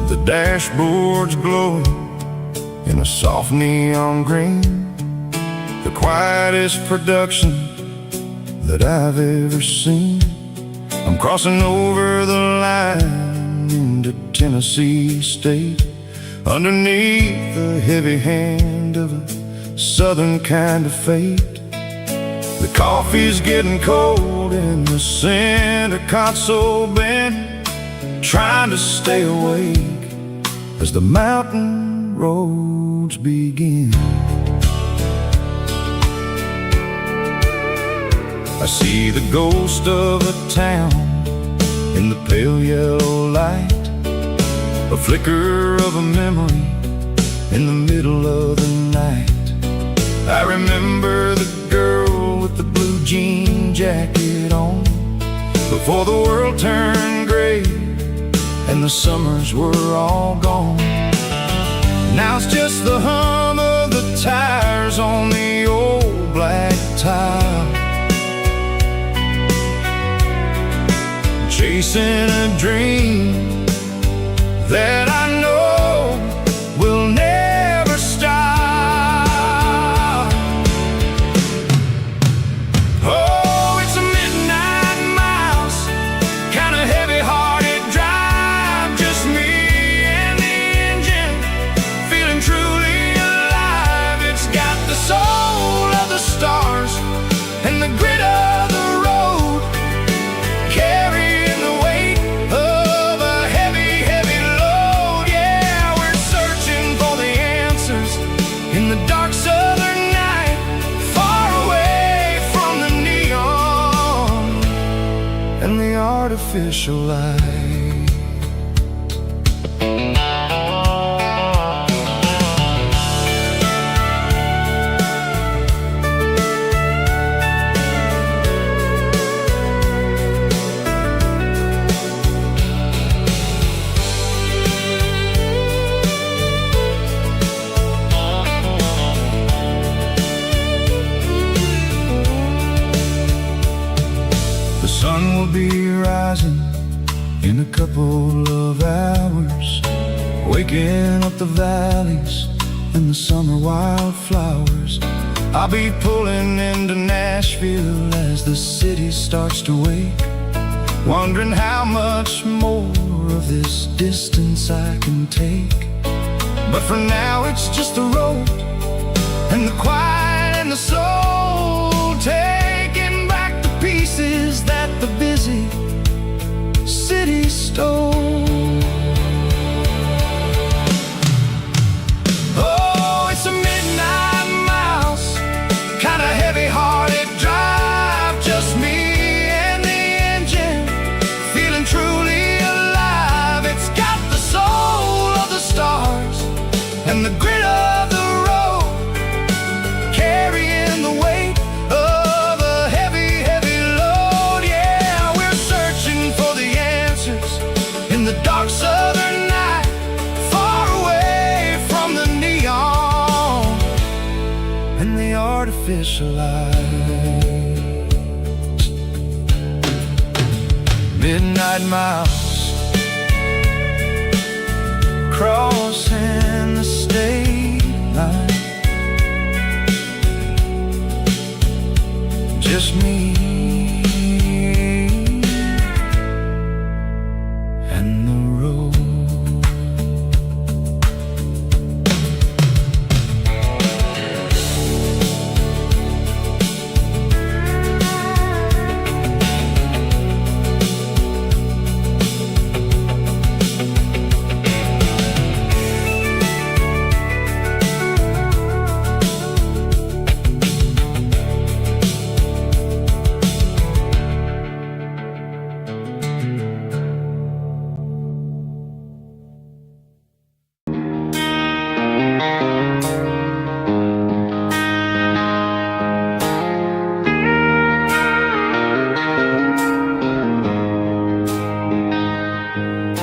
The dashboard's glowing in a soft neon green, the quietest production that I've ever seen. I'm crossing over the line into Tennessee State, underneath the heavy hand of a southern kind of fate. The coffee's getting cold in the center console bin, trying to stay awake as the mountain roads begin. I see the ghost of a town in the pale yellow light, a flicker of a memory in the middle of the night. I remember the girl with the blue jean jacket on, before the world turned gray and the summers were all gone. Now it's just the hum of the tires on the old black tile, chasing a dream that I know will never stop. Oh, it's a midnight miles, kind of heavy-hearted drive, just me and the engine, feeling truly alive. It's got the soul of the stars and the grit of the road, carrying the weight of a heavy, heavy load. Yeah, we're searching for the answers in the dark southern night, far away from the neon and the artificial light. The sun will be rising in a couple of hours, waking up the valleys and the summer wildflowers. I'll be pulling into Nashville as the city starts to wake, wondering how much more of this distance I can take. But for now it's just the road and the quiet and the soul, taking back the pieces that the busy city stole. Oh, it's a midnight miles, kind of heavy-hearted drive, just me and the engine, feeling truly alive. It's got the soul of the stars and the grit of the road, carrying the weight of a heavy, heavy load. Yeah, we're searching for the answers in the dark southern night, far away from the neon and the artificial light. Midnight miles, crossing the state line, just me and the road.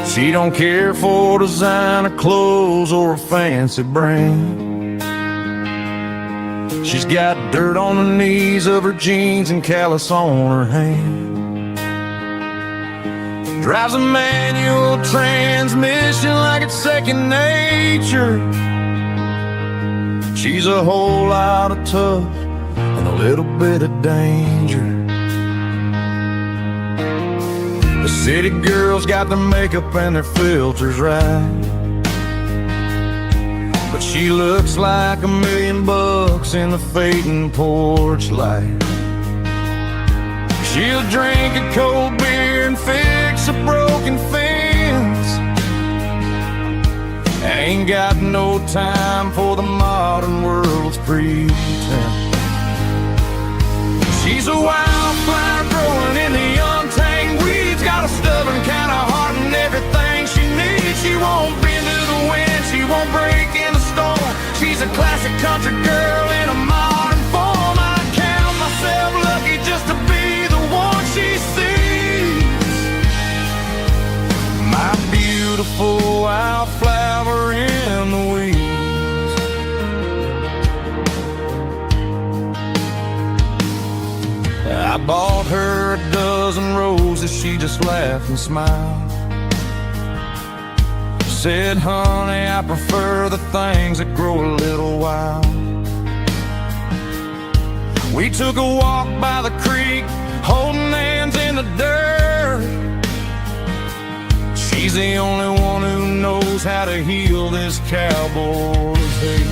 She don't care for designer clothes or a fancy brand. She's got dirt on the knees of her jeans and callus on her hand. Drives a manual transmission like a it's second nature. She's a whole lot of tough and a little bit of danger. The city girls got their makeup and their filters right, but she looks like $1,000,000 in the fading porch light. She'll drink a cold beer and fix a broken fence. Ain't got no time for the modern world's pretense. She's a wildflower growing in the untamed weeds, got a stubborn kind of heart and everything she needs. She won't bend to the wind, she won't break in the storm. She's a classic country girl in a modern form. I count myself lucky just to be the one she sees. My beautiful wildflower in the weeds. I bought her a dozen roses, she just laughed and smiled. Said, honey, I prefer the things that grow a little wild. We took a walk by the creek, holding hands in the dirt. She's the only one who knows how to heal this cowboy's hate.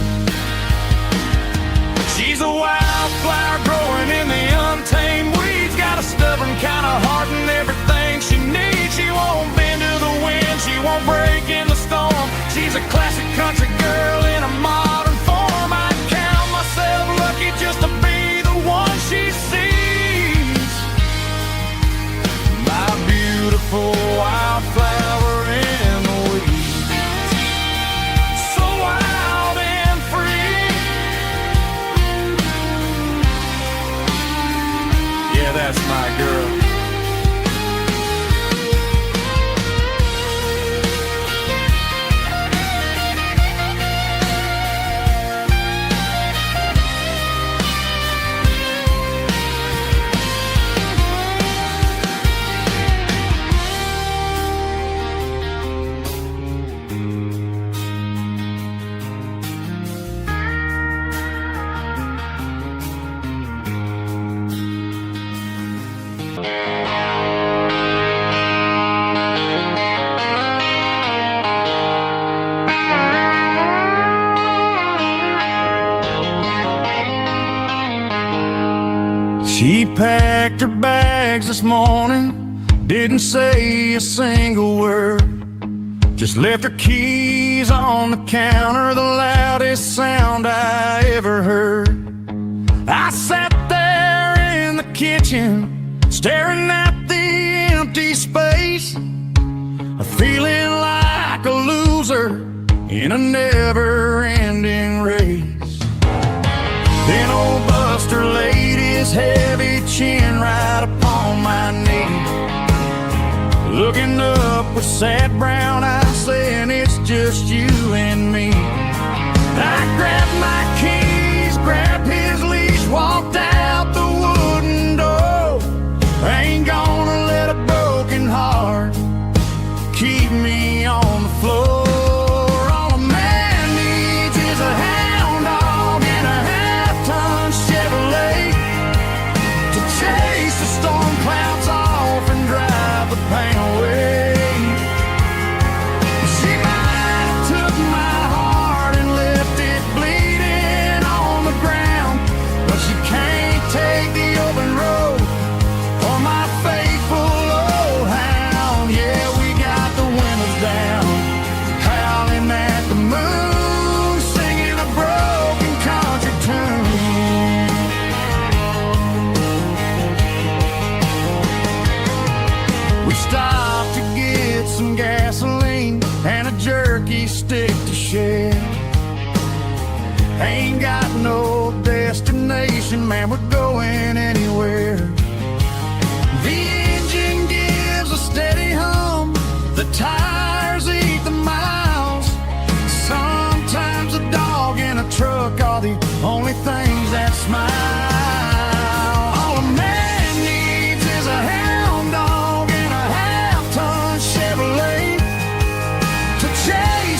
She's a wildflower growing in the untamed weeds, got a stubborn kind of heart and everything she needs. She won't bend to the wind, she won't break in the storm. She's a classic country girl in a modern form. I count myself lucky just to be the one she sees. My beautiful wildflower in the weeds. So wild and free. Yeah, that's my girl. She packed her bags this morning, didn't say a single word, just left her keys on the counter, the loudest sound I ever heard. I sat there in the kitchen, staring at the empty space, feeling like a loser in a never-ending race. Then old Buster laid his heavy chin right upon my knee, looking up with sad brown eyes, saying it's just you and me. I grabbed my keys, grabbed his leash, walked out the wooden door. I ain't gonna let a broken heart keep me on the floor. All a man needs is a hound dog and a half-ton Chevrolet to chase the storm clouds off and drive the pain away. She might have took my heart and left it bleeding on the ground, but she can't take the open road or my faithful old hound. Yeah, we got the windows down, howling at the moon, singing a broken country tune. We stopped to get some gasoline and a jerky stick to share. Ain't got no destination, man, we're going anywhere. The engine gives a steady hum, the tires eat the miles. Sometimes a dog and a truck are the only things that smile. All a man needs is a hound dog and a half-ton Chevrolet to chase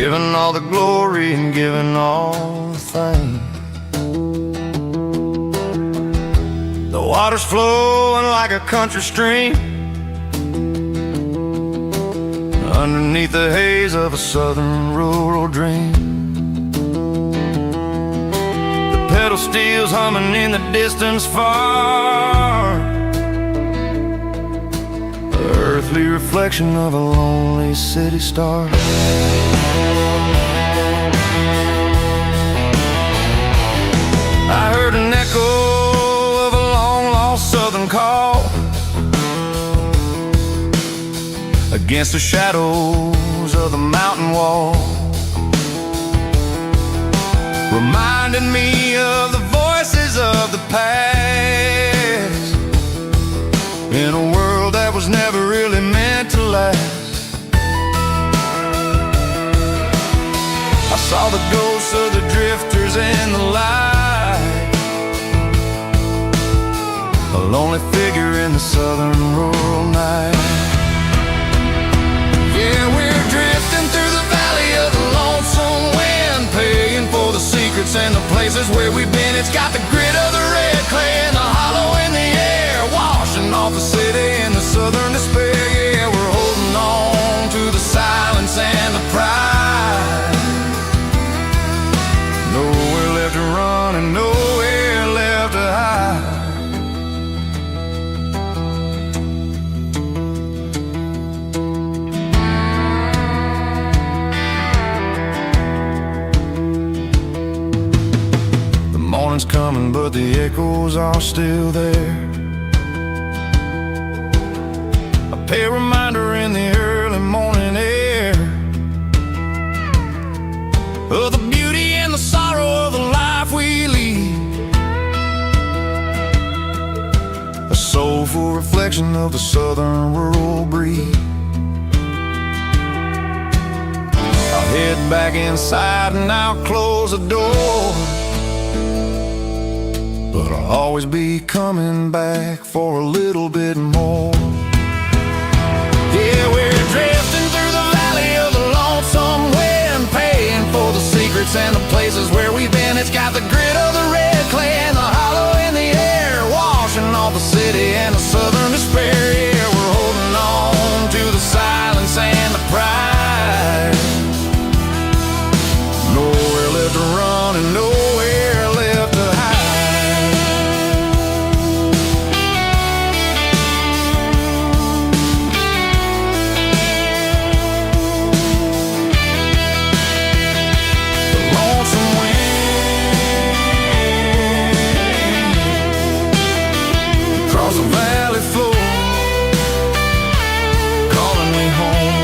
given all the glory and given all the fame. The water's flowing like a country stream underneath the haze of a southern rural dream. The pedal steel's humming in the distance far, the earthly reflection of a lonely city star. I heard an echo of a long-lost southern call against the shadows of the mountain wall, reminding me of the voices of the past in a world that was never really meant to last. I saw the ghosts of the drifters in the light, a lonely figure in the southern rural night. Yeah, we're drifting through the valley of the lonesome wind, paying for the secrets and the places where we've been. It's got the grit of the red clay and the hollow in the air, washing off the city and the southern despair. Yeah, we're holding on to the silence and the pride. Nowhere left to run and nowhere left to hide. The morning's coming, but the echoes are still there. A pale reminder in the early morning air of the beauty and the sorrow of the life we lead, a soulful reflection of the southern rural breed. I'll head back inside and I'll close the door, but I'll always be coming back for a little bit more. Yeah, we're drifting through the valley of the lonesome wind, paying for the secrets and the places where we've been. It's got the grit of the red clay and the hollow in the air, washing off the city and the southern despair. Yeah, we're holding on to the silence and the pride. Nowhere left to run and nowhere left to hide. The valley floor calling me home.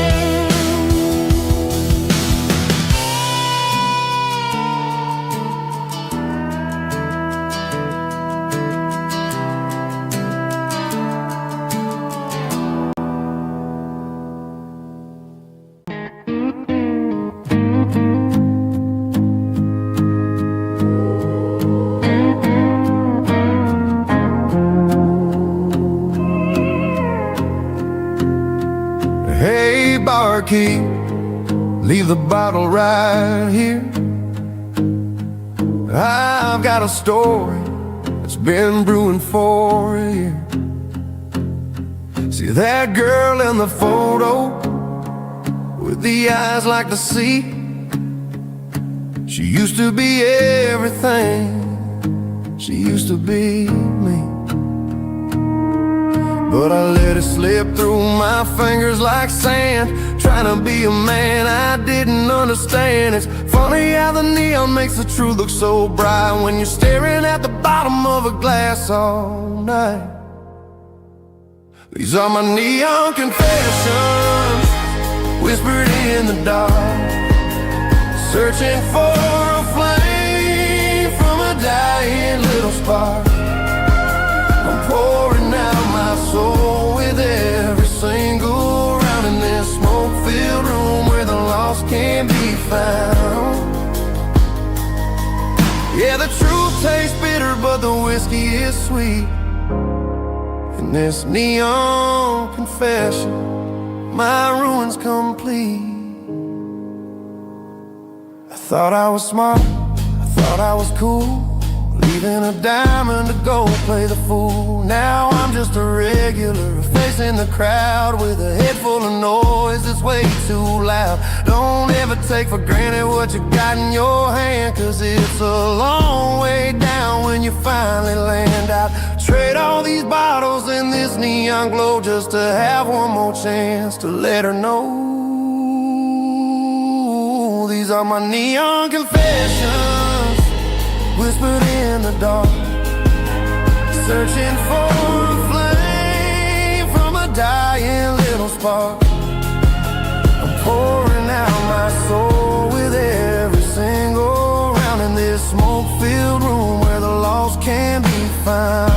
Hey, barkeep, leave the bottle right here. I've got a story that's been brewing for a year. See that girl in the photo with the eyes like the sea? She used to be everything, she used to be me. But I let it slip through my fingers like sand, trying to be a man I didn't understand. It's funny how the neon makes the truth look so bright when you're staring at the bottom of a glass all night. These are my neon confessions, whispered in the dark, searching for a flame from a dying little spark. I'm pouring out my soul with every single round in this smoke-filled room where the lost can't be found. Yeah, the truth tastes bitter, but the whiskey is sweet. In this neon confession, my ruin's complete. Thought I was smart, I thought I was cool, leaving a diamond to go play the fool. Now I'm just a regular, facing the crowd with a head full of noise that's way too loud. Don't ever take for granted what you got in your hand, 'cause it's a long way down when you finally land out. Trade all these bottles and this neon glow just to have one more chance to let her know. These are my neon confessions, whispered in the dark, searching for a flame from a dying little spark. I'm pouring out my soul with every single round in this smoke-filled room where the lost can be found.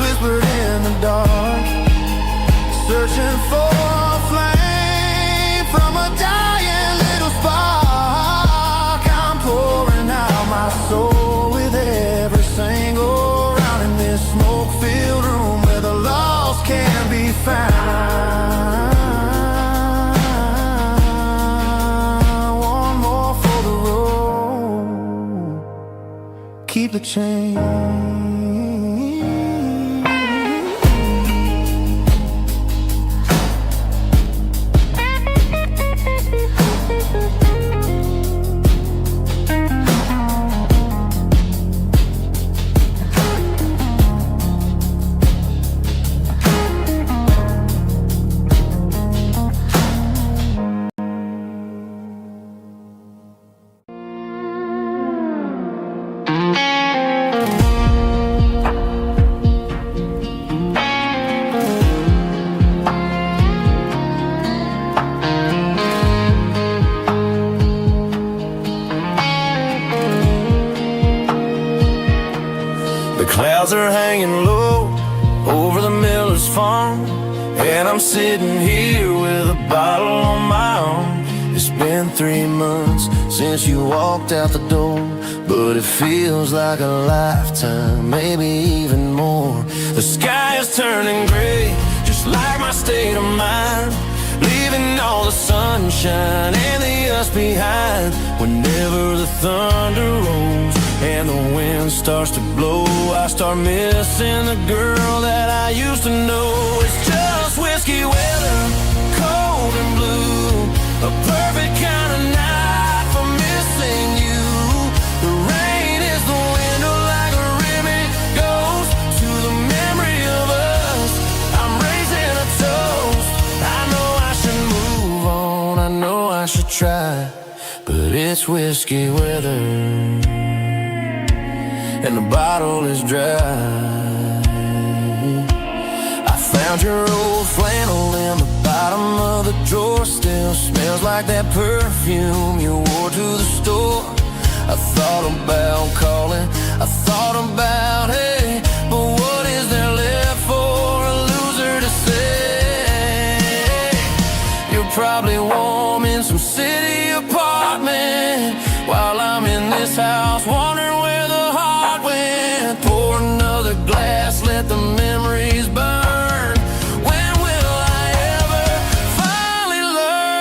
Whispered in the dark, searching for a flame from a dying little spark. I'm pouring out my soul with every single round in this smoke-filled room where the lost can be found. One more for the road, keep the change. Clouds are hanging low over the miller's farm, and I'm sitting here with a bottle on my arm. It's been 3 months since you walked out the door, but it feels like a lifetime, maybe even more. The sky is turning gray, just like my state of mind, leaving all the sunshine and the us behind. Whenever the thunder rolls and the wind starts to blow, I start missing the girl that I used to know. It's just whiskey weather, cold and blue, a perfect kind of night for missing you. The rain is the window like a ribbon goes to the memory of us. I'm raising a toast. I know I should move on, I know I should try, but it's whiskey weather and the bottle is dry. I found your old flannel in the bottom of the drawer, still smells like that perfume you wore to the store. I thought about calling, I thought about, hey, but what is there left for a loser to say? You're probably warm in some city apartment while I'm in this house wondering where the heart went. Pour another glass, let the memories burn. When will I ever finally learn?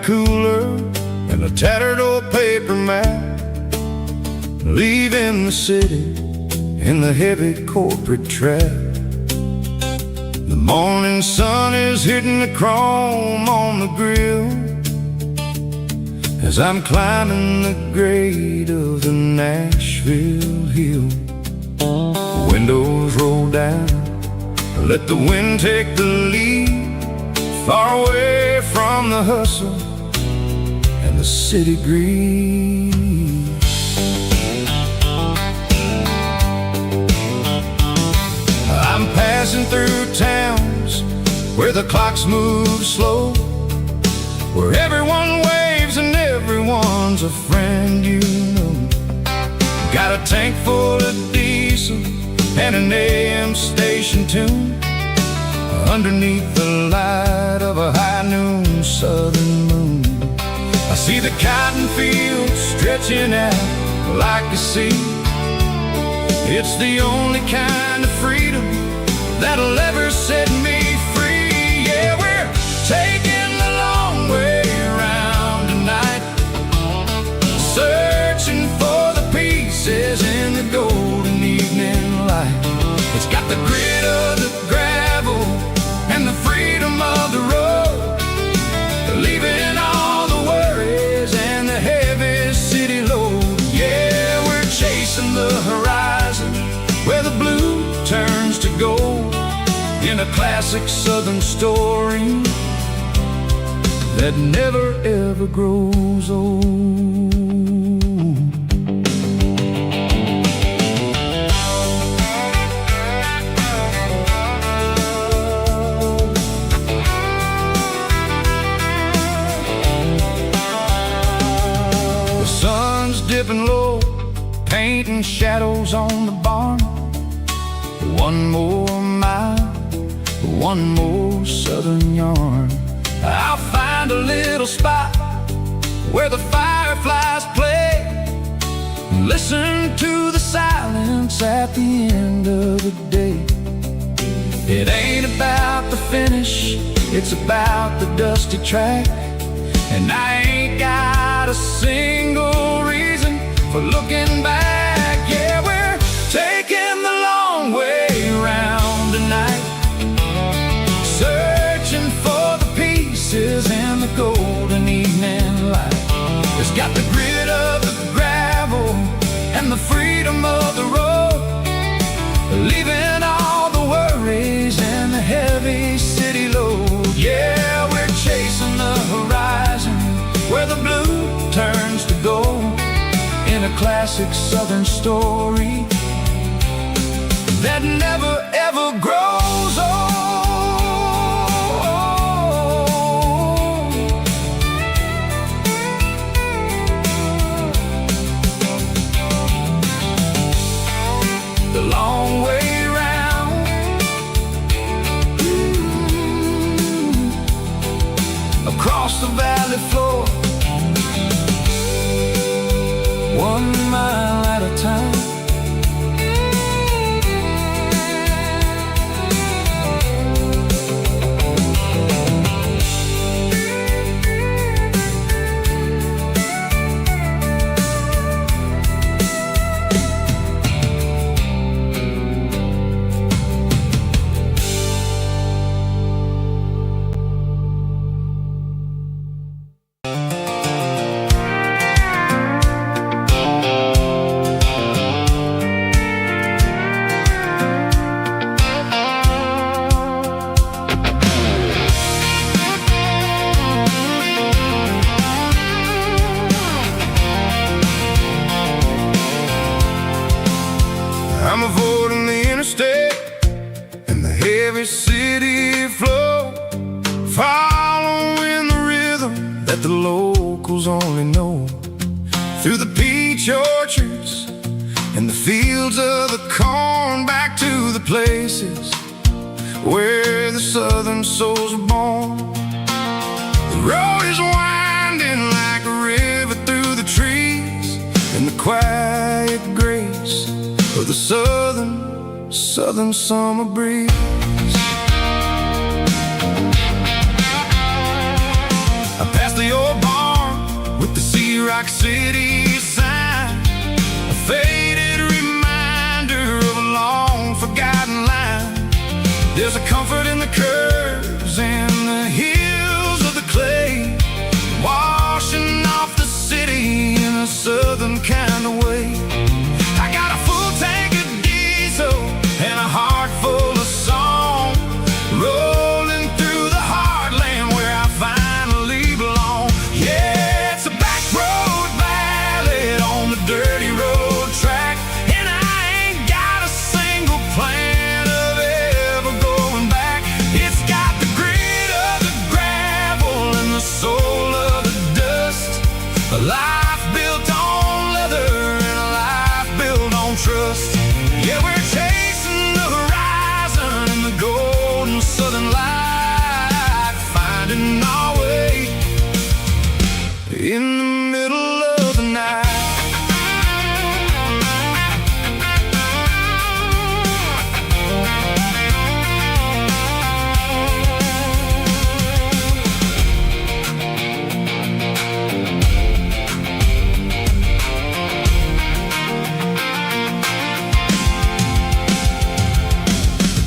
cooler and a tattered old paper map, leaving the city in the heavy corporate trap. The morning sun is hitting the chrome on the grill as I'm climbing the grade of the Nashville hill. Windows roll down, let the wind take the lead, far away from the hustle and the city greed. I'm passing through towns where the clocks move slow, where everyone waves and everyone's a friend you know. Got a tank full of diesel and an AM station tune underneath the light of a high noon southern moon. I see the cotton fields stretching out like a sea. It's the only kind of freedom that'll ever set me free. Yeah, we're taking the long way around tonight, searching for the pieces in the golden evening light. It's got the grit of the gravel and the freedom of the road, leaving all the worries and the heavy city load. Yeah, we're chasing the horizon where the blue turns to gold, in a classic southern story that never ever grows old. The sun's dipping low, painting shadows on the barn. One more mile, one more southern yarn. I'll find a little spot where the fireflies play, listen to the silence at the end of the day. It ain't about the finish, it's about the dusty track. And I ain't got a single reason for looking back. Yeah, we're taking the long way around tonight, searching for the pieces in the golden evening light. It's got the grit of the gravel and the freedom of the road, leaving all the worries and the heavy city load. Yeah, we're chasing the horizon where the blue turns to gold, in a classic southern story that never ever grows old. The long way round, across the valley floor, 1 mile at a time. I'm avoiding the interstate and the heavy city flow, following the rhythm that the locals only know, through the peach orchards and the fields of the corn, back to the places where the southern souls are born. The road is winding like a river through the trees, and the quiet grace of the southern summer breeze. I passed the old There's a comfort in the curves and the hills of the clay, washing off the city in a southern kind of way. I got a full tank of diesel and a heart full of song, rolling through the heartland where I finally belong. Yeah, it's a back road ballad on the dirty road track, and I ain't got a single plan of ever going back. It's got the grit of the gravel and the soul of the dust, a life built on leather and a life built on trust. Yeah, we're chasing the horizon in the golden southern light, finding our way in the middle of the night.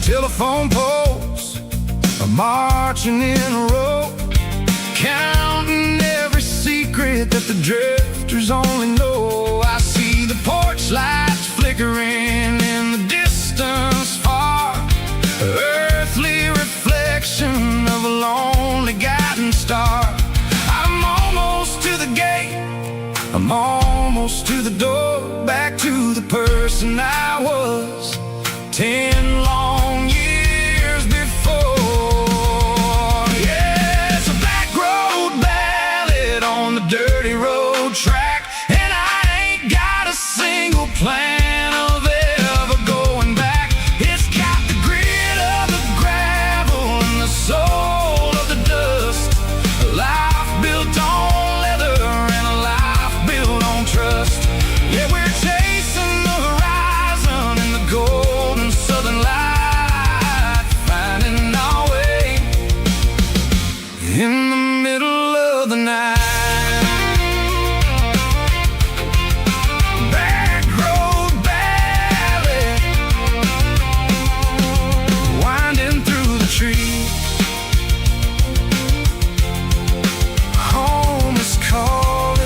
Telephone poles are marching in a row, counting every secret that the drifters only know. I see the porch lights flickering in the distance far, earthly reflection of a lonely guiding star. I'm almost to the gate, I'm almost to the door, back to the person I was 10 long years before. Yeah, it's a back road ballad on the dirty road track, and I ain't got a single plan of ever going back. It's got the grit of the gravel and the soul of the dust, a life built on leather and a life built on trust. Yeah, we're chasing the horizon in the golden southern light, finding our way in the middle of the night. Back road ballad, winding through the trees. Home is calling.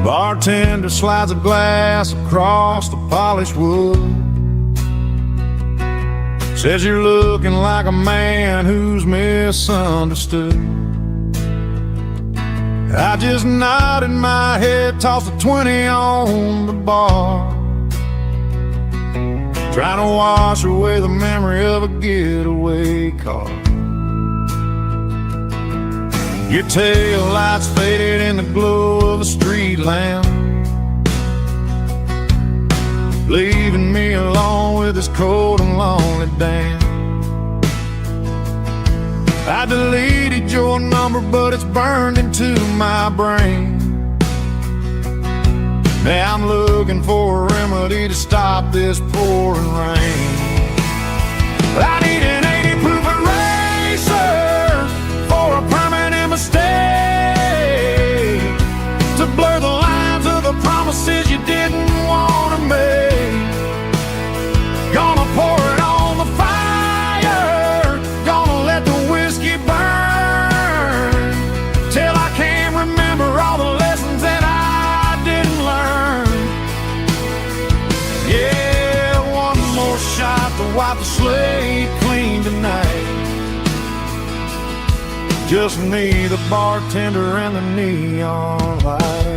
Bartender slides a glass across the polished wood, says you're looking like a man who's misunderstood. I just nodded my head, tossed a 20 on the bar, trying to wash away the memory of a getaway car. Your tail lights faded in the glow of a street lamp, leaving me alone with this cold and lonely damn. I deleted your number, but it's burned into my brain. Now I'm looking for a remedy to stop this pouring rain. I need an 80 proof eraser for a permanent mistake, to blur the lines of the promises you didn't want to make. Gonna pour it on the fire, gonna let the whiskey burn, till I can't remember all the lessons that I didn't learn. Yeah, one more shot to wipe the slate clean tonight. Just me, the bartender, and the neon light.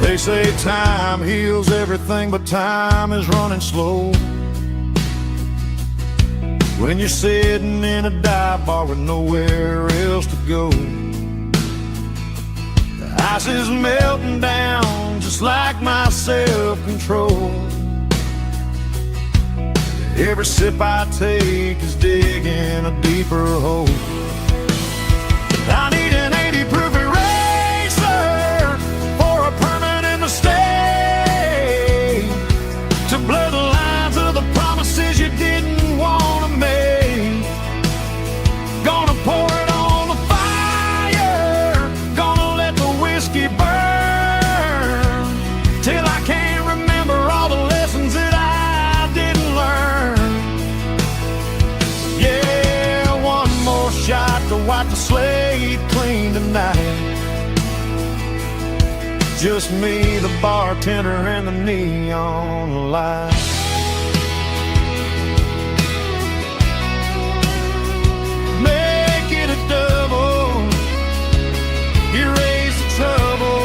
They say time heals everything, but time is running slow. When you're sitting in a dive bar with nowhere else to go, the ice is melting down just like my self-control. Every sip I take is digging a deeper hole. I need an 80 proof eraser for a permanent mistake, to blur the lines of the promises you didn't want to make. Gonna pour it on the fire, gonna let the whiskey burn, till I can't remember all the lessons that I didn't learn. Yeah, one more shot to wipe the slate clean tonight. Just me, the bartender, and the neon light. Make it a double, erase the trouble.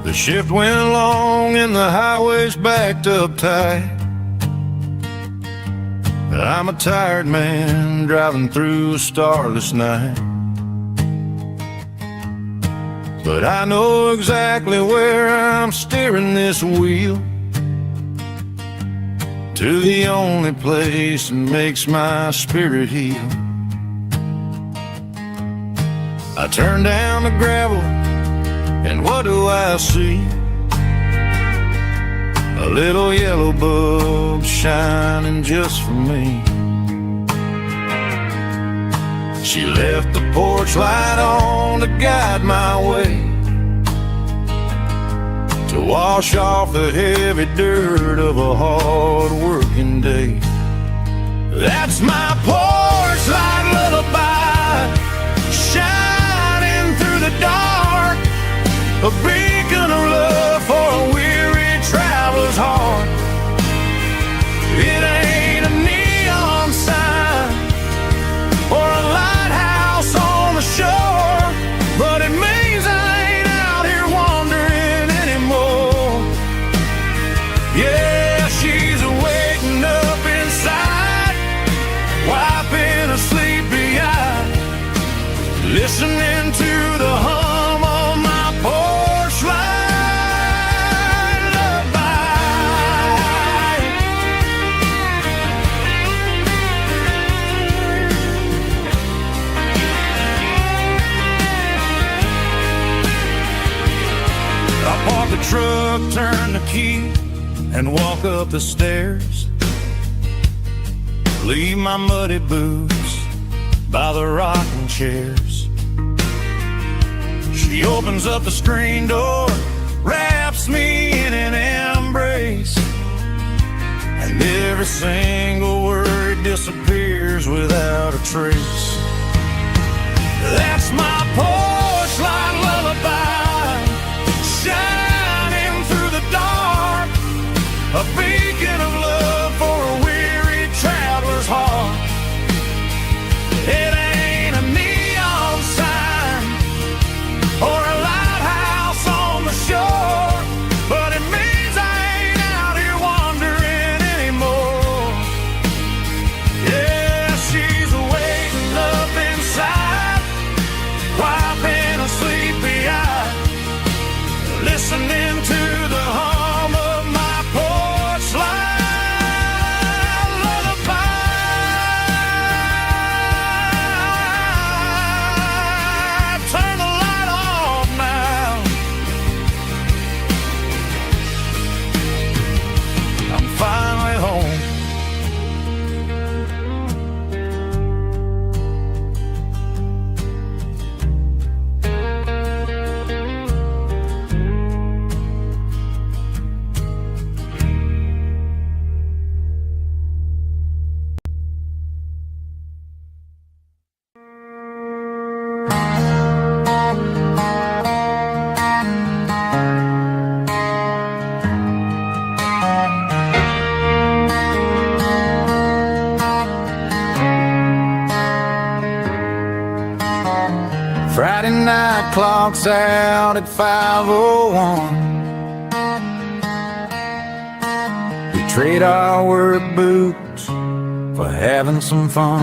The shift went long and the highway's backed up tight. I'm a tired man driving through a starless night, but I know exactly where I'm steering this wheel, to the only place that makes my spirit heal. I turn down the gravel, and what do I see? A little yellow bulb shining just for me. She left the porch light on to guide my way, to wash off the heavy dirt of a hard-working day. That's my porch light lullaby, shining through the dark, a beacon of love for a weary traveler's heart. It ain't a neon sign or a lighthouse on the shore, but it means I ain't out here wandering anymore. Yeah, she's waking up inside, wiping a sleepy eye, listening to the hum of my porch light lullaby. I park the truck, turn the key, and walk up the stairs. Leave my muddy boots by the rocking chairs. She opens up the screen door, wraps me in an embrace, and every single word disappears without a trace. That's my porch light lullaby, shining through the dark, a beacon of love for a weary traveler's heart. It ain't a neon sign or a lighthouse on the shore, but it means I ain't out here wandering anymore. Yeah, she's waiting up inside, Friday night clocks out at 5:01. We trade our work boots for having some fun.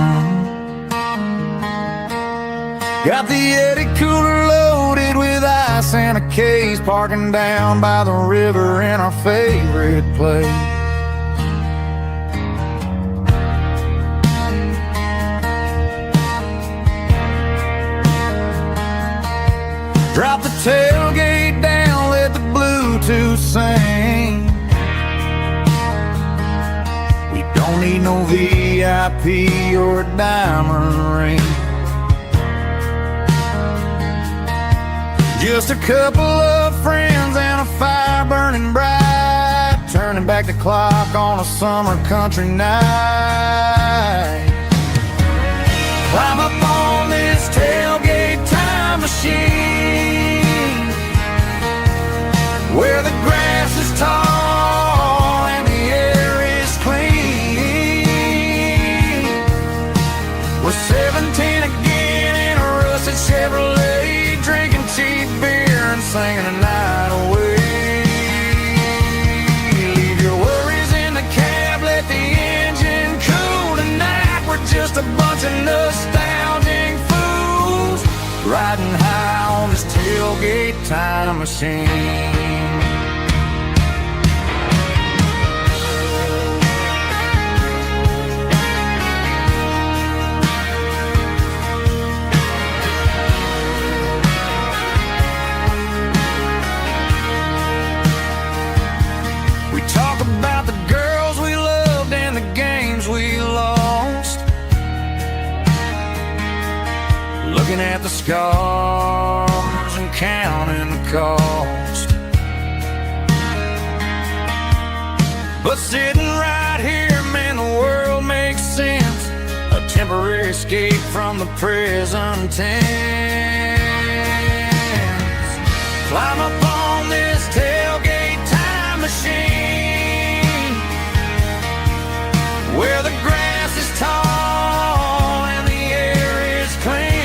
Got the Yeti cooler loaded with ice and a case, parking down by the river in our favorite place. Drop the tailgate down, let the Bluetooth sing. We don't need no VIP or a diamond ring. Just a couple of friends and a fire burning bright, turning back the clock on a summer country night. Climb up on this tailgate time machine, where the grass is tall and the air is clean. We're 17 again in a rusted Chevrolet, drinking cheap beer and singing the night away. Leave your worries in the cab, let the engine cool tonight. We're just a bunch of nostalgic fools, riding high on this tailgate time machine. We talk about the girls we loved and the games we lost, looking at the scars and counting the cost. But sitting right here, man, the world makes sense. A temporary escape from the present tense. Climb up on this tailgate time machine, where the grass is tall and the air is clean.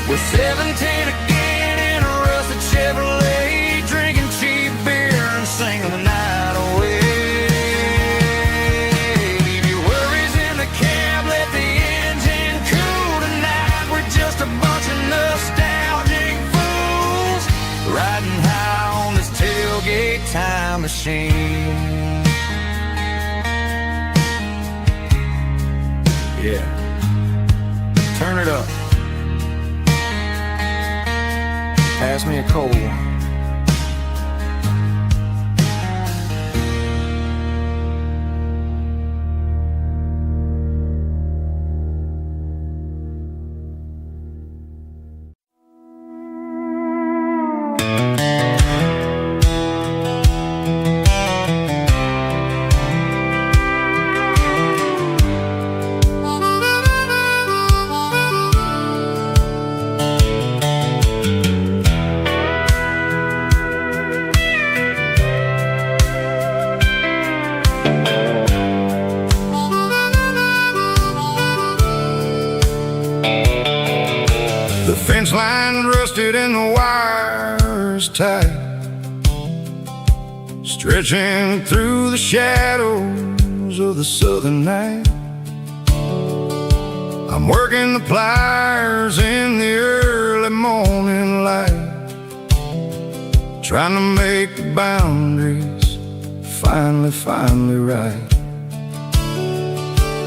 We're 17 again in a rusted Chevrolet, drinking cheap beer and singing the night away. Leave your worries in the cab, let the engine cool tonight. We're just a bunch of nostalgic fools, riding high on this tailgate time machine. Yeah, turn it up. Pass me a cold one. The fence line rusted and the wires tight, stretching through the shadows of the southern night. I'm working the pliers in the early morning light, trying to make the boundaries finally right.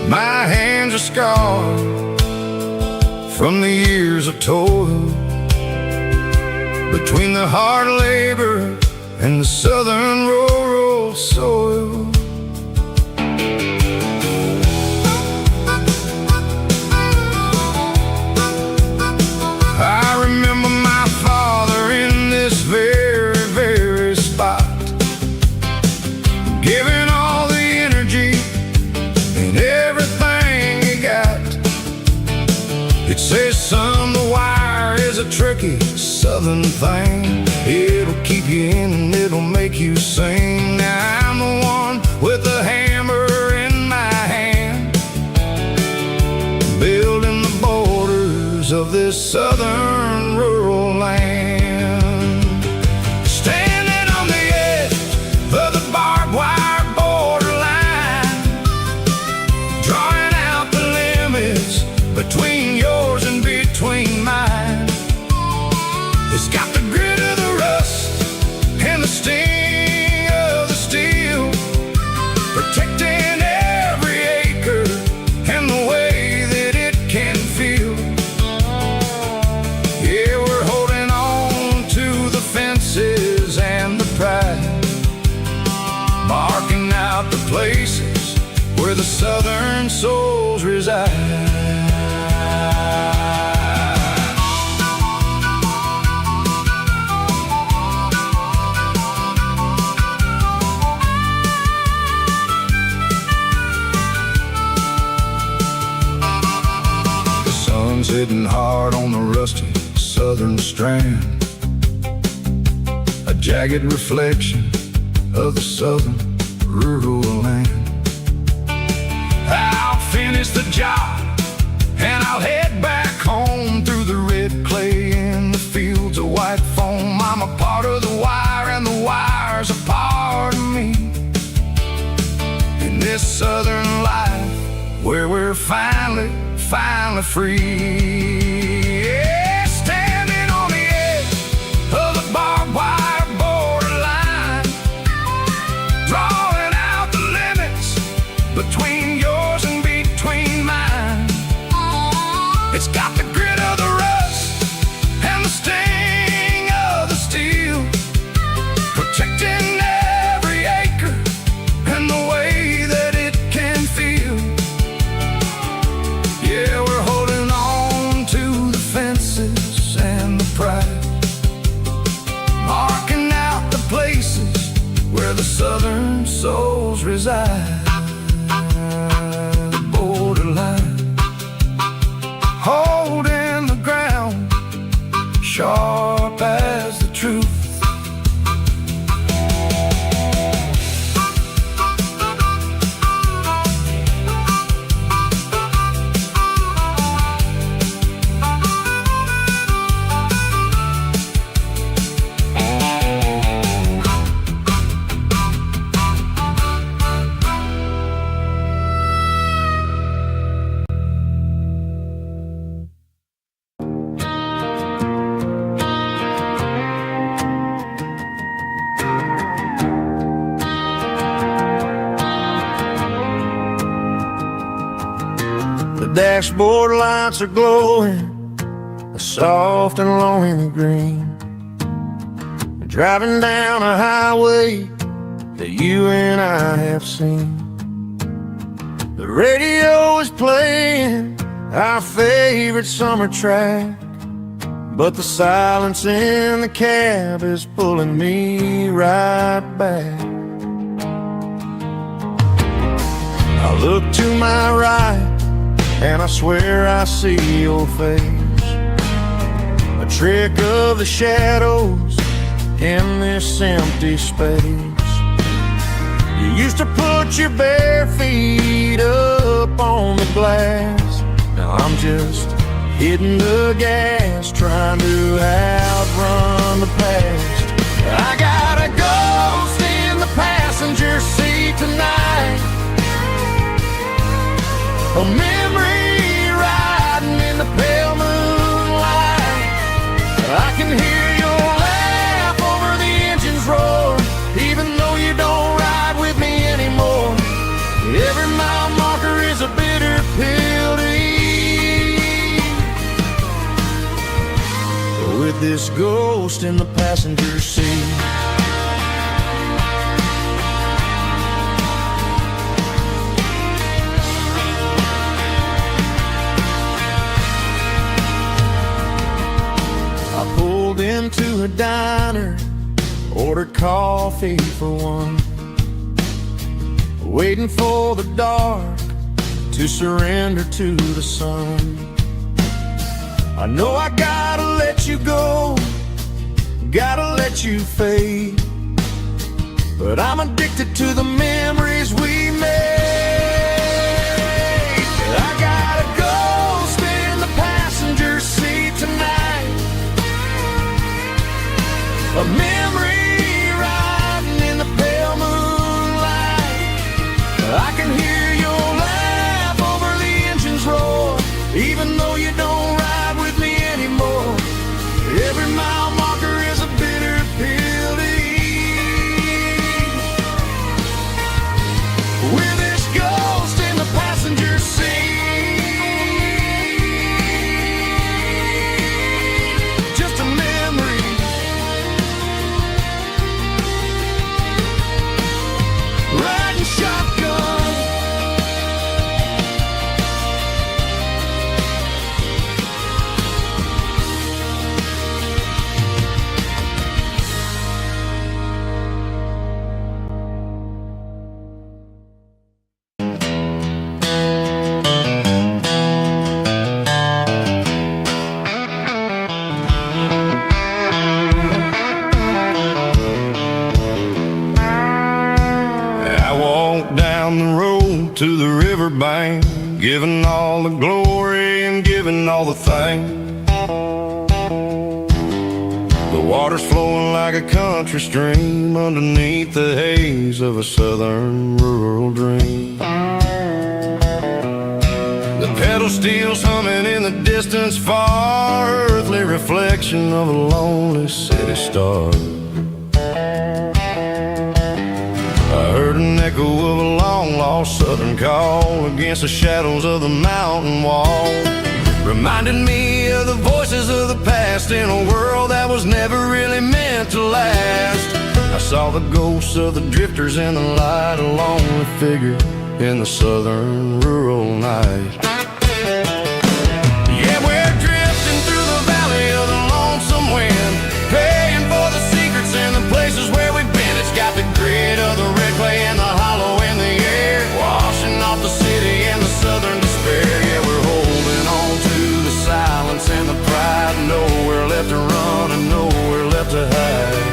My hands are scarred from the years of toil, between the hard labor and the southern rural soil. I remember my father in this very spot, giving all the energy and everything he got. It says, son, the wire is a tricky southern thing. It'll keep you in and it'll make you sing. Now I'm the one with the hammer in my hand, building the boat this southern rural land. Standing on the edge of the barbed wire borderline, drawing out the limits between yours and between mine. It's got the grit of the rust and the sting of the steel, protecting every acre and the way that it can feel. Yeah, we're holding on to the fences and the pride, marking out the places where the southern souls reside. Hitting hard on the rusty southern strand, a jagged reflection of the southern rural land. I'll finish the job and I'll head back home through the red clay in the fields of white foam. I'm a part of the wire and the wire's a part of me. In this southern life where we're finally free. Yeah, standing on the edge of the barbed wire borderline, drawing out the limits between yours and between mine. It's got the grit of the rust and the sting of the steel, protecting every acre and the way that it can feel. Yeah, we're holding on to the fences and the pride, marking out the places where the southern souls reside. The borderline, holding the ground, sharp as the truth. The dashboard lights are glowing a soft and lonely green, driving down a highway that you and I have seen. The radio is playing our favorite summer track, but the silence in the cab is pulling me right back. I look to my right and I swear I see your face, a trick of the shadows in this empty space. You used to put your bare feet up on the glass. Now I'm just hitting the gas, trying to outrun the past. I got a ghost in the passenger seat tonight, a memory riding in the pale moonlight. I can hear your laugh over the engine's roar, even though you don't ride with me anymore. Every mile marker is a bitter pill to eat, with this ghost in the passenger seat. Into a diner, ordered coffee for one, waiting for the dark to surrender to the sun. I know I gotta let you go, gotta let you fade, but I'm addicted to the memories we made. I got a ghost in the passenger seat tonight, fame, giving all the glory and giving all the thanks. The water's flowing like a country stream underneath the haze of a southern rural dream. The pedal steel's humming in the distance far, earthly reflection of a lonely city star. I heard an echo of a long-lost southern call against the shadows of the mountain wall, reminded me of the voices of the past in a world that was never really meant to last. I saw the ghosts of the drifters in the light, a lonely figure in the southern rural night. Yeah, we're drifting through the valley of the lonesome wind, paying for the secrets and the places where we've been. It's got the grit of the red clay and the hollow in the air, washing off the city and the southern despair. Yeah, we're holding on to the silence and the pride, nowhere left to run and nowhere left to hide.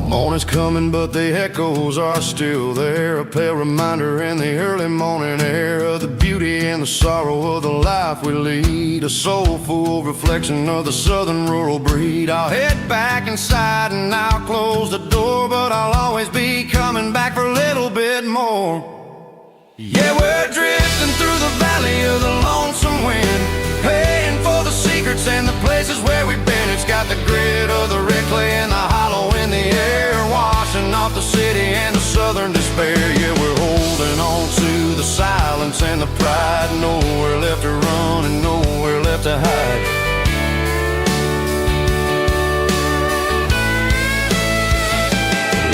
Morning's coming, but the echoes are still there, a pale reminder in the early morning air of the beauty and the sorrow of the life we lead, a soulful reflection of the southern rural breed. I'll head back inside and I'll close the door, but I'll always be coming back for a little bit more. Yeah, we're drifting through the valley of the lonesome wind, paying for the secrets and the places where we've been. It's got the grit of the red clay and the hollow in the air, washing off the city and the southern despair. Yeah, we're holding on to the silence and the pride, nowhere left to run and nowhere left to hide.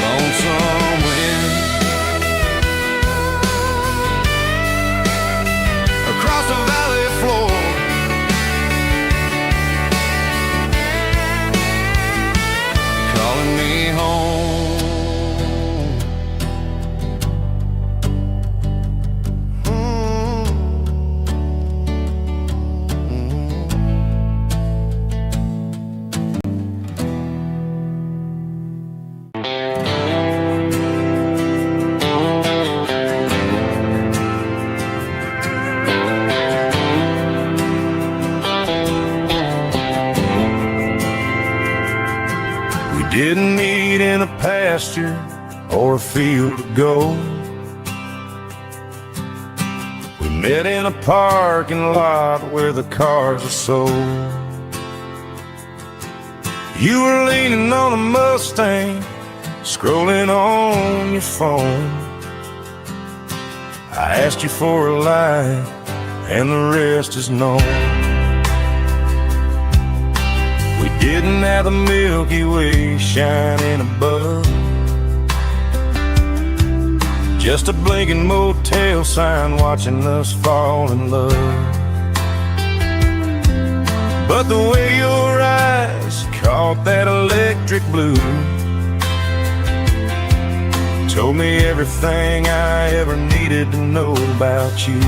Lonesome wind across the valley floor, calling me home. Didn't meet in a pasture or a field of gold. We met in a parking lot where the cars are sold. You were leaning on a Mustang, scrolling on your phone. I asked you for a light, and the rest is known. We didn't have the Milky Way shining above, just a blinking motel sign watching us fall in love. But the way your eyes caught that electric blue told me everything I ever needed to know about you.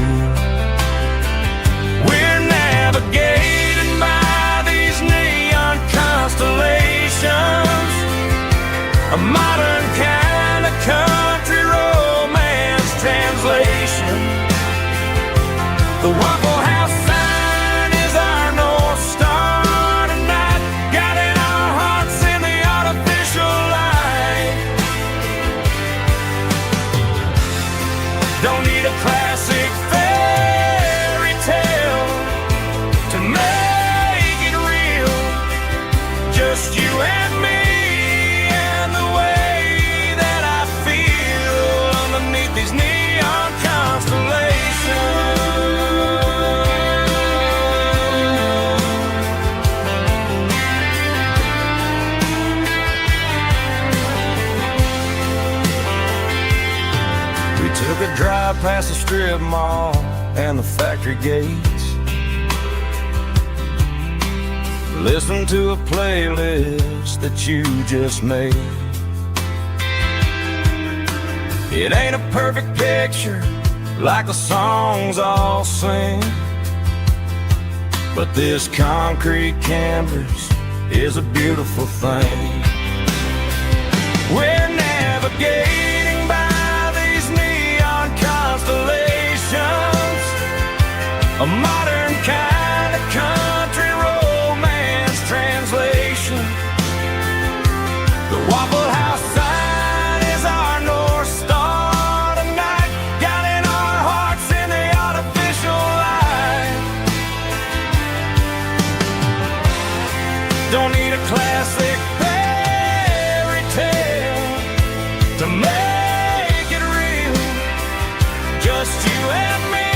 We're navigating by these neon constellations, a modern kind of country romance translation. The Waffle House sign is our North Star tonight, guiding our hearts in the artificial light. Don't need a classic fairy tale to make it real, just you and me and the way that I feel underneath these neon constellations. We took a drive past the strip mall and the factory gates, listen to a playlist that you just made. It ain't a perfect picture like the songs all sing, but this concrete canvas is a beautiful thing. We're navigating by these neon constellations, a modern kind of country romance translation. The Waffle House sign is our North Star tonight, guiding our hearts in the artificial light. Don't need a classic fairy tale to make it real, just you and me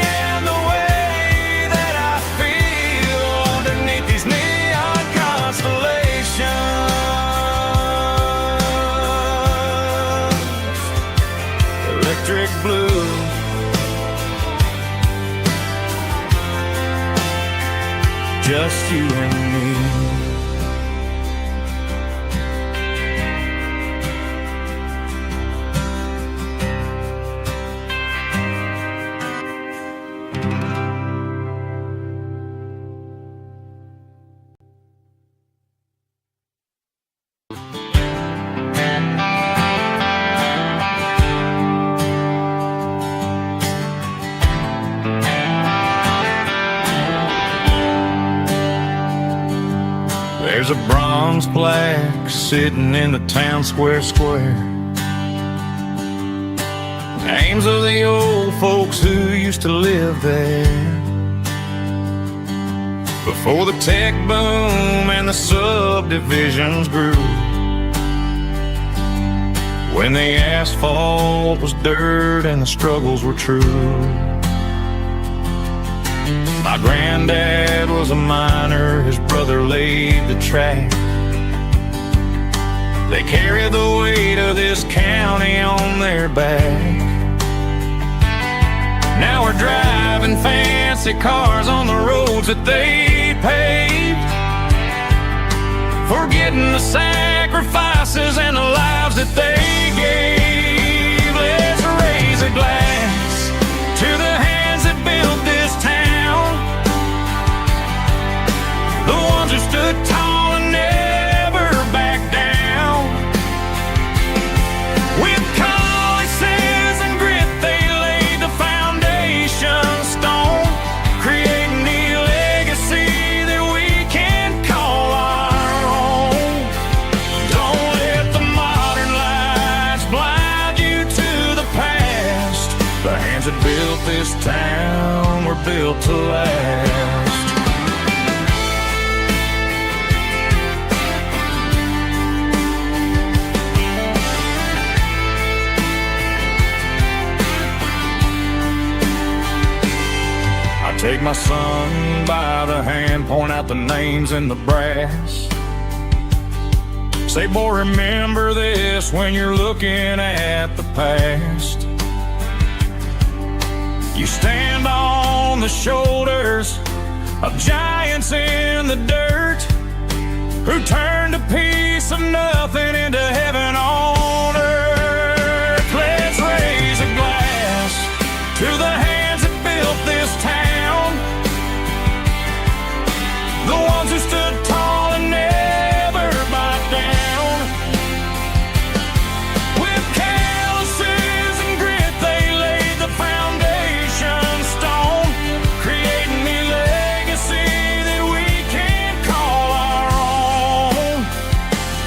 and the way that I feel underneath these neon constellations. Electric blue, just you and me. There's a bronze plaque sitting in the town square. Names of the old folks who used to live there before the tech boom and the subdivisions grew, when the asphalt was dirt and the struggles were true. My granddad was a miner, his brother laid the track. They carried the weight of this county on their back. Now we're driving fancy cars on the roads that they paved, forgetting the sacrifices and the lives that they gave. Let's raise a glass to the hands that built this town, the ones who stood tall and never backed down. With calluses and grit they laid the foundation stone, creating the legacy that we can call our own. Don't let the modern lights blind you to the past. The hands that built this town were built to last. Take my son by the hand, point out the names in the brass. Say, boy, remember this when you're looking at the past. You stand on the shoulders of giants in the dirt, who turned a piece of nothing into heaven on earth. Let's raise a glass to the hands that built this town, the ones who stood tall and never backed down. With calluses and grit they laid the foundation stone, creating the legacy that we can call our own.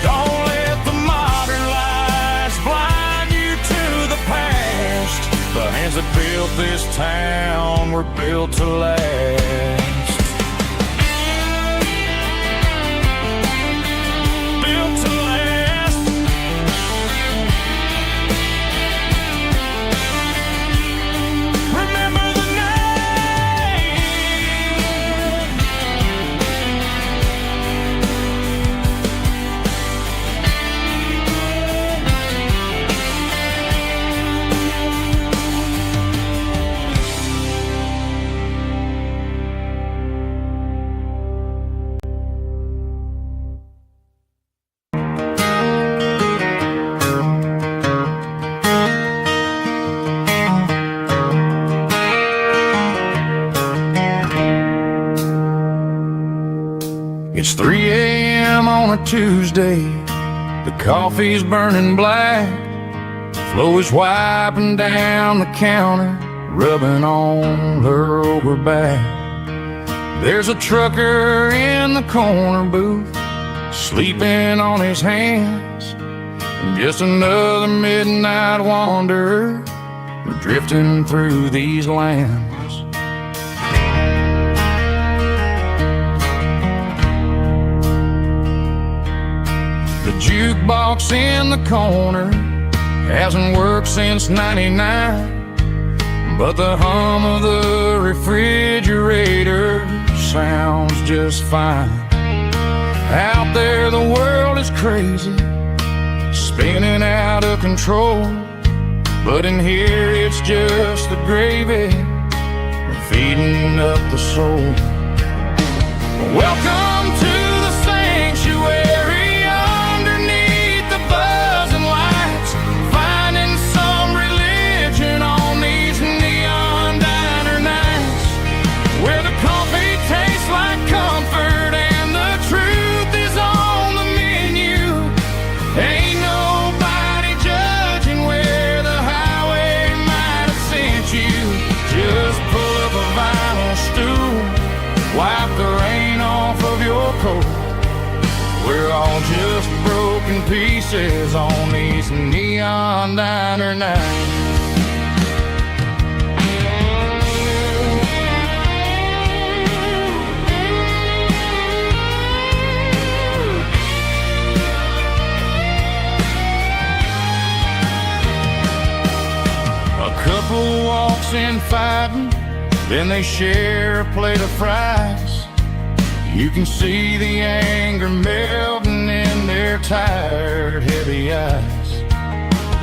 Don't let the modern lights blind you to the past. The hands that built this town were built to last. It's 3 a.m. on a Tuesday. The coffee's burning black. Flo is wiping down the counter, rubbing on her over back. There's a trucker in the corner booth, sleeping on his hands. Just another midnight wanderer, drifting through these lands. The jukebox in the corner hasn't worked since '99, but the hum of the refrigerator sounds just fine. Out there the world is crazy, spinning out of control, but in here it's just the gravy feeding up the soul. Welcome to the sanctuary, underneath the buzzing lights, finding some religion on these neon diner nights, where the coffee tastes like comfort and the truth is on the menu. Ain't nobody judging where the highway might have sent you. Just pull up a vinyl stool, wipe the rain off of your coat. We're all just broken pieces on these neon diner nights. A couple walks in fighting, then they share a plate of fries. You can see the anger melting in their tired, heavy eyes.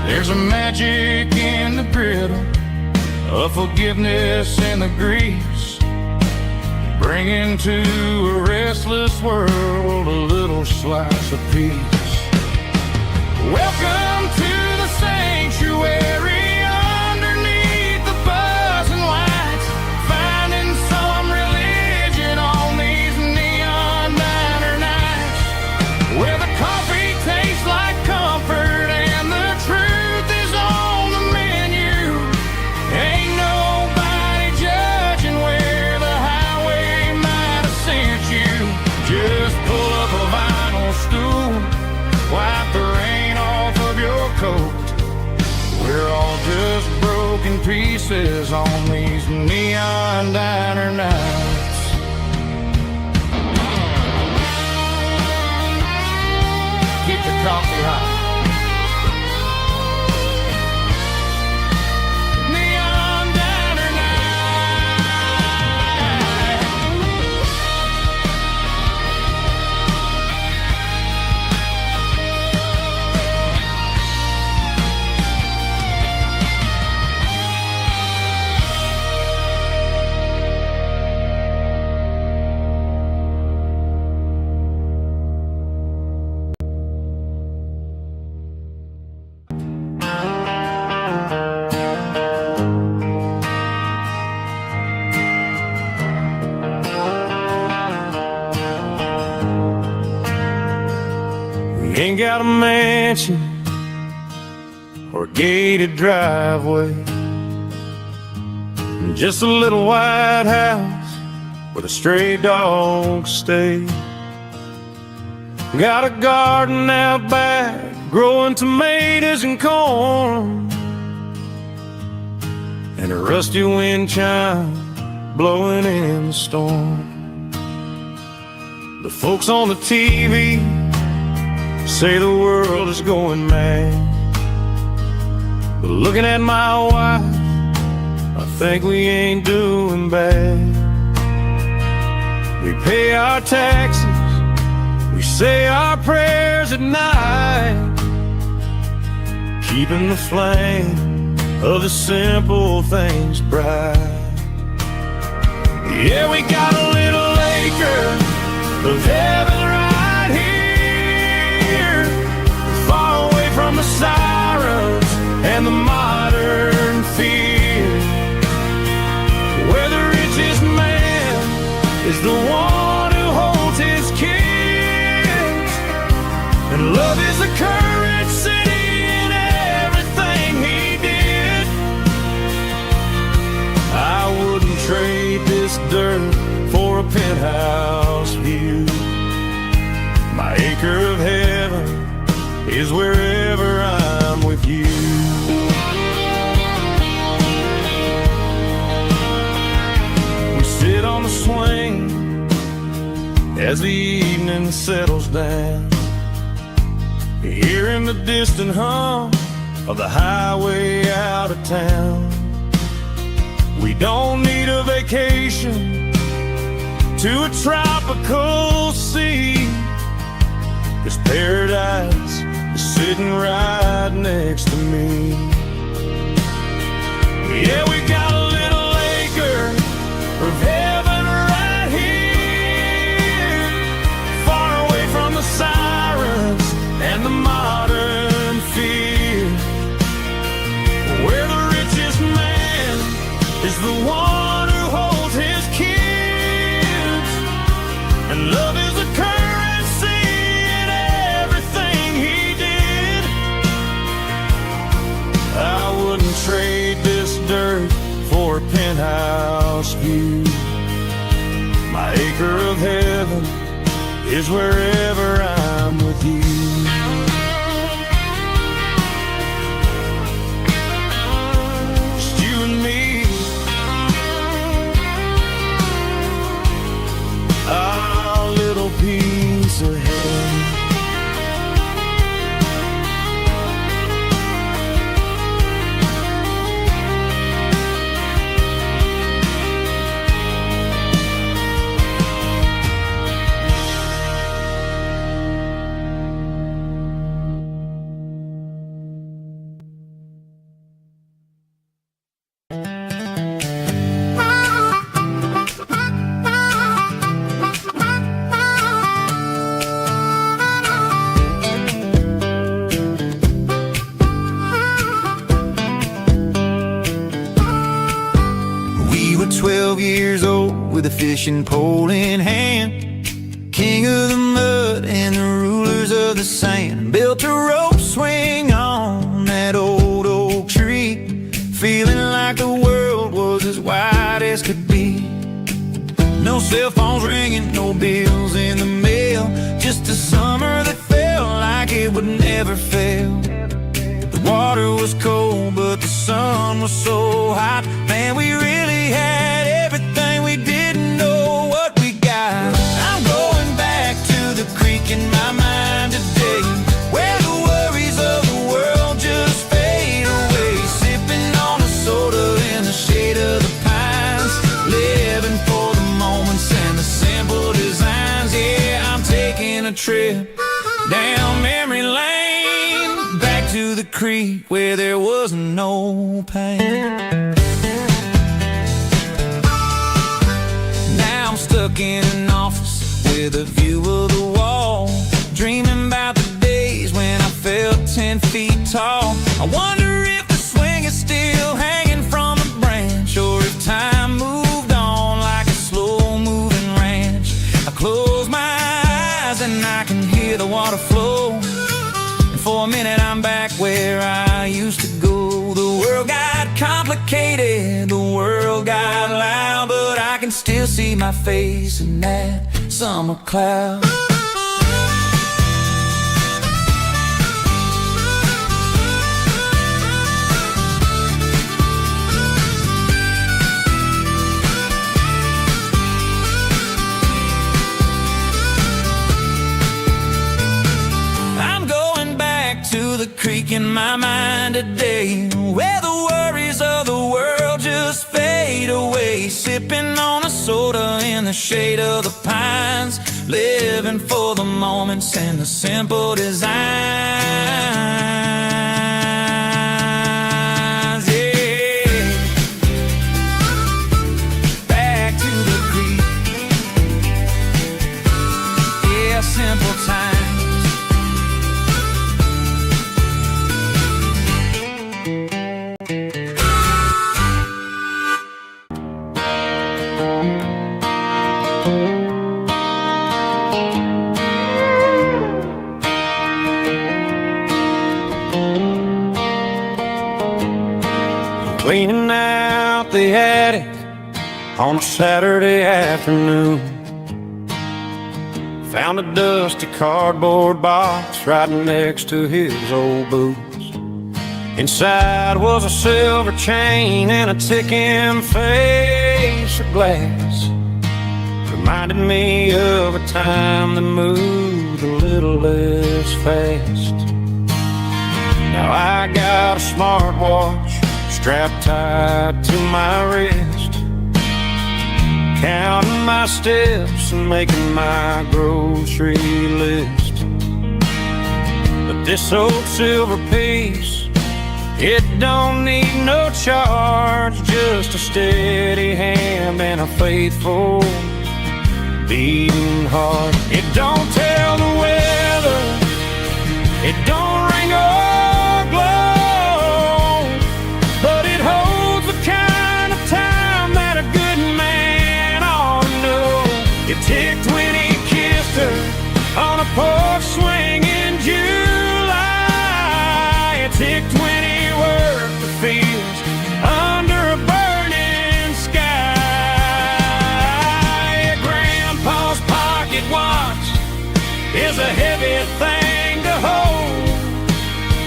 There's a magic in the griddle, a forgiveness in the grease, bringing to a restless world a little slice of peace. Welcome to the sanctuary, underneath the buzzing lights, finding some religion on these neon diner nights, where the coffee tastes like comfort and the truth is on the menu. Ain't nobody judging where the highway might have sent you. Just pull up a vinyl stool, wipe the rain off of your coat. We're all just broken pieces on these neon diner nights. Keep the coffee hot. Neon diner night. We ain't got a mansion or a gated driveway, just a little white house where the stray dogs stay. Got a garden out back, growing tomatoes and corn, and a rusty wind chime blowing in the storm. The folks on the TV say the world is going mad, but looking at my wife, I think we ain't doing bad. We pay our taxes, we say our prayers at night, keeping the flame of the simple things bright. Yeah, we got a little acre of heaven right here, far away from the sirens and the modern fear, where the richest man is the one who holds his key. is a currency in everything he did. I wouldn't trade this dirt for a penthouse view. My acre of heaven is wherever I'm with you. We sit on the swing as the evening settles down, hearing the distant hum of the highway out of town. We don't need a vacation to a tropical sea, 'cause paradise is sitting right next to me. Yeah, we got a little acre of heaven right here, far away from the sirens and the modern fear, where the richest man is the one who holds his kids, and love is a currency in everything he did. I wouldn't trade this dirt for a penthouse view. My acre of heaven is wherever I'm with you. Just you and me, our little piece of heaven. We were 12 years old with a fishing pole in hand, king of the mud and the rulers of the sand. Built a rope swing on that old oak tree, feeling like the world was as wide as could be. No cell phones ringing, no bills in the mail, just a summer that felt like it would never fail. The water was cold, but the sun was so hot. Man, we really had everything, we didn't know what we got. I'm going back to the creek in my mind today, where the worries of the world just fade away. Sipping on a soda in the shade of the pines, living for the moments and the simple designs. Yeah, I'm taking a trip down memory lane, back to the creek where there was no pain. Now I'm stuck in an office with a view of the wall, dreaming about the days when I felt 10 feet tall. I wonder if the swing is still hanging from a branch, or if time moved on like a slow-moving ranch. I close my eyes and I can hear the water flow, and for a minute I'm back where I used to go. The world got complicated, the world got loud, but I can still see my face in that summer cloud. I'm going back to the creek in my mind today, where the worries of the world just fade away. Sipping on a soda in the shade of the pines, living for the moments and the simple designs. Yeah, back to the creek. Yeah, simple times. Cleaning out the attic on a Saturday afternoon. Found a dusty cardboard box right next to his old boots. Inside was a silver chain and a ticking face of glass. Reminded me of a time that moved a little less fast. Now I got a smartwatch strapped tight to my wrist, counting my steps and making my grocery list. But this old silver piece, it don't need no charge, just a steady hand and a faithful beating heart. It don't tell the weather, it don't ring or glow, but it holds the kind of time that a good man ought to know. It ticked when he kissed her on a porch swing in July. It ticked when he worked the fields under a burning sky. Grandpa's pocket watch is a heavy thing to hold,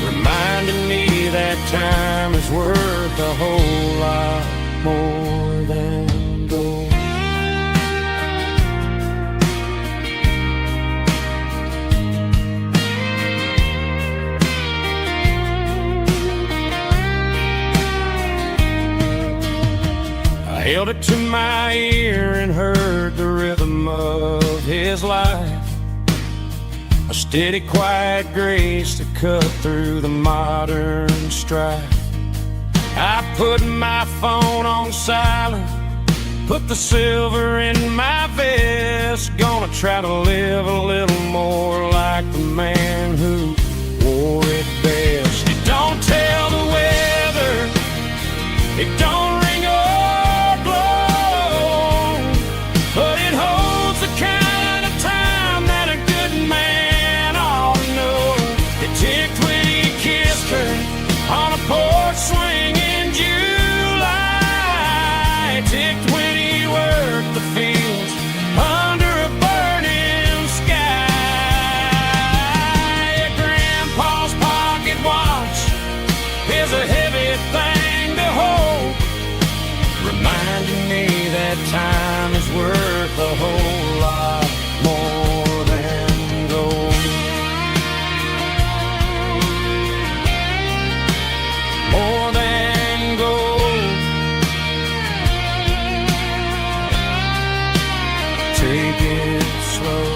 reminding me that time is worth a whole lot more than gold. I held it to my ear and heard the rhythm of his life, a steady, quiet grace that cut through the modern strife. I put my phone on silent, put the silver in my vest. Gonna try to live a little more like the man who wore it best. It don't tell the weather, it don't ring or blow, but it holds the kind of time that a good man ought to know. It ticked when he kissed her on a porch swing in July. It ticked when he worked the fields under a burning sky. Grandpa's pocket watch is a heavy thing to hold, reminding me that time is worth a whole lot more than gold. More than gold. Take it slow.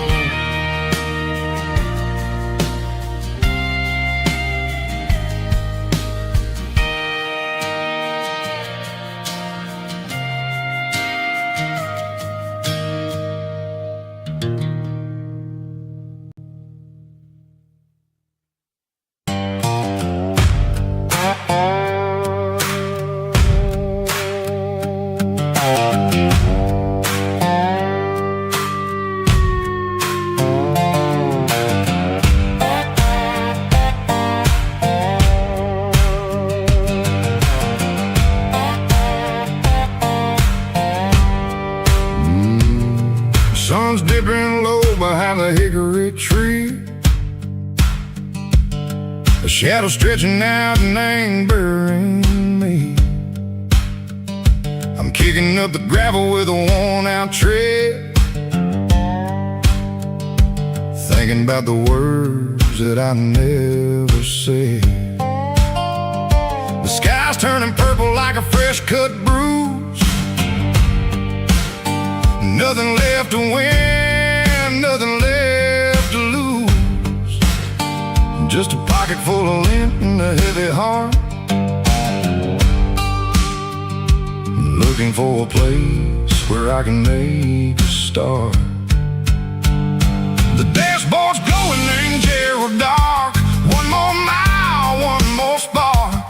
Sun's dipping low behind the hickory tree, a shadow stretching out and angering me. I'm kicking up the gravel with a worn-out tread, thinking about the words that I never said. The sky's turning purple like a fresh-cut bruise. Nothing left to win, nothing left to lose. Just a pocket full of lint and a heavy heart, looking for a place where I can make a start. The dashboard's glowing in Gerald dark. One more mile, one more spark.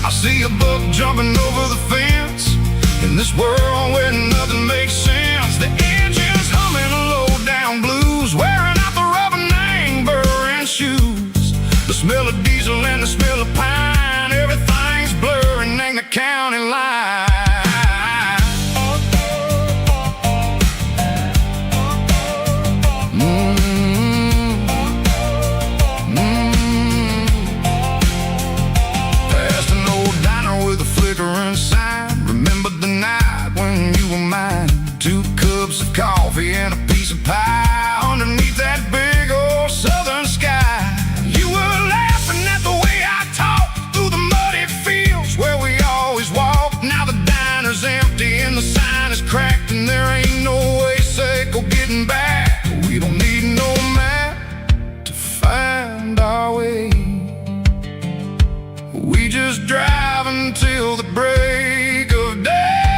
I see a buck jumping over the fence in this world where nothing makes sense. The engine's humming low down blues, wearing out the rubber name burring shoes. The smell of diesel and the smell of pine, everything's blurring and the county line. Past an old diner with a flickering sign. Remember the night when you were mine. 2 cups of coffee and a piece of pie underneath that big old southern sky. You were laughing at the way I talked through the muddy fields where we always walked. Now the diner's empty and the sign is cracked, and there ain't no way safe or getting back. We don't need no map to find our way. We just drive until the break of day.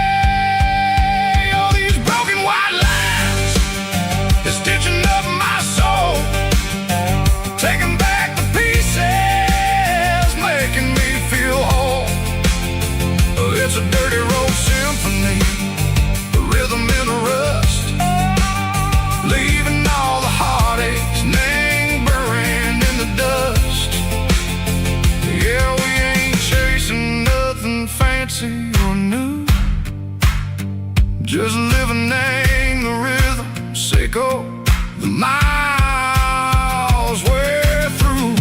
All these broken white lines is stitching up my soul, taking back the pieces, making me feel whole. It's a dirty road symphony, a rhythm in a rust, leaving all the heartaches lingering in the dust. Yeah, we ain't chasing nothing fancy or new, just living in the rhythm, sicko, the miles we're through.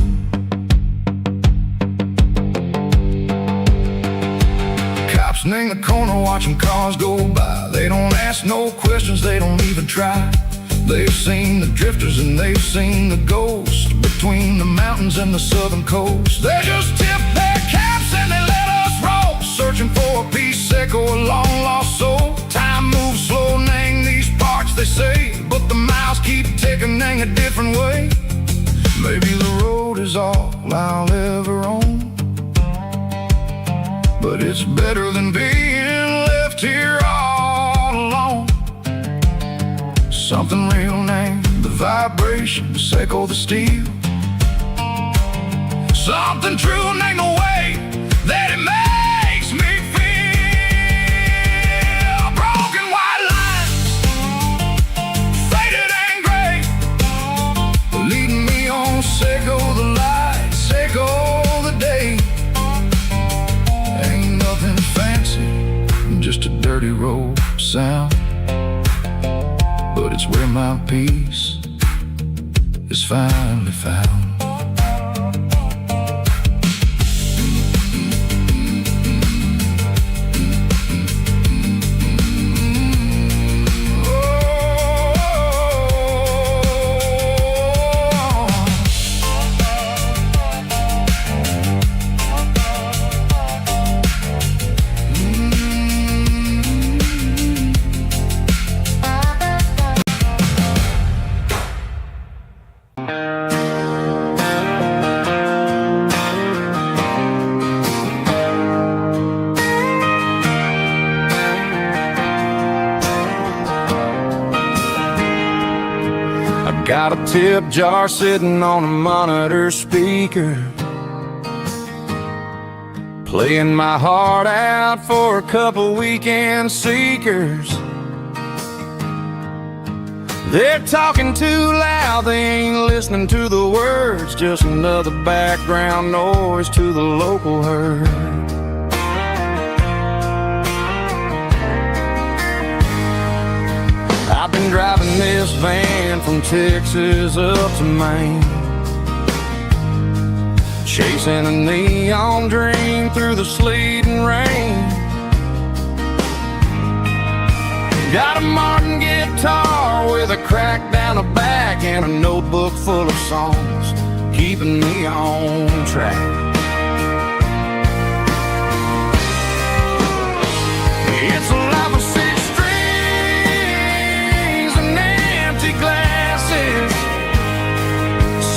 Cops in the corner watching cars go by. They don't ask no questions, they don't even try. They've seen the drifters and they've seen the ghosts between the mountains and the southern coast. They just tip their caps and they let us roll, searching for a piece sick or a long lost soul. Time moves slow in these parts, they say, but the miles keep ticking in a different way. Maybe the road is all I'll ever own, but it's better than being left here all alone. Something real named the vibration, echo the steel. Something true named the way that it makes me feel. Broken white lines, faded and gray, leading me on, sicko the light, sicko the day. Ain't nothing fancy, just a dirty road sound, but it's where my peace is finally found. Got a tip jar sitting on a monitor speaker, playing my heart out for a couple weekend seekers. They're talking too loud, they ain't listening to the words, just another background noise to the local herd. I've been driving this van from Texas up to Maine, chasing a neon dream through the sleet and rain. Got a Martin guitar with a crack down the back and a notebook full of songs, keeping me on track. It's a life of six strings and empty glasses,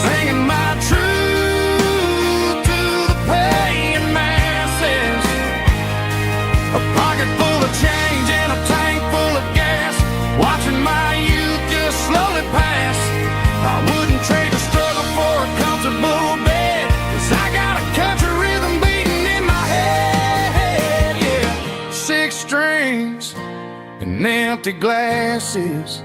singing my truth to the paying masses. A pocket full of change and a tank full of gas, watching my youth just slowly pass. I wouldn't trade the struggle for a comfortable bed, 'cause I got a country rhythm beating in my head, yeah. Six strings and empty glasses.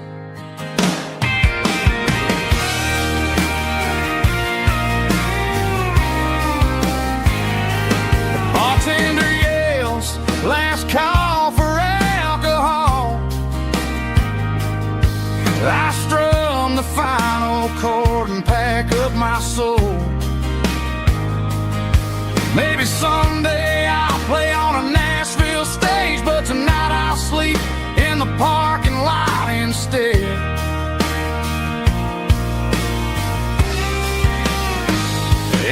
The bartender yells, Maybe someday I'll play on a Nashville stage, but tonight I'll sleep in the parking lot instead.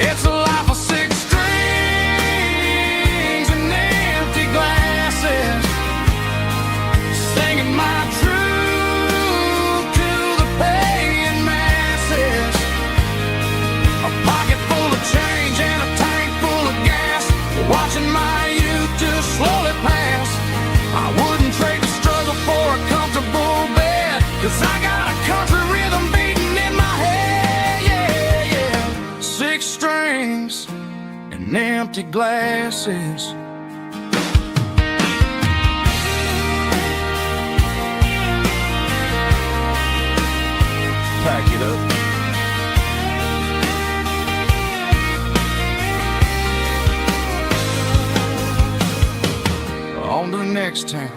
It's a life of six strings and empty glasses, singing my truth to the paying masses. A pocket full of change and a tank full of gas, watching my youth just slowly pass. I wouldn't trade the struggle for a comfortable bed, 'cause I got a country rhythm beating in my head, yeah, yeah. Six strings and empty glasses. Pack it up. On to the next town.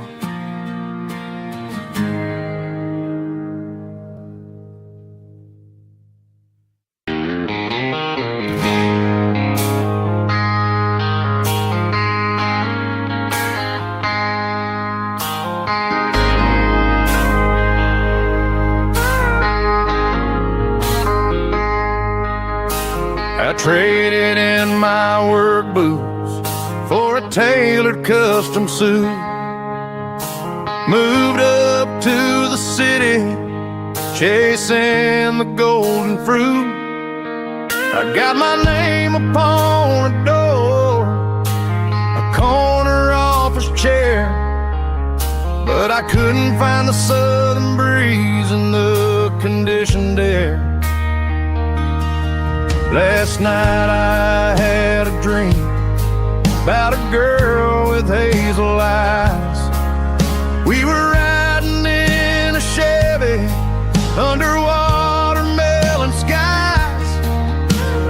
I traded in my work boots for a tailored custom suit. Moved up to the city, chasing the golden fruit. I got my name upon a door, a corner office chair, but I couldn't find the southern breeze in the conditioned air. Last night I had a dream about a girl with hazel eyes. We were riding in a Chevy under watermelon skies.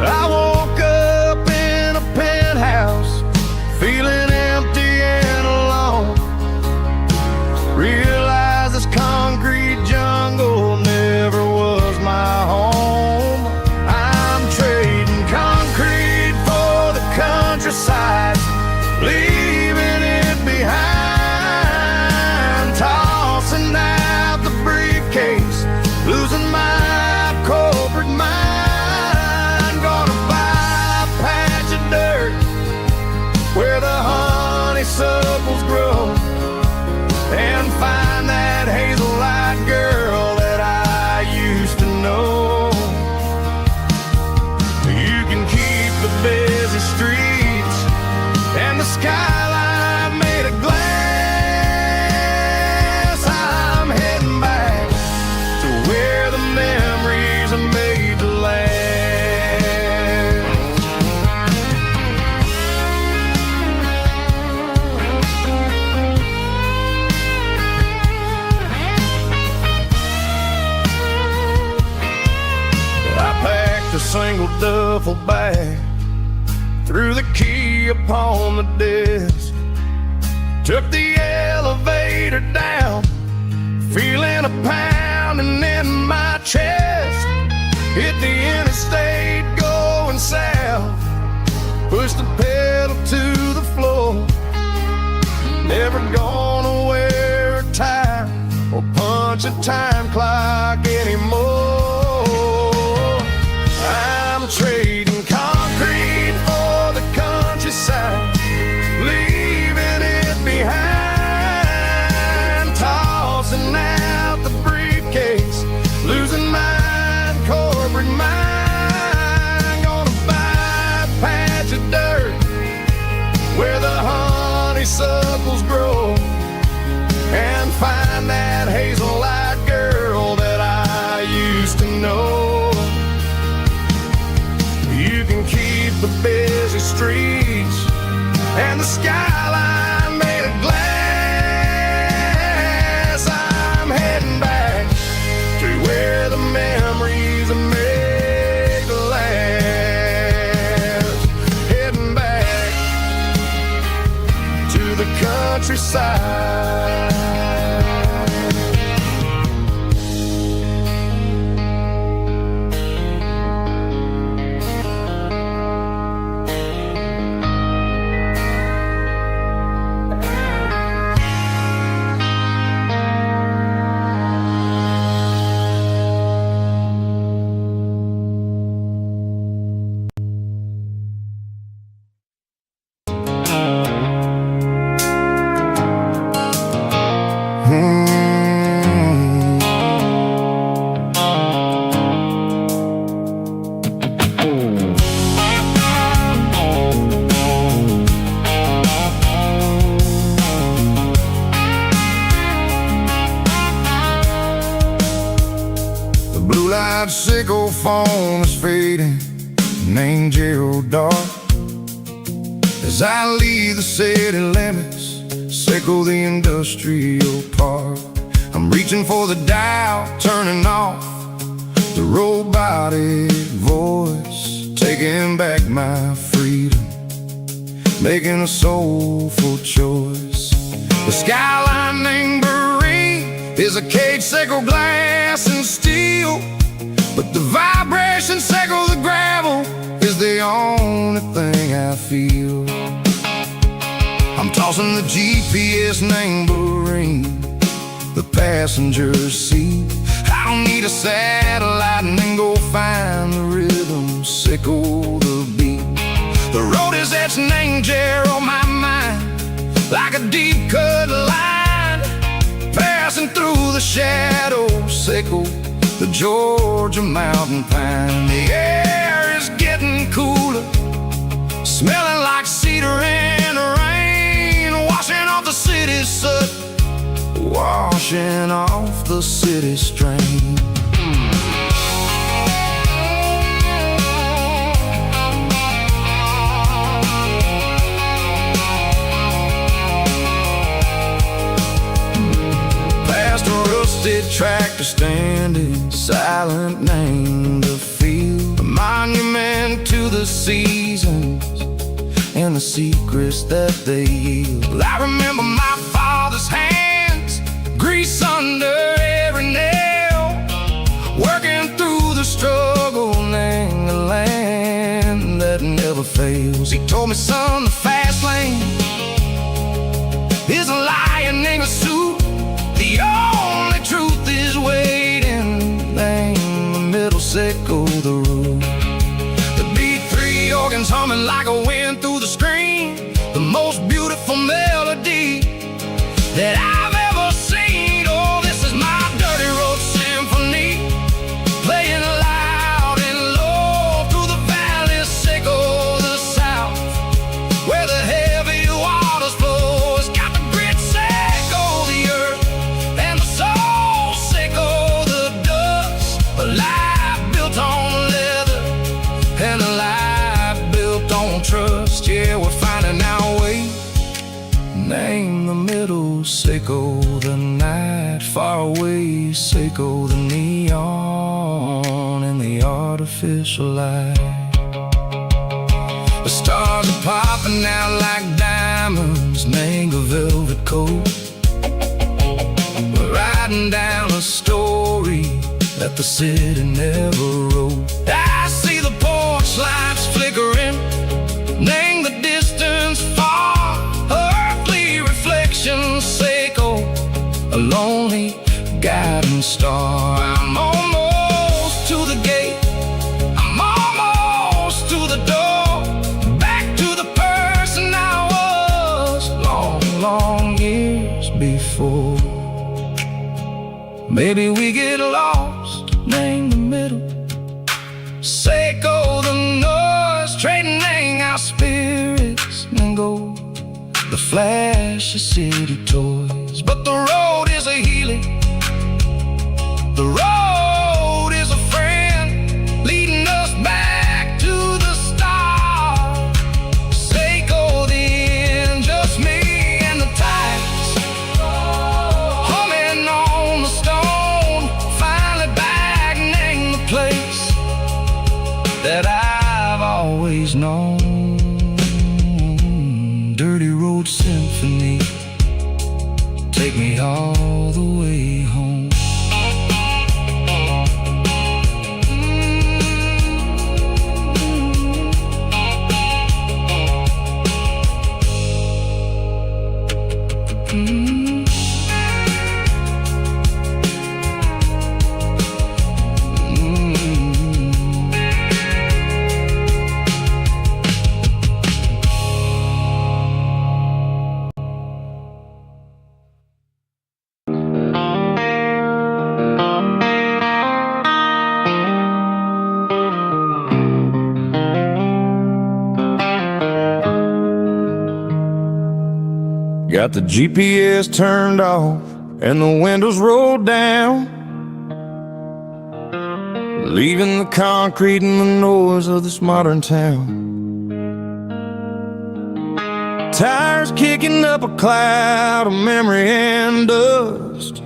I woke up in a penthouse feeling empty and alone. Realized this concrete jungle never was my home. I'm trading concrete for the countryside, leaving it behind, tossing out the briefcase, losing my corporate mind. Gonna buy a patch of dirt where the honeysuckles grow, and find that hazel-eyed girl that I used to know. You can keep the busy streets and the skyline made of glass. I'm heading back to where the memories are made to last. I packed a single duffel bag, threw the key upon the desk, took the elevator down, feeling a pounding in my chest. Hit the interstate going south, pushed the pedal to the floor. Never gonna wear a tie or punch a time clock anymore. I'm trading concrete for the countryside, leaving it behind, tossing out the briefcase, losing my corporate mind. Gonna buy a patch of dirt where the honeysuckles grow, and find that hazel-eyed girl that I used to know. You can keep the busy streets and the skyline made of glass. I'm heading back to where the memories are made to last. Heading back to the countryside. midnight sickle phone is fading, named Gerald dark. As I leave the city limits, sickle the industrial park. I'm reaching for the dial, turning off the robotic voice, taking back my freedom, making a soulful choice. The skyline named Barrene is a cage, sickle glass and steel, but the vibration sickle the gravel is the only thing I feel. I'm tossing the GPS named Barrene, the passenger seat. I don't need a satellite and then go find the rhythm, sickle the beat. The road is etched named Gerald on my mind, like a deep cut line, passing through the shadows, sickle the Georgia mountain pine. The air is getting cooler, smelling like cedar in the rain, washing off the city's soot, washing off the city strain. Past a rusted tractor standing silent, named the field, a monument to the seasons and the secrets that they yield. I remember my father's hands, grease under every nail, working through the struggle, in the land that never fails. He told me, son, the fast lane is a lion in a suit, the only truth is waiting. Name the middle, sickle the root. The beat, three organs humming like a wind through the screen, the most beautiful melody that I've ever seen. Oh, this is my dirty road symphony, playing loud and low through the valleys, sickle the south, where the heavy waters flow. It's got the grit, sickle the earth, and the soul, sickle the dust. A life built on leather and a life built on trust. Yeah, we're finding our way. Name the middle, sickle the night, far away, sickle the neon and the artificial light. The stars are popping out like diamonds, name a velvet coat. We're riding down a story that the city never wrote. I see the porch lights flickering, name the distance far, earthly reflections, sickle a lonely guiding star. I'm almost to the gate, I'm almost to the door, back to the person I was long, long years before. Maybe we get lost, name the middle, sickle the noise, trading our spirits and go the flash of city toys. But the road is a healing, the road is a friend, leading us back to the start. Sickle the end, just me and the tides, humming on the stone, finally back, name the place that I've always known. Dirty road symphony, take me all the way home. Got the GPS turned off and the windows rolled down. leaving the concrete and the noise of this modern town. Tires kicking up a cloud of memory and dust,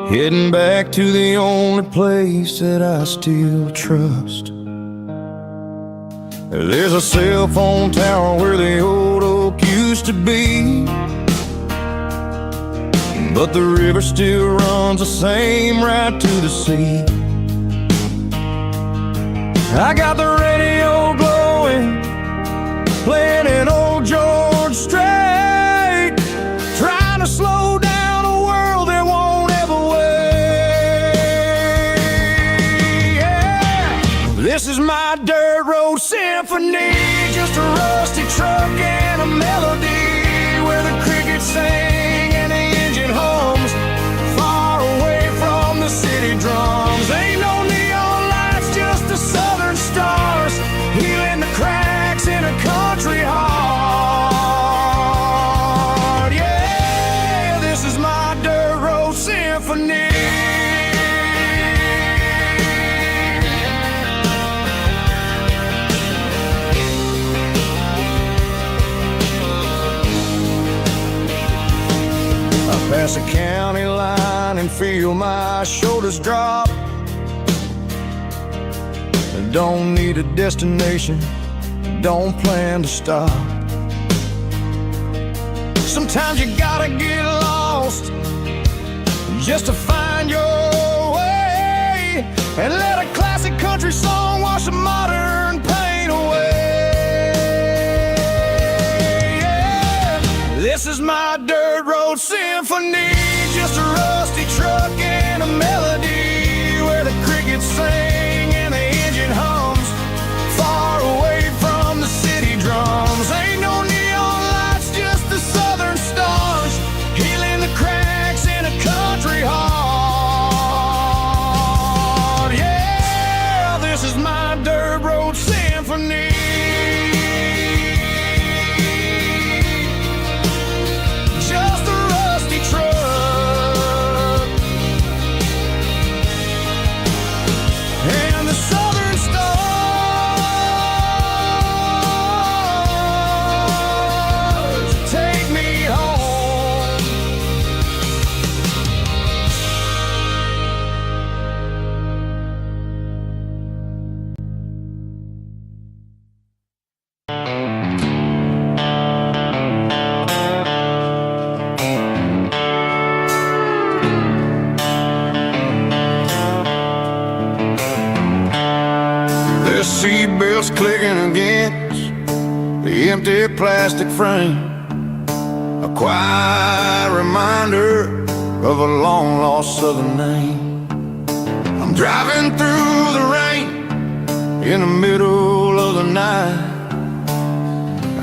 heading back to the only place that I still trust. There's a cell phone tower where the old oak used to be, but the river still runs the same right to the sea. I got the radio glowing, playing an old George Strait, trying to slow down a world that won't ever wait. Yeah. This is my dirt road symphony, just a rusty truck and a melody where the crickets sing and the engine hums, far away from the city drums. Ain't no neon lights, just the southern stars, healing the cracks in a country heart. Yeah, this is my dirt road symphony. I pass a county line and feel my shoulders drop. I don't need a destination, don't plan to stop. Sometimes you gotta get lost just to find your way, and let a classic country song wash a modern pain away. Yeah. This is my dirt road symphony, just a rusty truck and a melody where the crickets sing and the engine hums, far away from the city drums. Ain't no neon lights, just the southern stars, healing the cracks in a country heart. Yeah, this is my dirt road symphony. Just a rusty truck and the southern stars take me home. The seatbelts clicking against the empty plastic frame, a quiet reminder of a long-lost southern name. I'm driving through the rain in the middle of the night,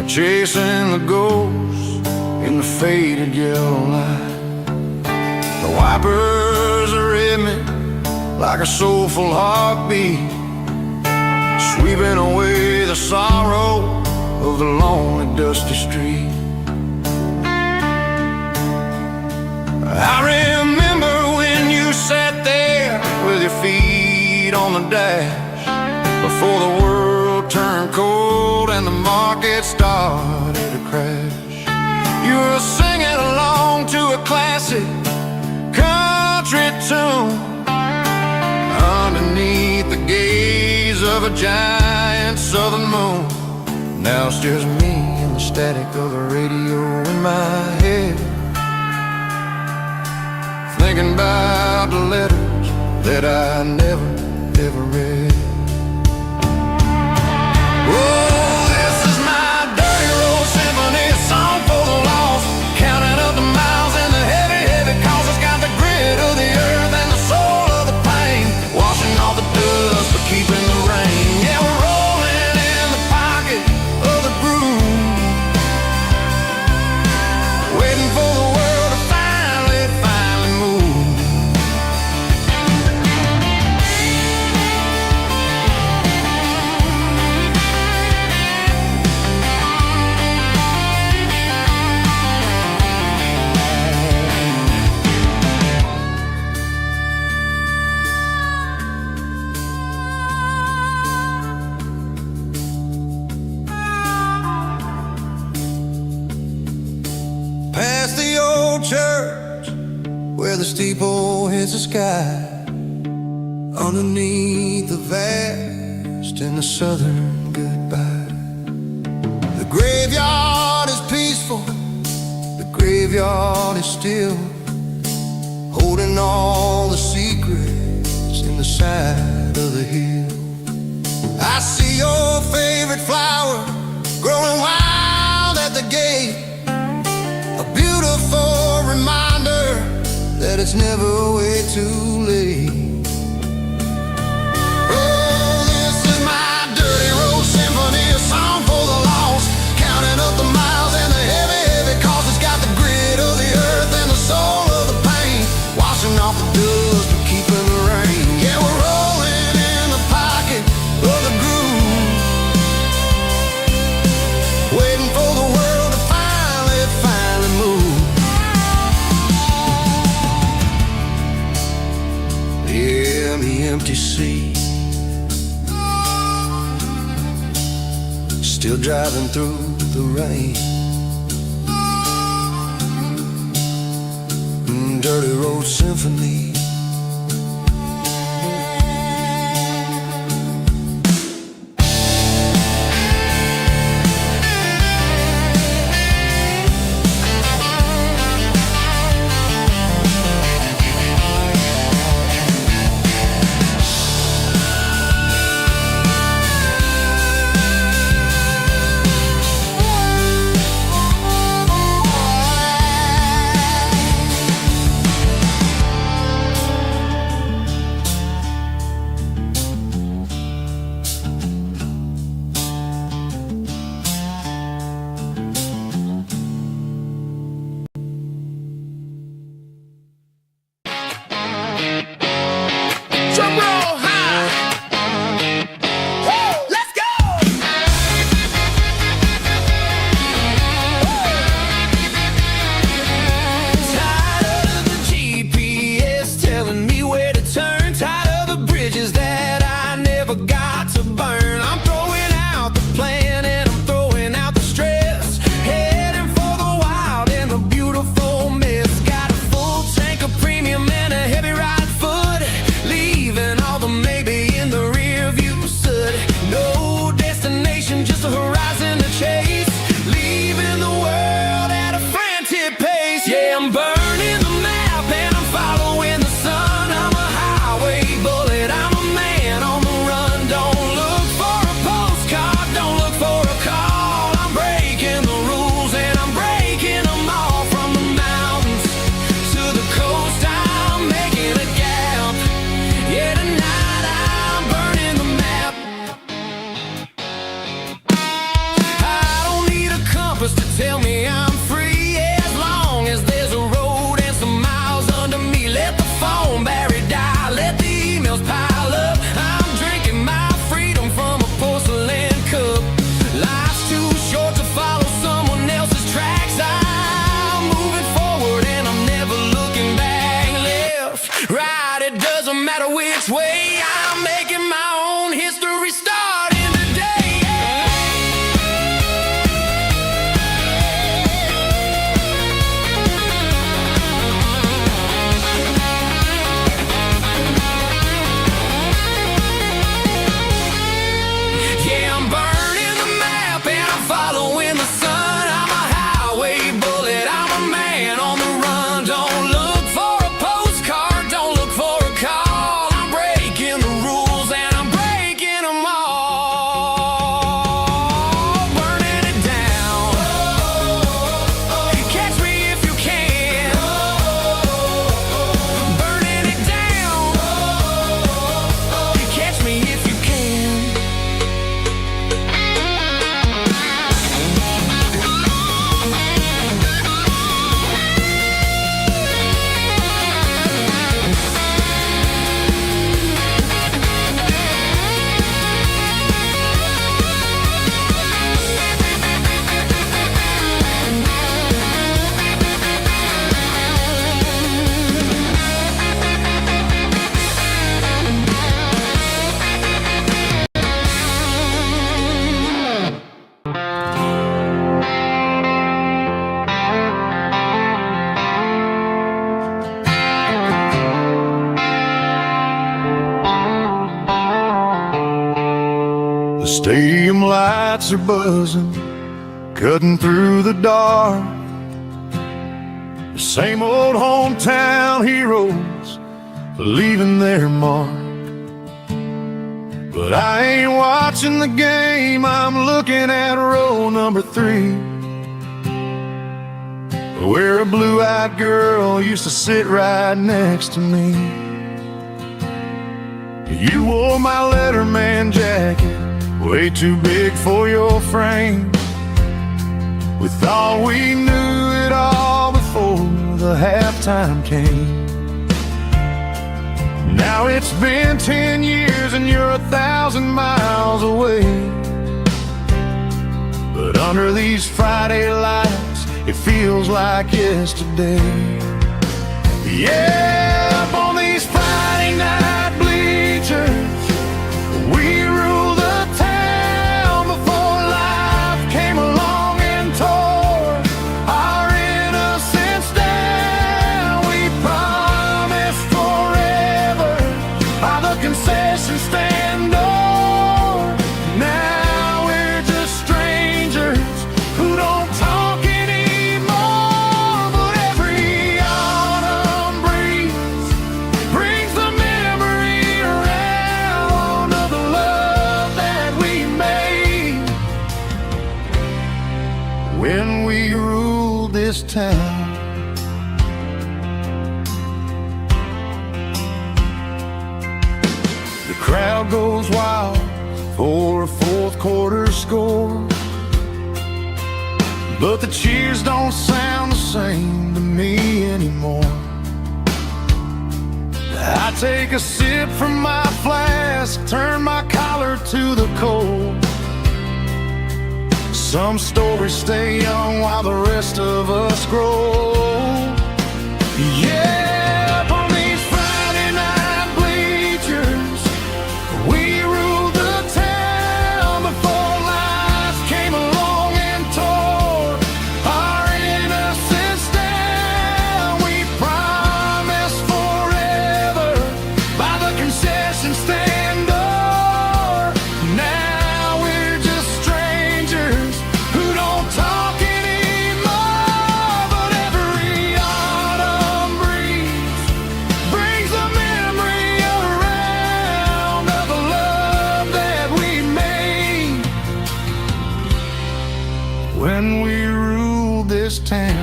chasing the ghosts in the faded yellow light. The wipers are in me like a soulful heartbeat, sweeping away the sorrow of the lonely dusty street. I remember when you sat there with your feet on the dash, before the world turned cold and the market started to crash. You were singing along to a classic country tune underneath the gaze of a giant southern moon. Now it's just me and the static of the radio in my head, thinking about the letters that I never, ever read. Oh, this is my dirty road symphony, a song for the lost, counting up the miles and the heavy, heavy cost. It's got the grit of the earth and the soul of the pain, washing off the dust but keeping the rain. Yeah, we're rolling in the pocket of the groove, waiting for the world to finally move. where the steeple hits the sky, underneath the vast and the southern goodbye. The graveyard is peaceful, the graveyard is still, holding all the secrets in the side of the hill. I see your favorite flower growing wild at the gate, a beautiful reminder that it's never way too late. Oh, this is my dirty road symphony, a song for the lost, counting up the miles and the heavy, heavy cost. It's got the grit of the earth and the soul of the pain, washing off the dust but keeping the rain. Yeah, we're rolling in the pocket of the groove, waiting for the world to finally move. Yeah, the empty sea, still driving through the rain. Dirty road symphony. lights are buzzing, cutting through the dark. The same old hometown heroes leaving their mark. But I ain't watching the game, I'm looking at row number 3, where a blue-eyed girl used to sit right next to me. You wore my Letterman jacket, way too big for your frame. We thought we knew it all before the halftime came. Now it's been 10 years and you're 1,000 miles away. But under these Friday lights, it feels like yesterday. Yeah, up on these Friday night bleachers, we rule the town before life came along and tore our innocence down. We promised forever by the concession stand door. Now we're just strangers who don't talk anymore. But every autumn breeze brings the memory around of the love that we made when we ruled this town. The crowd goes wild for a fourth quarter score, but the cheers don't sound the same to me anymore. I take a sip from my flask, turn my collar to the cold. Some stories stay young while the rest of us grow. Yeah, up on these Friday night bleachers, we ruled the town before life came along and tore our innocence down. We promised forever by the concession stand door. Now we're just strangers who don't talk anymore. But every autumn breeze brings a memory around of the love that we made when we ruled this town.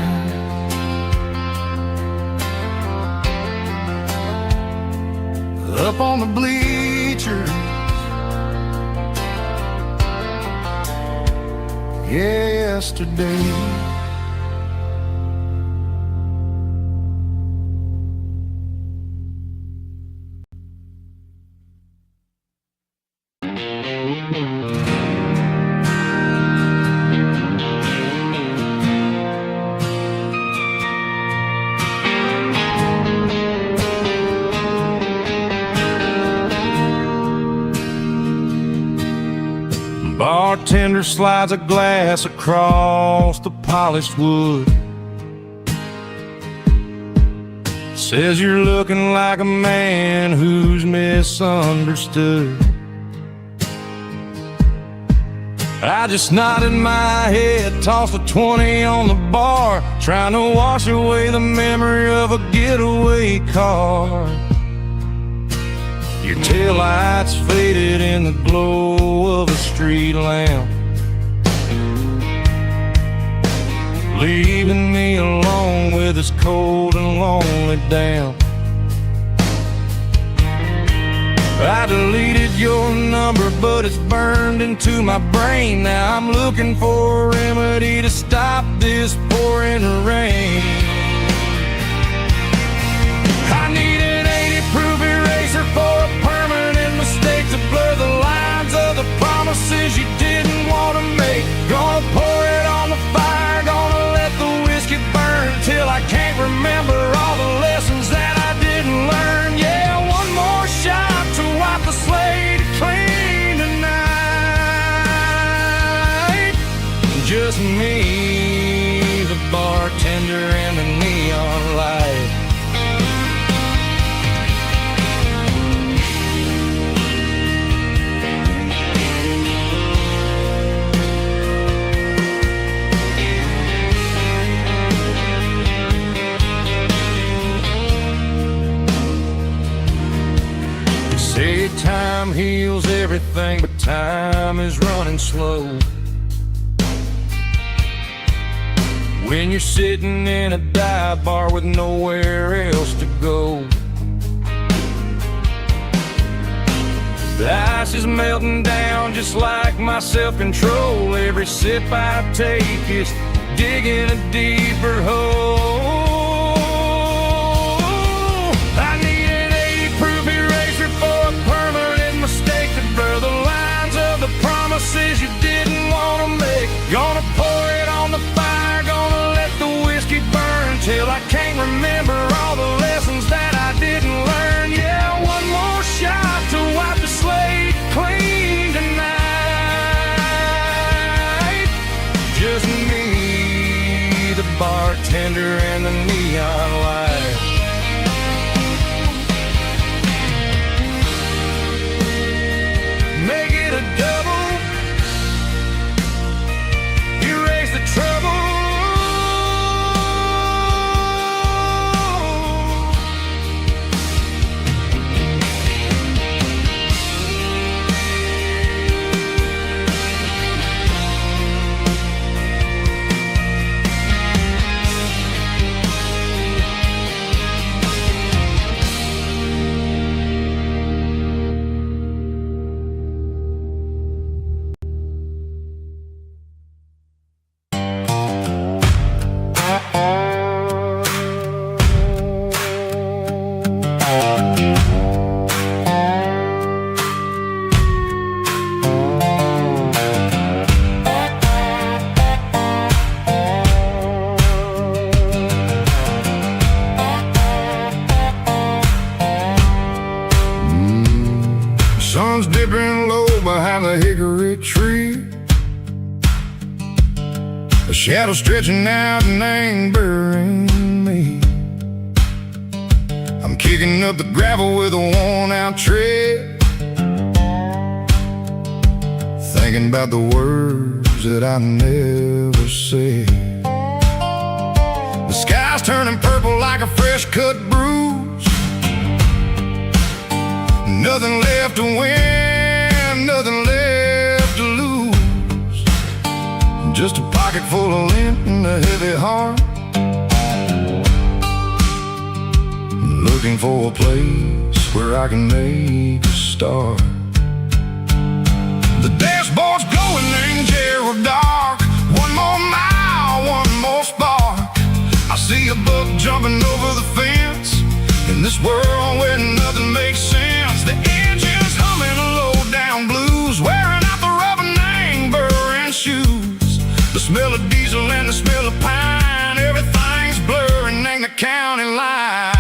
Up on the bleachers, yesterday. Bartender slides a glass across the polished wood. Says you're looking like a man who's misunderstood. I just nodded my head, tossed a 20 on the bar, trying to wash away the memory of a getaway car. Your taillights faded in the glow of a street lamp, leaving me alone with this cold and lonely damp. I deleted your number, but it's burned into my brain. Now I'm looking for a remedy to stop this pouring rain. I need an 80-proof eraser for a permanent mistake to blur the lines of the promises you didn't want to make. Gonna pour it on the fire, gonna let the whiskey burn till I can't remember all the lessons that I didn't learn. Yeah, one more shot to wipe the slate clean tonight. Just me, the bartender, and the neon light. time heals everything, but time is running slow. When you're sitting in a dive bar with nowhere else to go, the ice is melting down just like my self-control. Every sip I take is digging a deeper hole. I need an 80-proof eraser for a permanent mistake to blur the lines of the promises you didn't want to make. Gonna pour it on the fire, gonna let the whiskey burn till I can't remember all the lessons that I didn't learn. Yeah, one more shot to wipe the slate clean tonight. Just me, the bartender, and the neon light. Make it a double, erase the trouble. Sun's dipping low behind the hickory tree. A shadow stretching out and angering me. I'm kicking up the gravel with a worn-out tread, thinking about the words that I never said. The sky's turning purple like a fresh-cut bruise. Nothing left to win, nothing left to lose. Just a pocket full of lint and a heavy heart, looking for a place where I can make a start. The dashboard's glowing in Gerald dark. One more mile, one more spark. I see a buck jumping over the fence in this world where nothing makes sense. The engine's humming low-down blues, wearing out the rubber name burring shoes. The smell of diesel and the smell of pine, everything's blurring in the county line.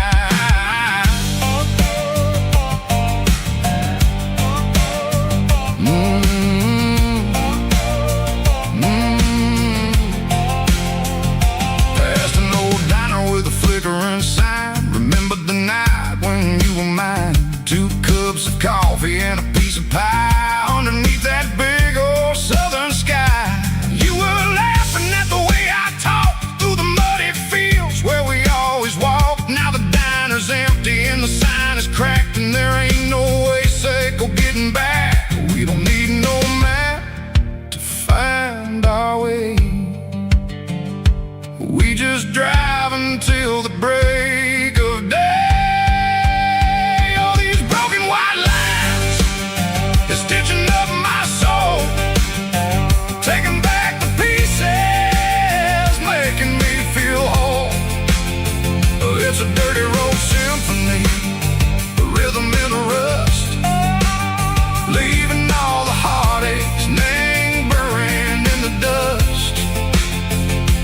Past an old diner with a flickering sign. Remember the night when you were mine. 2 cups of coffee and a piece of pie underneath that big old southern sky. You were laughing at the way I talked through the muddy fields where we always walked. Now the diner's empty and the sign is cracked, and there ain't no way safe or getting back. We don't need no map to find our way. We just drive until the break of day. Stitching up my soul, taking back the pieces, making me feel whole. It's a dirty road symphony, a rhythm in the rust, leaving all the heartaches lingering in the dust.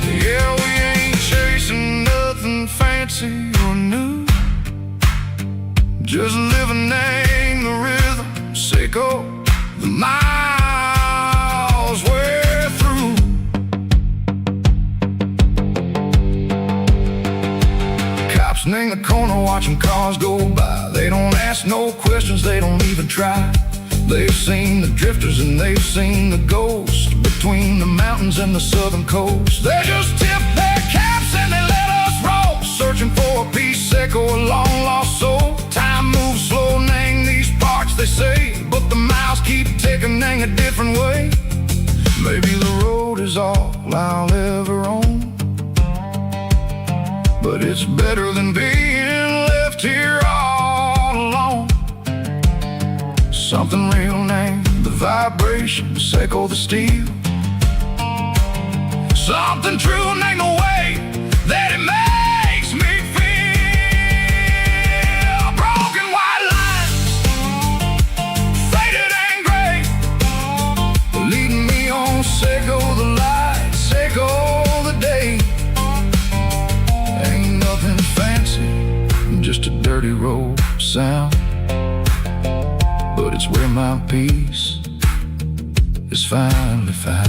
Yeah, we ain't chasing nothing fancy or new, just living in the rhythm. Sicko, the miles we're through. Cops in the corner watching cars go by. They don't ask no questions, they don't even try. They've seen the drifters and they've seen the ghosts between the mountains and the southern coast. They just tip their caps and they let us roll, searching for a piece, echo, a long lost soul. Time moves slow, name these parts, they say, but the miles keep ticking a different way. Maybe the road is all I'll ever own, but it's better than being left here all alone. Something real named the vibrations echo the steel. Something true named the way that it makes me feel. Broken white lines, faded and gray, leading me on, say go the light, say go the day. Ain't nothing fancy, just a dirty road sound, but it's where my peace is finally found.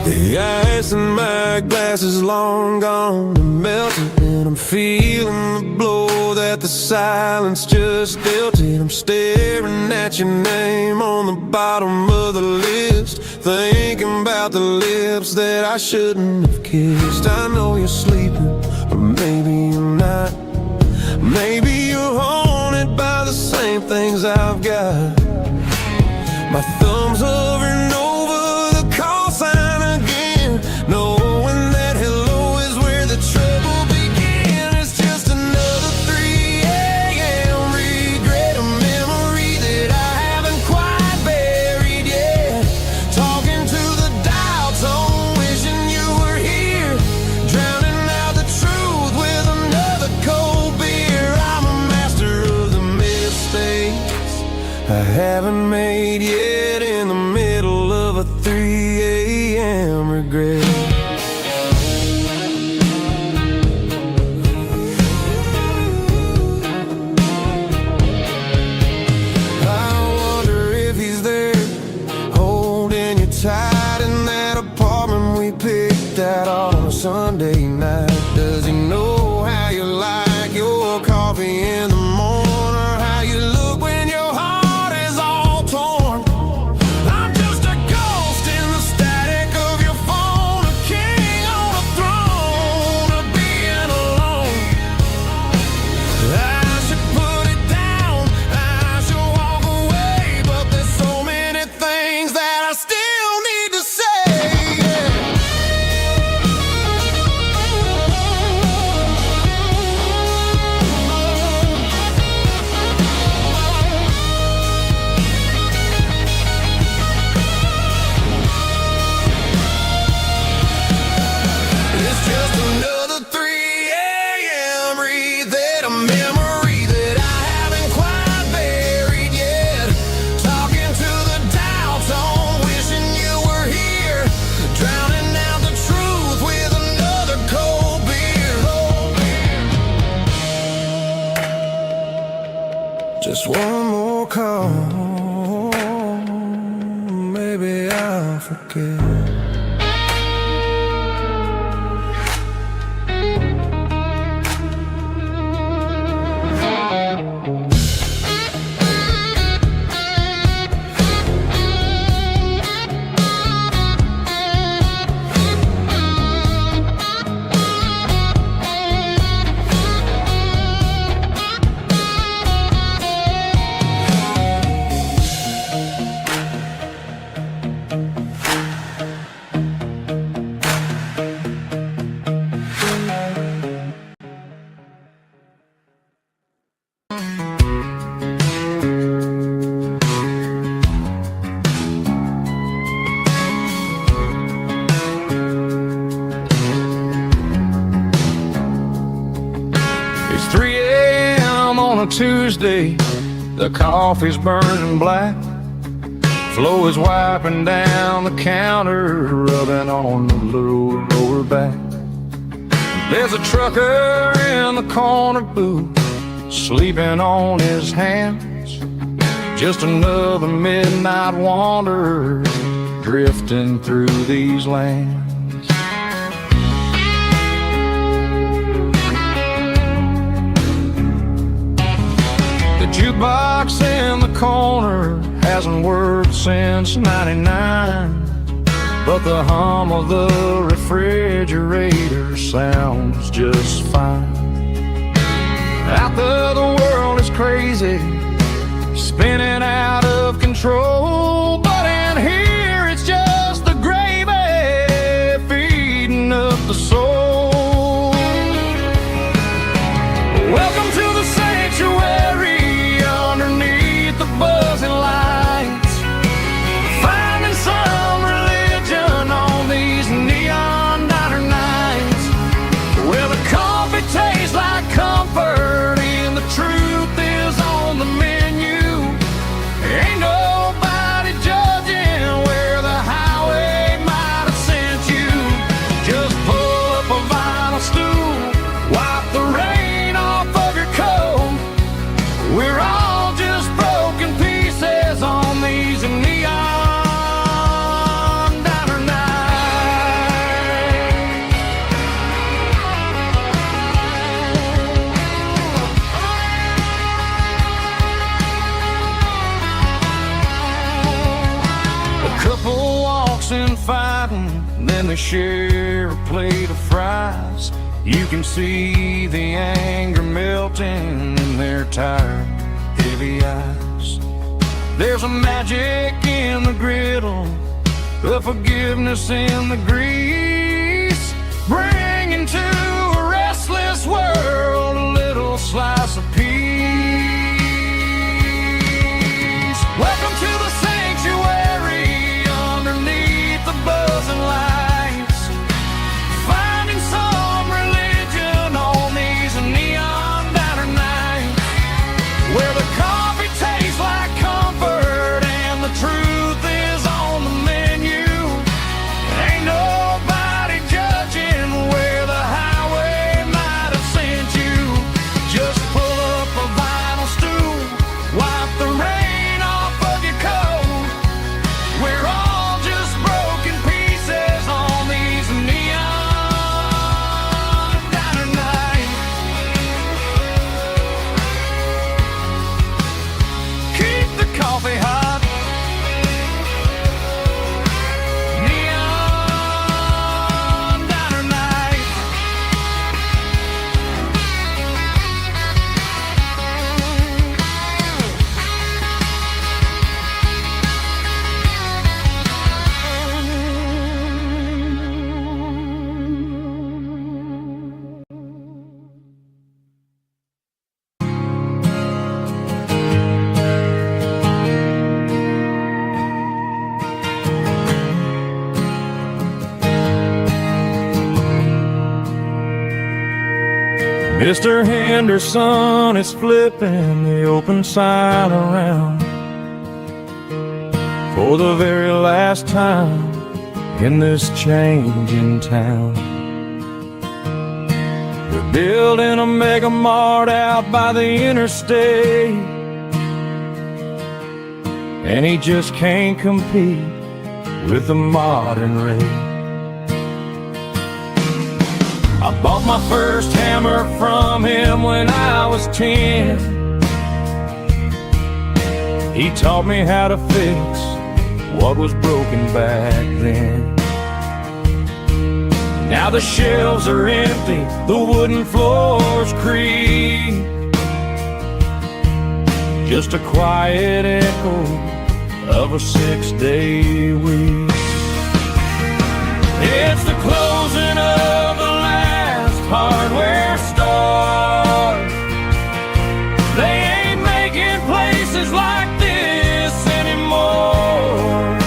The ice in my glass is long gone and melted, and I'm feeling the blow that the silence just dealt it. I'm staring at your name on the bottom of the list, thinking about the lips that I shouldn't have kissed. I know you're sleeping, or maybe you're not. Maybe you're haunted by the same things I've got. My thumb's hovering over the call sign again, knowing that hello is where the trouble began. It's just another 3 a.m. regret, a memory that I haven't quite buried yet. Talking to the dial tone, wishing you were here, drowning out the truth with another cold beer. I'm a master of the mistakes I haven't made yet, in the middle of a 3 a.m. regret. I wonder if he's there, holding you tight in that apartment we picked out on a Sunday night. Does he know how you like your coffee in the morning, or how you look when your heart is all torn? I'm just a ghost in the static of your phone, a king on a throne of being alone. I should put it down, I should walk away, but there's so many things that I still need to say. It's just another 3 a.m. read, a memory that I haven't quite buried yet. Talking to the dial tone, wishing you were here, drowning out the truth with another cold beer. Just one more call, maybe I'll forget. a Tuesday, the coffee's burning black. Flo is wiping down the counter, rubbing on the lower back. There's a trucker in the corner booth, sleeping on his hands. Just another midnight wanderer, drifting through these lands. The jukebox in the corner hasn't worked since '99, but the hum of the refrigerator sounds just fine. Out there the world is crazy, spinning out of control, but in here it's just the gravy feeding up the soul. Welcome to the sanctuary underneath the buzzing lights, finding some religion on these neon diner nights, where the coffee tastes like comfort and the truth is on the menu. Ain't nobody judging where the highway might have sent you. Just pull up a vinyl stool, wipe the rain off of your coat. We're all just broken pieces on these neon diner nights. A couple walks in fighting, then they share a plate of fries. You can see the anger melting in their tired, heavy eyes. There's a magic in the griddle, a forgiveness in the grease, bringing to a restless world a little slice of peace. Welcome to the sanctuary underneath the buzzing lights, finding some religion on these neon diner nights, where the coffee tastes like comfort and the truth is on the menu. Ain't nobody judging where the highway might have sent you. Just pull up a vinyl stool, wipe the rain off of your coat. We're all just broken pieces on these neon diner nights. Keep the coffee hot. Neon diner nights. Mr. Henderson is flipping the open sign around for the very last time in this changing town. They're building a mega mart out by the interstate, and he just can't compete with the modern rate. I bought my first hammer from him when I was 10. He taught me how to fix what was broken back then. Now the shelves are empty, the wooden floors creak, just a quiet echo of a 6-day week. It's the closing of the last hardware store. They ain't making places like this anymore,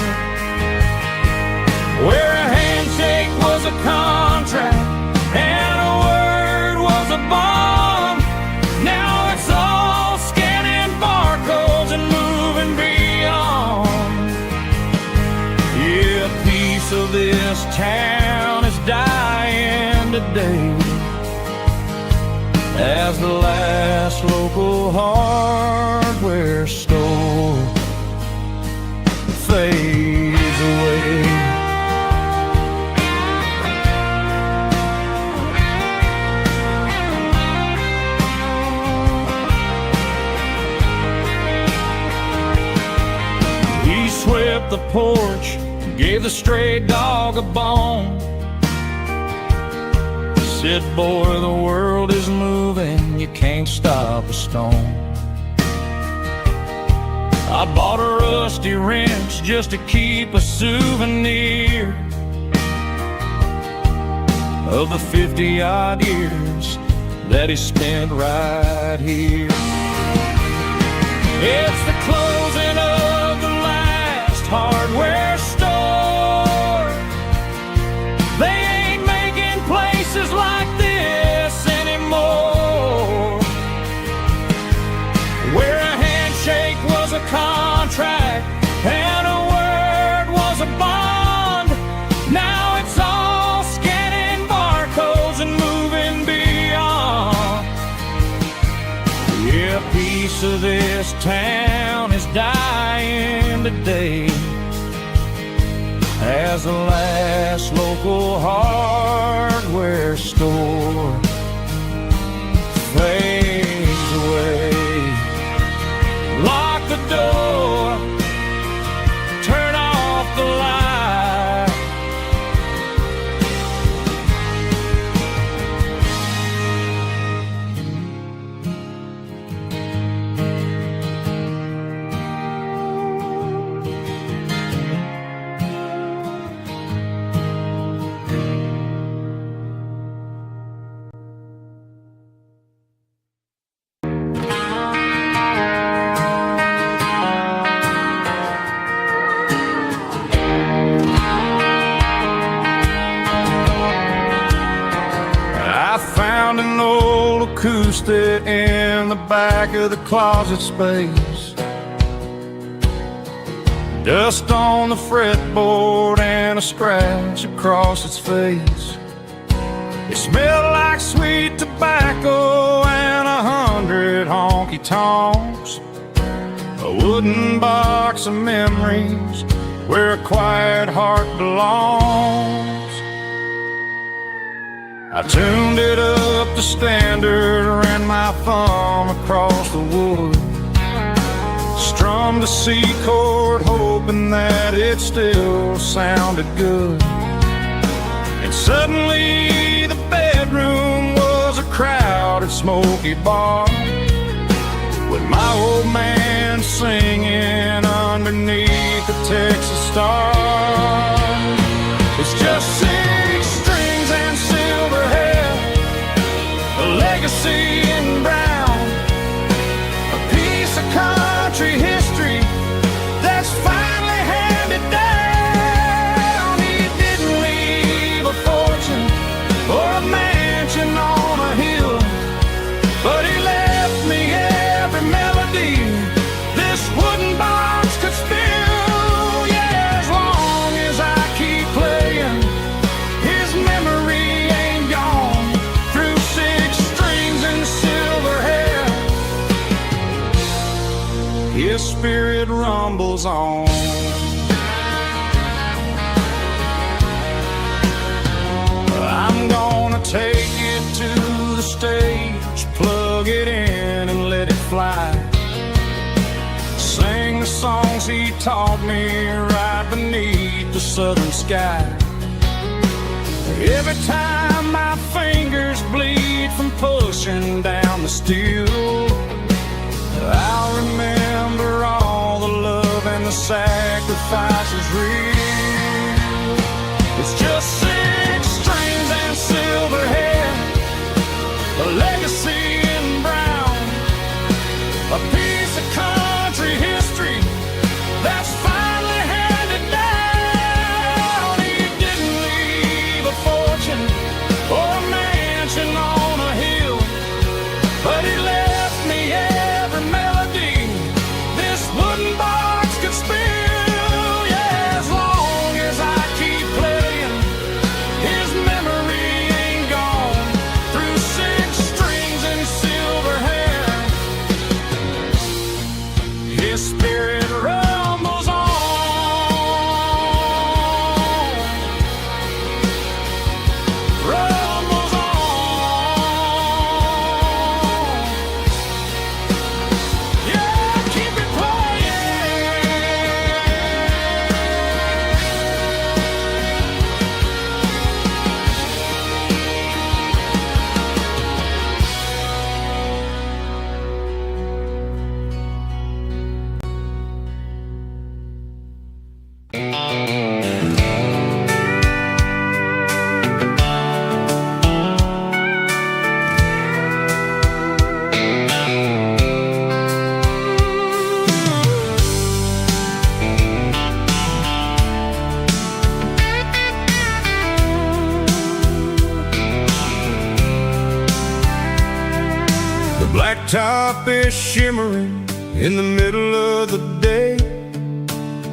where a handshake was a contract and a word was a bond. Now it's all as the last local hardware store fades away. He swept the porch, gave the stray dog a bone. Said, boy, the world is moving, you can't stop a stone. I bought a rusty wrench just to keep a souvenir of the 50-odd years that he spent right here. It's the closing of the last hardware store. They ain't making places like this anymore, where a handshake was a contract and a word was a bond. Now it's all scanning barcodes and moving beyond. Yeah, a piece of this town is dying today as the last local hardware store fades away. Lock the door, turn off the light. I found an old acoustic in the back of the closet space. Dust on the fretboard and a scratch across its face. It smelled like sweet tobacco and 100 honky-tonks. A wooden box of memories where a quiet heart belongs. I tuned it up to standard, ran my thumb across the wood, strummed a C chord, hoping that it still sounded good. And suddenly the bedroom was a crowded, smoky bar, with my old man singing underneath the Texas star. It's just 6 strings and silver hair, a legacy in brown, a piece of country history that's finally handed down. He didn't leave a fortune or a mansion on a hill, but he left me every melody this wooden box could spill. Yeah, as long as I keep playing, his memory ain't gone. Through 6 strings and silver hair, his spirit rumbles on. I'm gonna take it to the stage, plug it in and let it fly. Sing the songs he taught me right beneath the southern sky. Every time my fingers bleed from pushing down the steel, I'll remember all the love and the sacrifices real. It's just 6 strings and silver hair, a legacy in brown, a piece of country history that's finally handed down. He didn't leave a fortune or a mansion on a hill, but he left me every melody this wooden box could spill. Yeah, as Blacktop is shimmering in the middle of the day.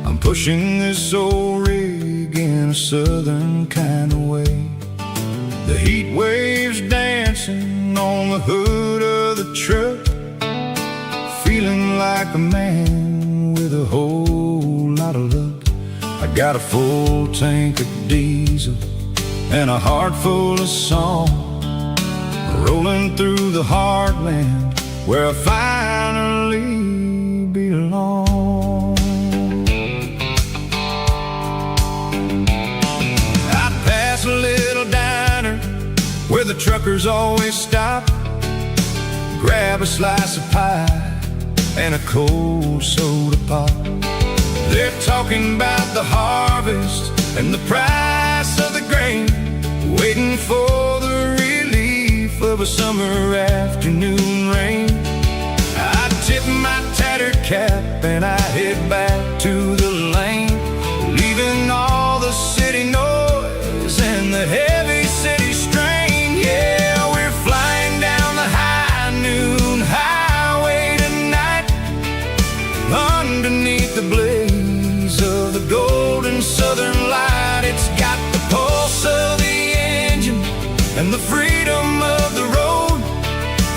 I'm pushing this old rig in a southern kind of way. The heat waves dancing on the hood of the truck, feeling like a man with a whole lot of luck. I got a full tank of diesel and a heart full of song, rolling through the heartland where I finally belong. I'd pass a little diner where the truckers always stop, grab a slice of pie and a cold soda pop. They're talking about the harvest and the price of the grain, waiting for the relief of a summer afternoon rain. I tip my tattered cap and I head back to the lane, leaving all the city noise and the heavy city strain. Yeah, we're flying down the high noon highway tonight, underneath the blaze of the golden southern light. It's got the pulse of the engine and the freedom of the road,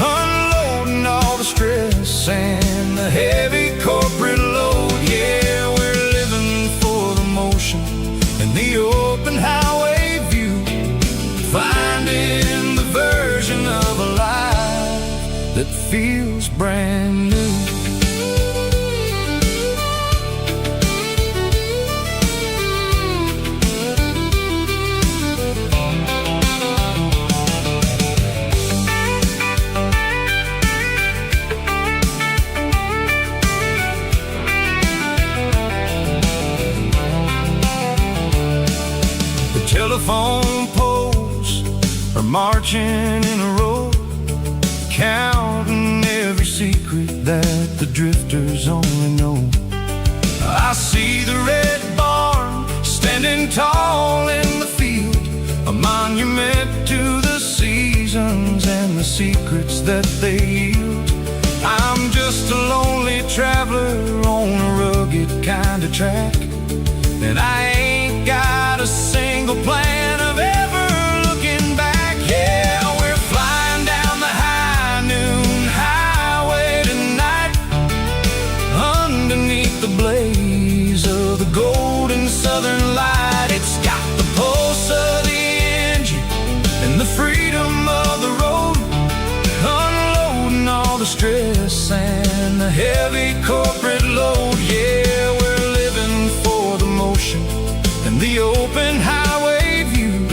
unloading all the stress and the heavy corporate load. Yeah, we're living for the motion and the open highway view, finding the version of a life that feels brand new. Telephone poles are marching in a row, counting every secret that the drifters only know. I see the red barn standing tall in the field, a monument to the seasons and the secrets that they yield. I'm just a lonely traveler on a rugged kind of track, and I ain't got a single plan of ever looking back. Yeah, we're flying down the high noon highway tonight, underneath the blaze of the golden southern light. It's got the pulse of the engine and the freedom of the road, unloading all the stress and the heavy corporate load. Yeah, we're living for the motion and the open highway view,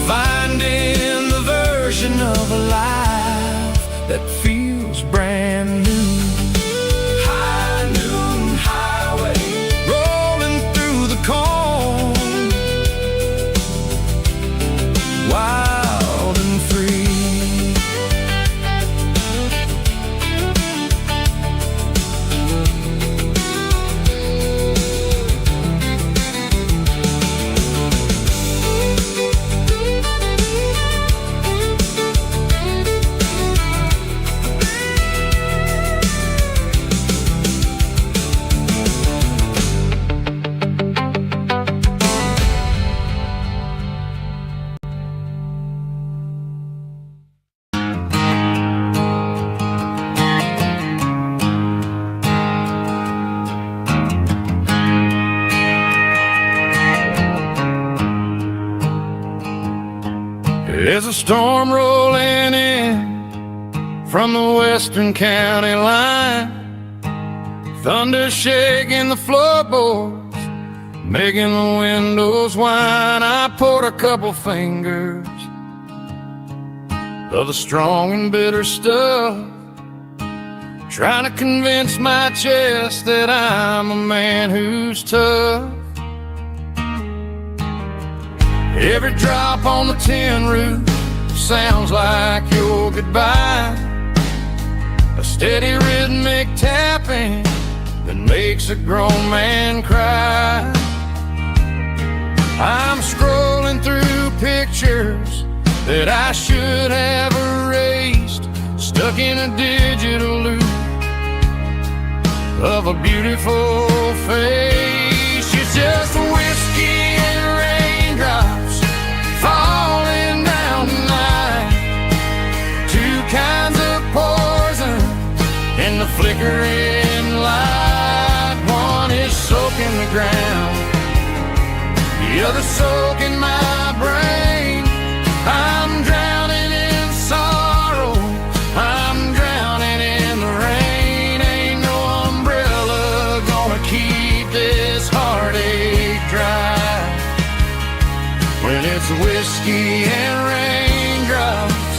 finding the version of a life that feels brand new. High noon highway, rolling through the corn, wild and free. There's a storm rolling in from the western county line, thunder shaking the floorboards, making the windows whine. I poured a couple fingers of the strong and bitter stuff, trying to convince my chest that I'm a man who's tough. Every drop on the tin roof sounds like your goodbye, a steady rhythmic tapping that makes a grown man cry. I'm scrolling through pictures that I should have erased, stuck in a digital loop of a beautiful face. It's just whiskey and raindrops falling down tonight. Two kinds of poison in the flickering light. One is soaking the ground, the other soaking my brain. I'm drowning in sorrow, I'm drowning in the rain. Ain't no umbrella gonna keep this heartache dry when it's whiskey and raindrops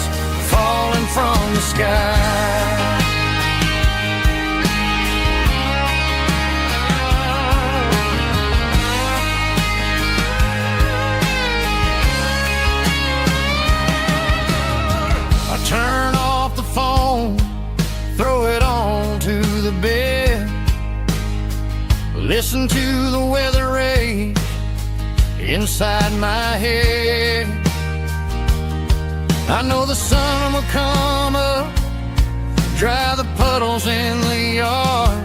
falling from the sky. Turn off the phone, throw it on to the bed. Listen to the weather rage inside my head. I know the sun will come up, dry the puddles in the yard,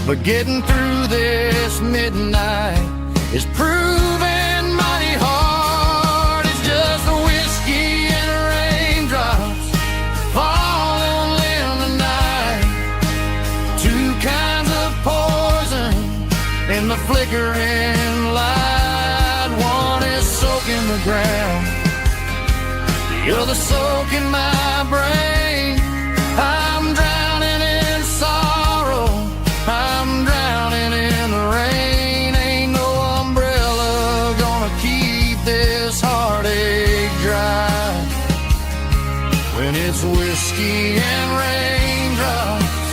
but getting through this midnight is proving mighty hard. It's just the whiskey and raindrops falling in the night. Two kinds of poison in the flickering light. One is soaking the ground, the other soaking my brain. I'm drowning in sorrow, I'm drowning in the rain. Ain't no umbrella gonna keep this heartache dry when it's whiskey and raindrops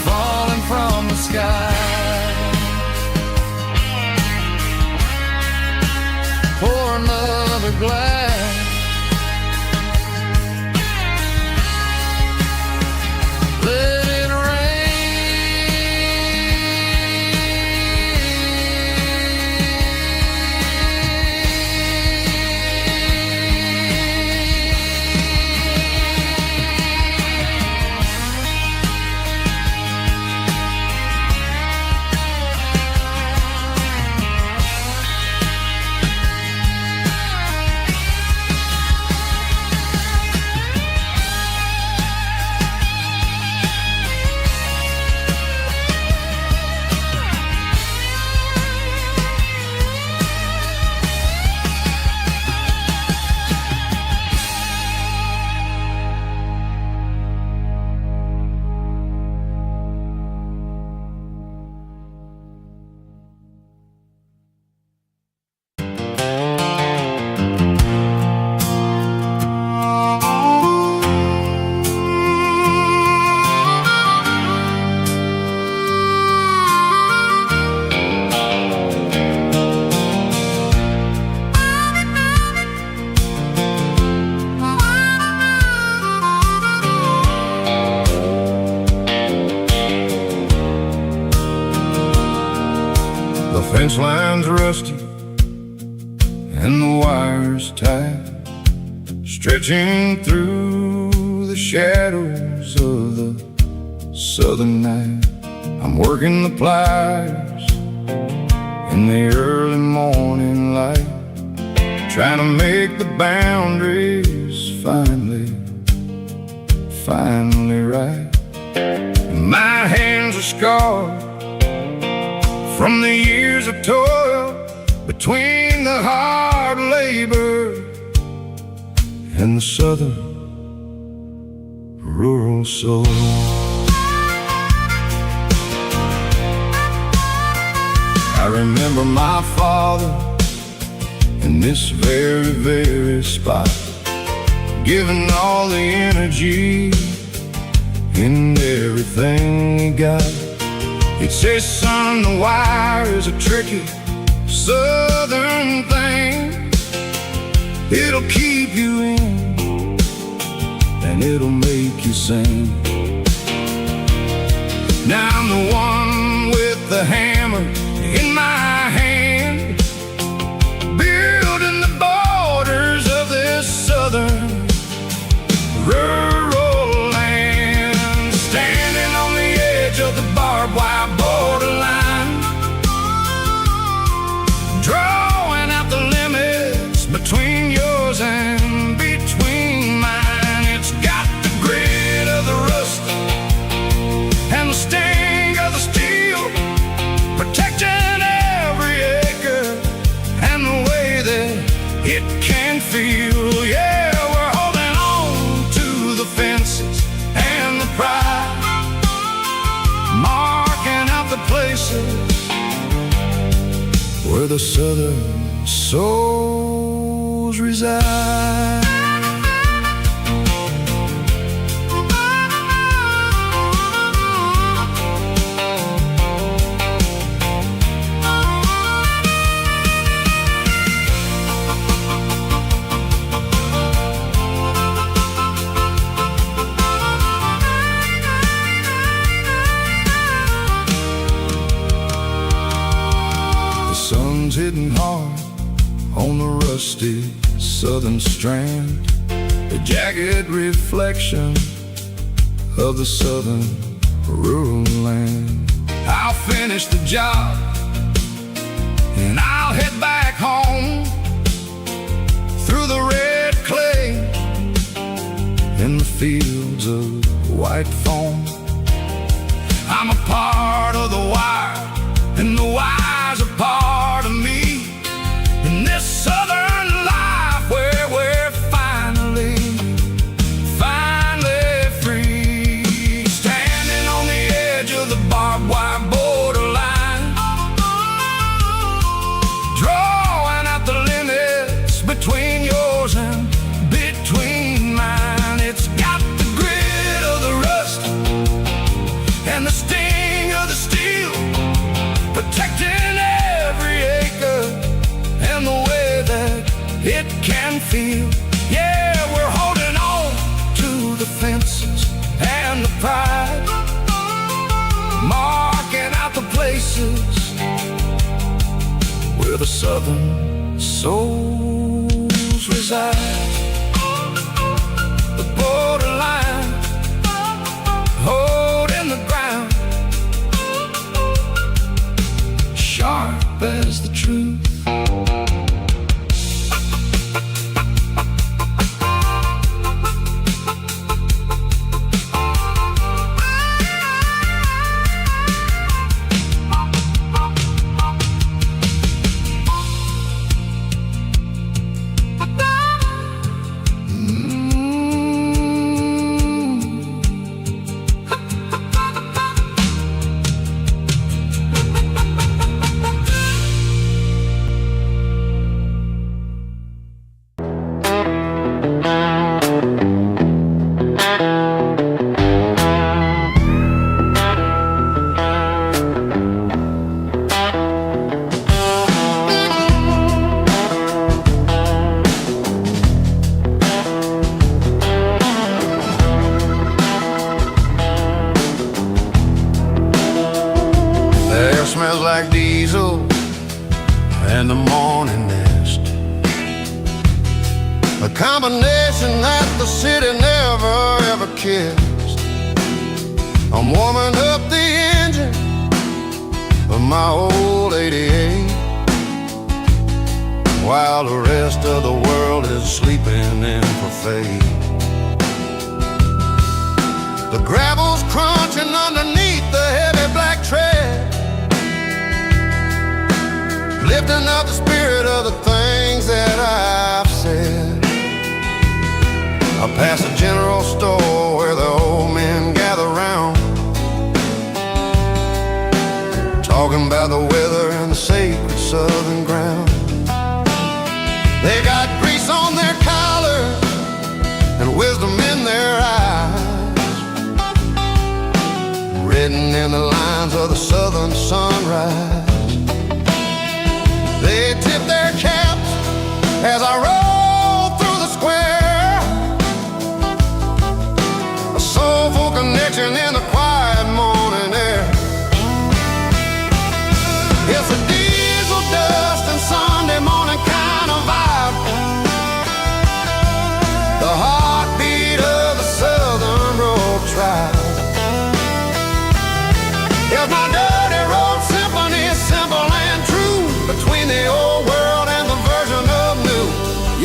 falling from the sky. Pour another glass, let it fence line's rusty and the wires tight, stretching through the shadows of the southern night. I'm working the pliers in the early morning light, trying to make the boundaries finally right. My hands are scarred from the years of toil, between the hard labor and the southern rural soul. I remember my father in this very, very spot, giving all the energy in everything he got. He'd say, son, the wire is a tricky southern thing. It'll keep you in and it'll make you sing. Now I'm the one with the hammer in my hand, building the borders of this southern rural land. where the southern souls reside. Sun's hitting hard on the rusty southern strand, a jagged reflection of the southern rural land. I'll finish the job and I'll head back home through the red clay in the fields of white foam. I'm a part of the wire, and the wire's a part of me, in this southern life where we're finally free. Standing on the edge of the barbed wire borderline, drawing out the limits between yours and between mine. It's got the grit of the rust and the sting of the steel, protecting every acre and the way that it can feel. Yeah, we're holding on to the fences and the pride, marking out the places where the southern souls reside. The borderline, holding the ground, sharp as the truth. Smells like diesel and the morning mist, a combination that the city never ever kissed. I'm warming up the engine of my old 88 while the rest of the world is sleeping in for fate. The gravel's crunching underneath the heavy black tread, lifting up the spirit of the things that I've said. I pass a general store where the old men gather round, talking about the weather and the sacred southern ground. They got grease on their collars and wisdom in their eyes, written in the lines of the southern sunrise. They tip their caps as I roll through the square, a soulful connection in the quiet morning air. It's a diesel dust and Sunday morning kind of vibe, the heartbeat of the southern road tribe. It's my dirty road symphony, simple and true, between the old world and the version of new.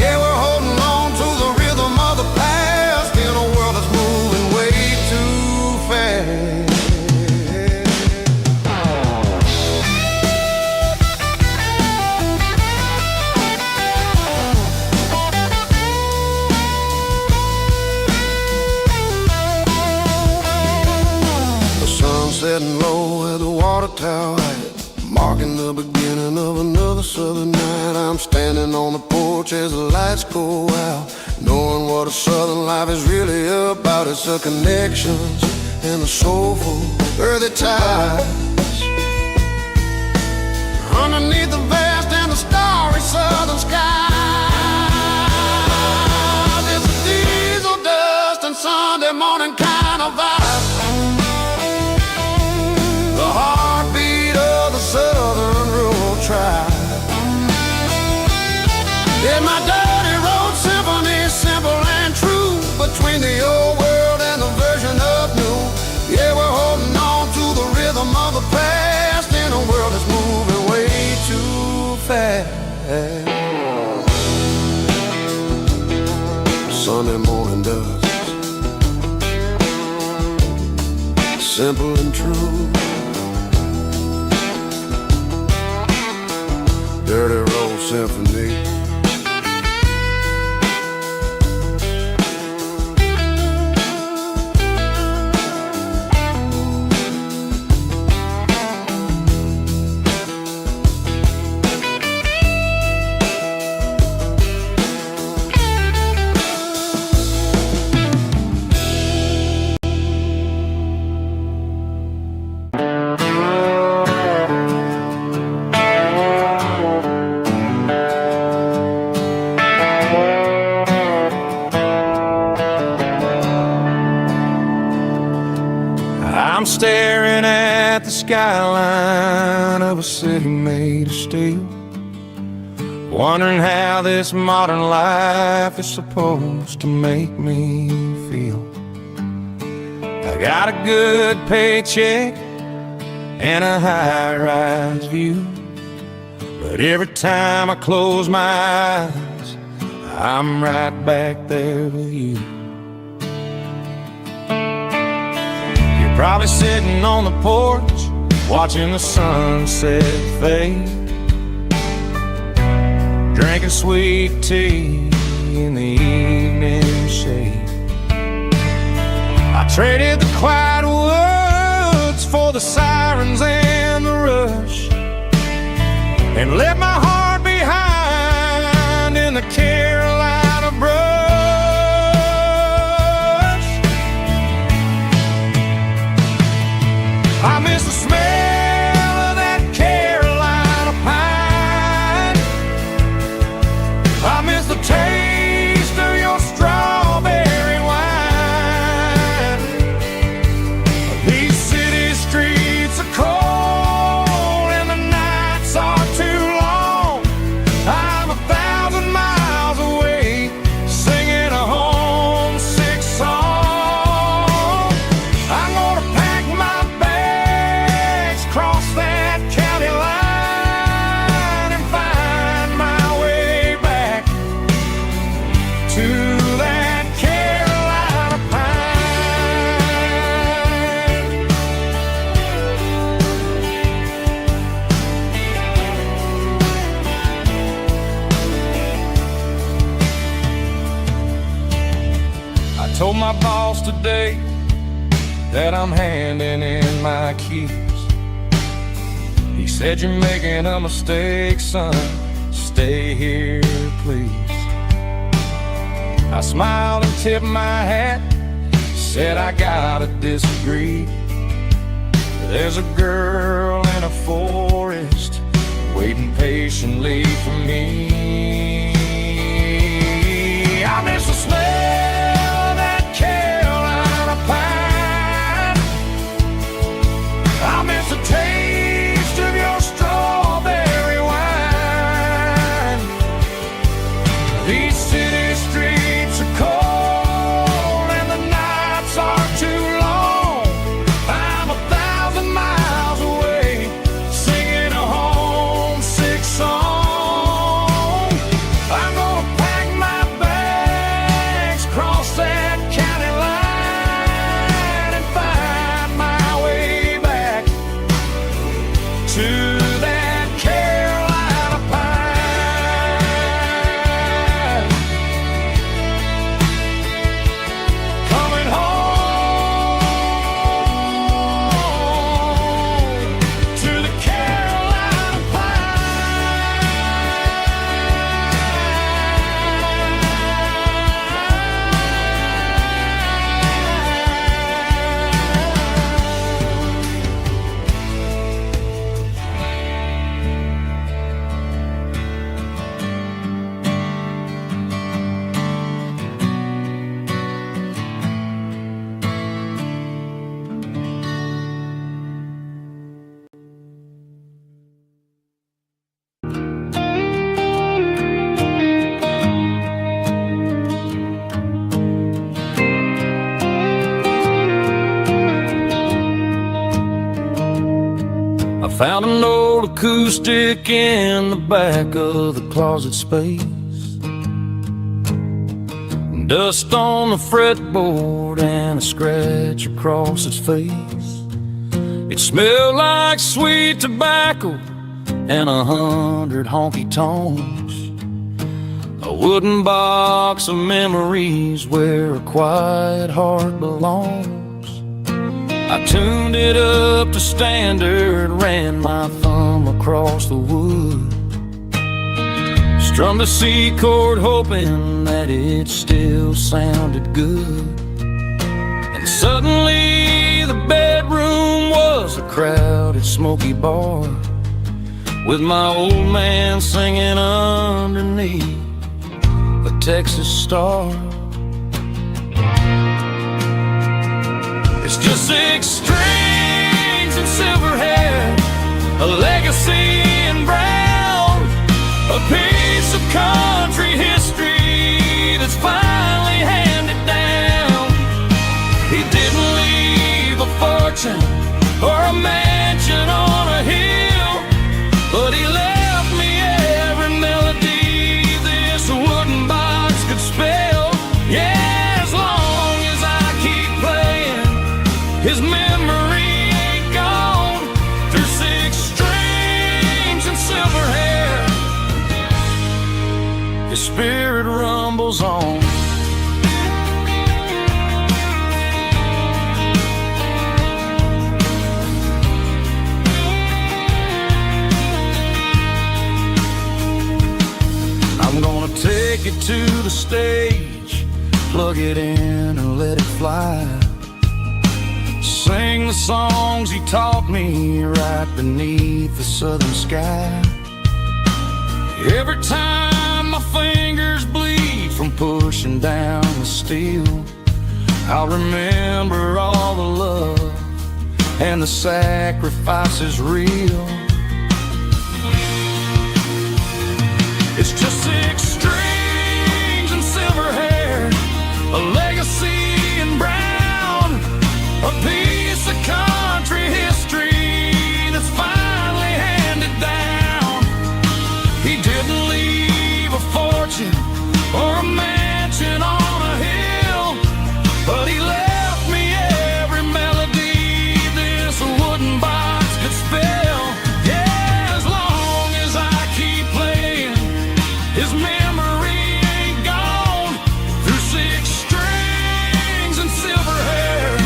Yeah, we're holding on to the rhythm of the past in a world that's moving way too fast. The sun setting low at the water tower, Dark in the beginning of another southern night, I'm standing on the porch as the lights go out, knowing what a southern life is really about. It's the connections and the soulful earthy ties. Underneath the vast and the starry southern sky, there's a diesel dust and Sunday morning kind of vibe. The heartbeat of the southern rural tribe. Yeah, my dirty road symphony, simple and true, between the old world and the version of new. Yeah, we're holding on to the rhythm of the past in a world that's moving way too fast. Sunday morning dust, simple and true. Dirty road symphony. I'm staring at the skyline of a city made of steel, wondering how this modern life is supposed to make me feel. I got a good paycheck and a high-rise view, but every time I close my eyes, I'm right back there with you. Probably sitting on the porch, watching the sunset fade, drinking sweet tea in the evening shade. I traded the quiet woods for the sirens and the rush, and left my heart behind in the Carolina brush. I miss the smell of that Carolina pine. I miss the taste of your strawberry wine. These city streets are cold and the nights are too long. I'm 1,000 miles away, singing a homesick song. I'm gonna pack my cross that county line and find my way back to that Carolina pine. I told my boss today that I'm handing in my keys. He said, "You're making a mistake, son. Stay here, please." I smiled and tipped my hat, said, "I gotta disagree. There's a girl in a forest waiting patiently for me. I miss the smell of that Carolina pine. I miss the taste of your strawberry wine. These city streets are cold and the nights are too long. I'm 1,000 miles away, singing a homesick song. Found an old acoustic in the back of the closet space. Dust on the fretboard and a scratch across its face. It smelled like sweet tobacco and 100 honky-tonks. A wooden box of memories where a quiet heart belongs. I tuned it up to standard, ran my thumb across the wood. Strummed a C chord hoping that it still sounded good. And suddenly the bedroom was a crowded smoky bar, with my old man singing underneath the Texas star. It's just 6 strings and silver hair, a legacy in brown, a piece of country history that's finally handed down. He didn't leave a fortune or a mansion on a hill, but he left me every melody this wooden box could spell. Yeah, as long as I keep playing, his memory ain't gone. Through 6 strings and silver hair, his spirit rumbles on. I'm gonna take it to the stage, plug it in and let it fly. Sing the songs he taught me right beneath the southern sky. Every time my fingers bleed from pushing down the steel, I'll remember all the love and the sacrifices real. It's just 6 strings and silver hair, a legacy in brown, a piece of country history that's finally handed down. He didn't leave a fortune or a mansion on a hill, but he left me every melody this wooden box could spell. Yeah, as long as I keep playing, his memory ain't gone. Through 6 strings and silver hair,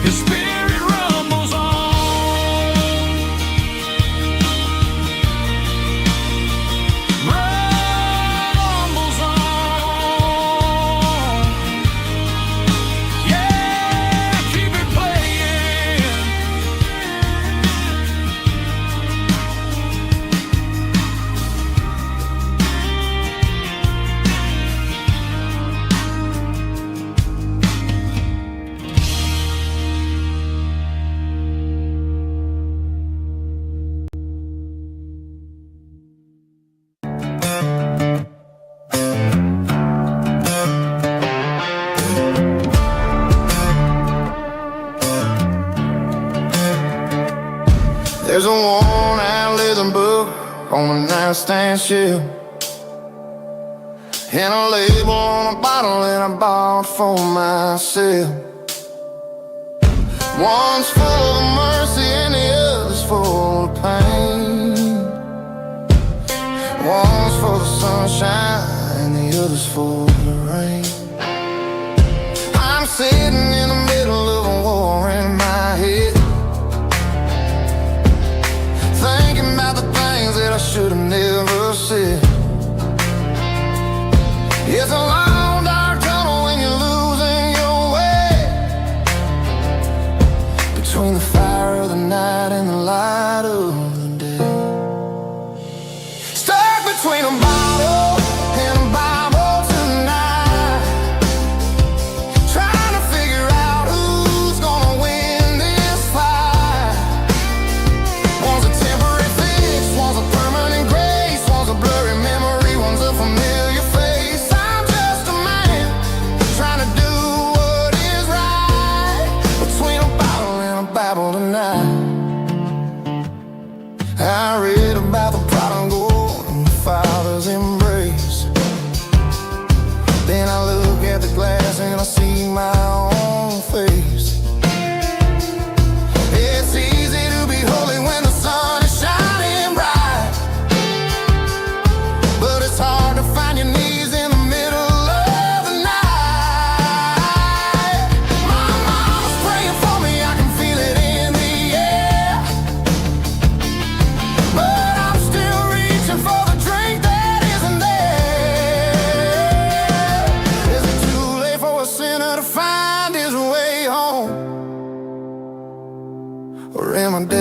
his spirit rumbles on. Rumbles on. Yeah, keep it playing. There's a worn-out leather book on the nightstand shelf, and a label on a bottle that I bought for myself. One's full of mercy and the other's full of pain. One's for the sunshine and the other's for the rain. I'm sitting in the middle of a war in my head, thinking about the things that I should have never said. It's a long dark tunnel when you're losing your way, between the fire of the night and the light of the day. Stuck between a bottle and a Bible tonight.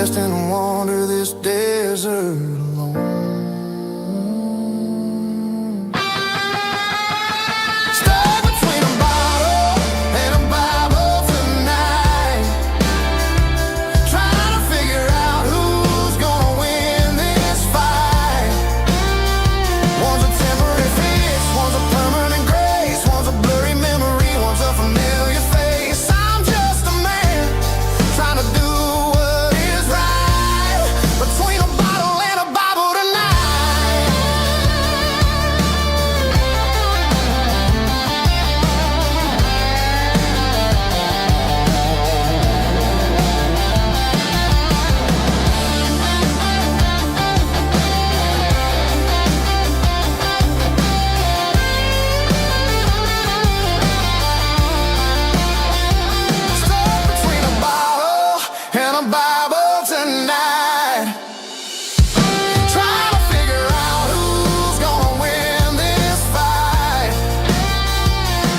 rest and wander this desert alone. Stuck between a bottle and a Bible tonight, trying to figure out who's gonna win this fight. One's a temporary fix, one's a permanent grace, one's a blurry memory, one's a familiar face. I'm just a man trying to do what is right, between a bottle and a Bible tonight. Stuck between a bottle and a Bible tonight, trying to figure out who's gonna win this fight.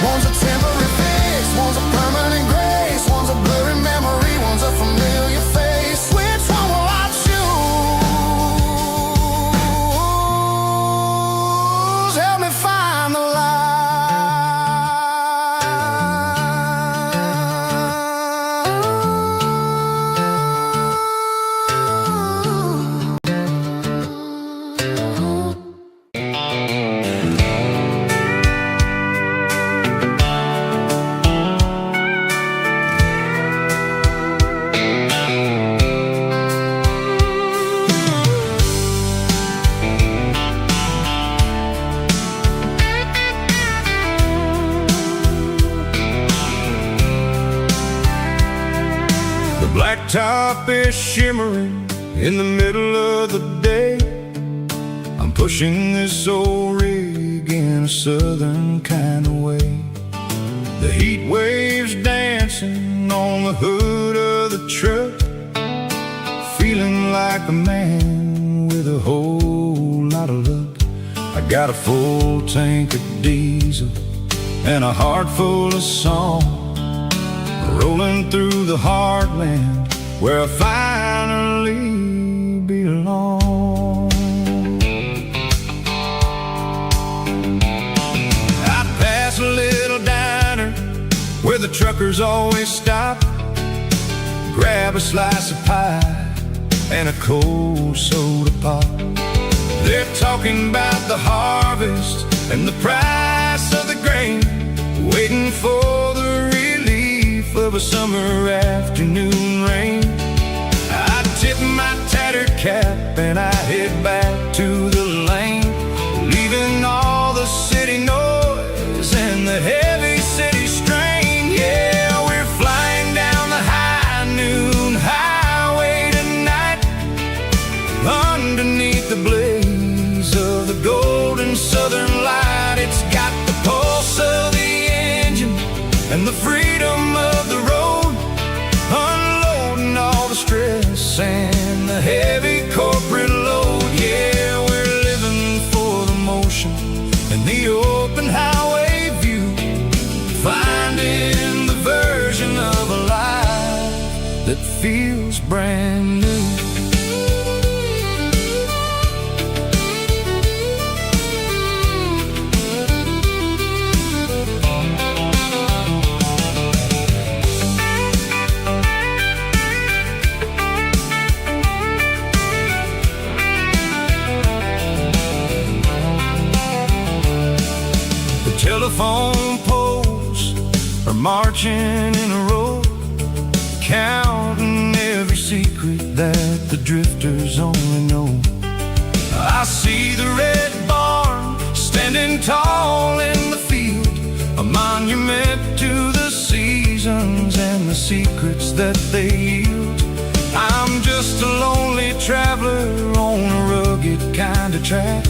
One's a temporary fix, one's a permanent grace, one's a blurry memory, one's a familiar face. Which one will I choose? Help me find the The blacktop is shimmering in the middle of the day. I'm pushing this old rig in a southern kind of way. The heat waves dancing on the hood of the truck, feeling like a man with a whole lot of luck. I got a full tank of diesel and a heart full of song, rolling through the heartland where I finally belong. I pass a little diner where the truckers always stop, grab a slice of pie and a cold soda pop. They're talking about the harvest and the price of the grain, waiting for the relief of a summer afternoon rain. I tip my tattered cap and I head back to the lane, leaving all the city noise and the heavy city strain. Yeah, we're flying down the high noon highway tonight, underneath the blaze of the golden southern light. It's got the pulse of the engine and the freedom of the road, unloading all the stress and the heavy corporate load. Yeah, we're living for the motion and the open highway view, finding the version of a life that feels brand new. Telephone poles are marching in a row, counting every secret that the drifters only know. I see the red barn standing tall in the field, a monument to the seasons and the secrets that they yield. I'm just a lonely traveler on a rugged kind of track,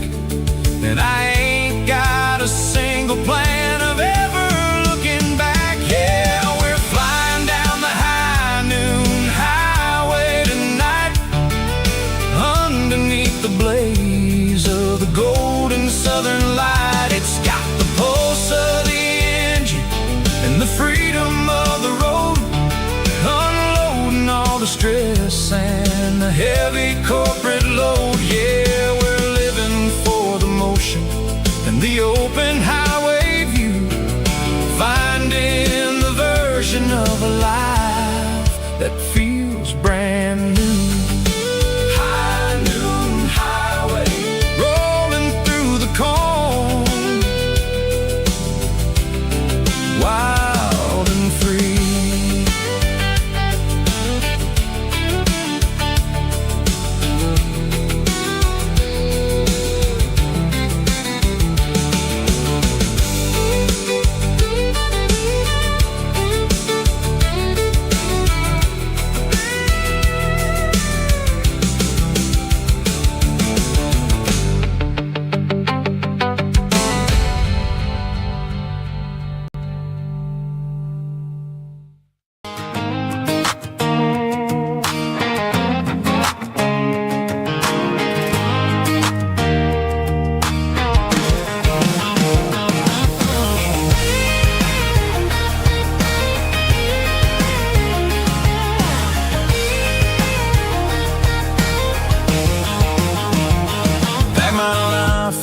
and I ain't got a single plan of ever looking back. Yeah, we're flying down the high noon highway tonight, underneath the blaze of the golden southern light. It's got the pulse of the engine and the freedom of the road, unloading all the stress and heavy corporate load. Yeah, we're living for the motion and the open highway view, finding the version of a life that feels brand new. High noon highway, rolling through the corn, wild and free.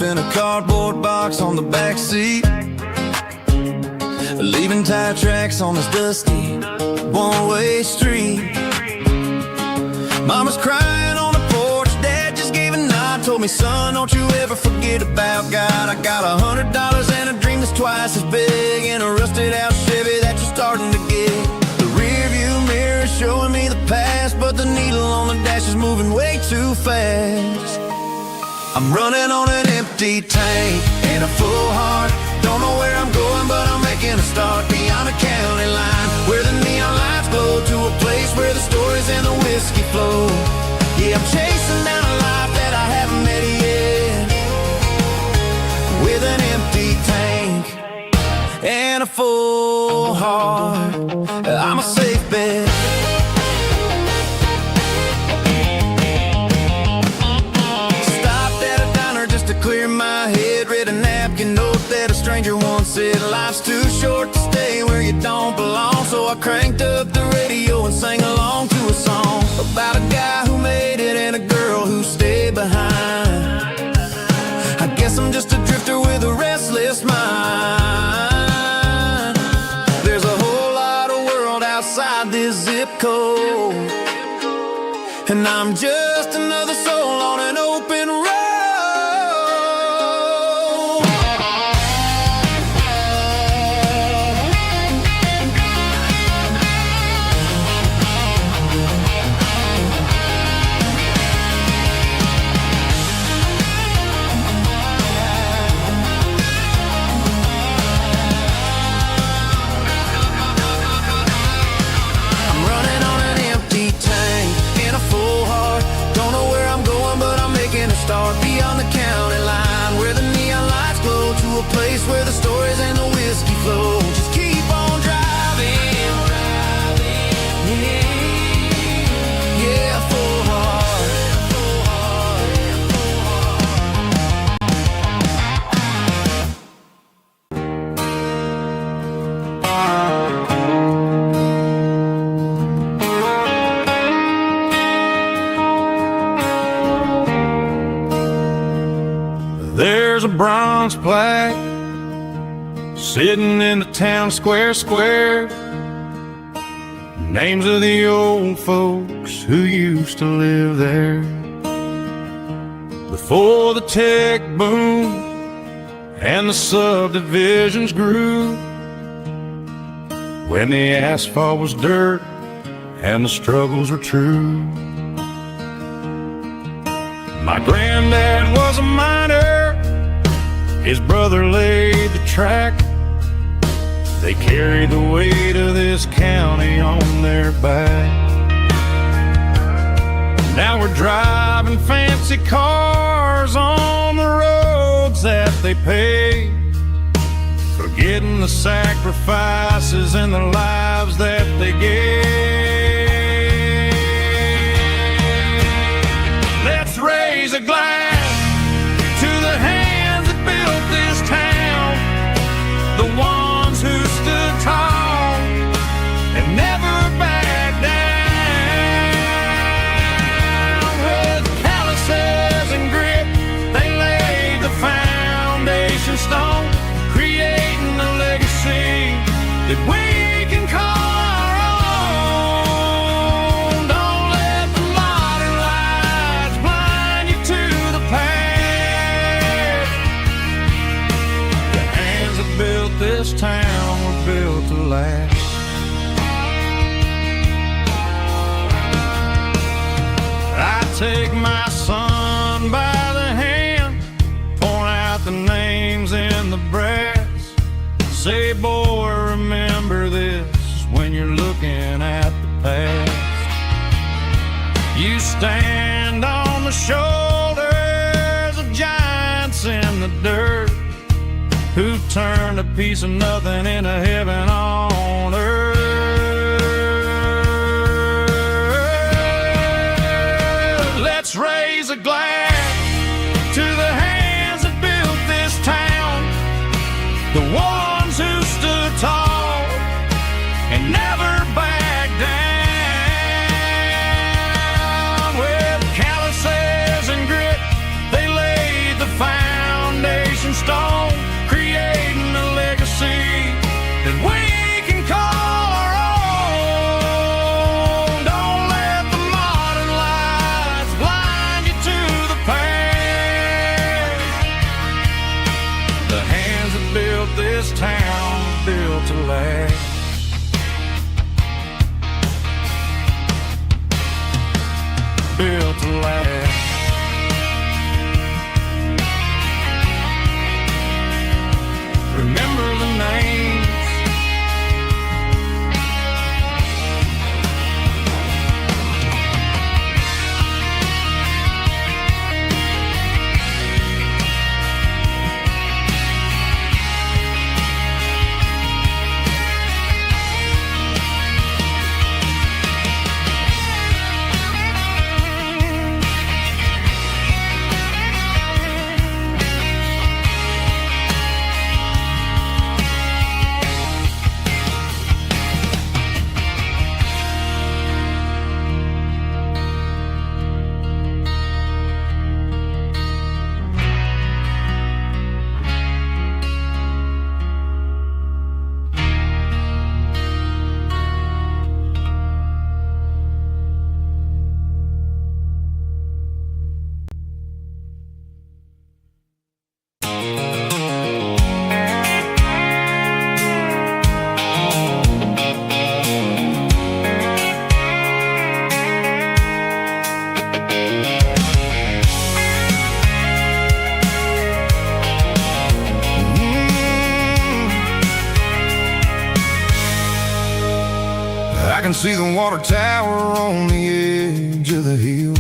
In a cardboard box on the back seat, leaving tire tracks on this dusty one-way street. Mama's crying on the porch, Dad just gave a nod, told me, son, don't you ever forget about God. I got $100 and a dream that's twice as big, and a rusted out Chevy that you're starting to get. The rear view mirror is showing me the past, but the needle on the dash is moving way too fast. I'm running on an empty tank and a full heart. Don't know where I'm going, but I'm making a start beyond the county line, where the neon lights glow, to a place where the stories and the whiskey flow. Yeah, I'm chasing down a life that I haven't met yet, with an empty tank and a full heart. I'm a safe bet. Clear my head, read a napkin note that a stranger once said, life's too short to stay where you don't belong. So I cranked up the radio and sang along to a song about a guy who made it and a girl who stayed behind. I guess I'm just a drifter with a restless mind. There's a whole lot of world outside this zip code, and I'm just another soul on an open road. Start beyond the county line, where the neon lights glow, to a place where the stories and the whiskey flow. Just keep on driving, yeah, full heart, full There's a bronze plaque sitting in the town square. Names of the old folks who used to live there before the tech boom and the subdivisions grew, when the asphalt was dirt and the struggles were true. My granddad was a miner, his brother laid the track. They carried the weight of this county on their back. Now we're driving fancy cars on the roads that they paved, forgetting the sacrifices and the lives that they gave. Let's raise a glass to the hands that built this town, the ones who stood tall and never backed down. take my son by the hand, point out the names in the brass. Say, boy, remember this when you're looking at the past. You stand on the shoulders of giants in the dirt, who turned a piece of nothing into heaven on earth. Let's raise a glass to the hands that built this town, the ones who stood tall and never backed down. With calluses and grit, they laid the foundation stone, creating a legacy that we can call our own. Don't let the modern lights blind you to the past. The hands that built this town, built to last. Built to last. Remember the names. I can see the water tower on the edge of the hill.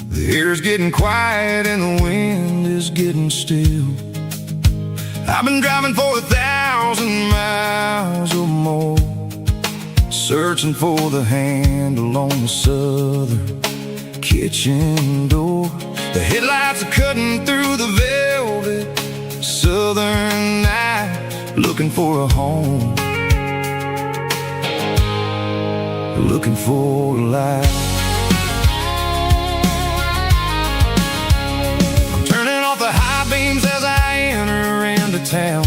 The air's getting quiet and the wind is getting still. I've been driving for 1,000 miles or more, searching for the handle on the southern kitchen door. The headlights are cutting through the velvet southern night, looking for a home, looking for a life. I'm turning off the high beams as I enter into town,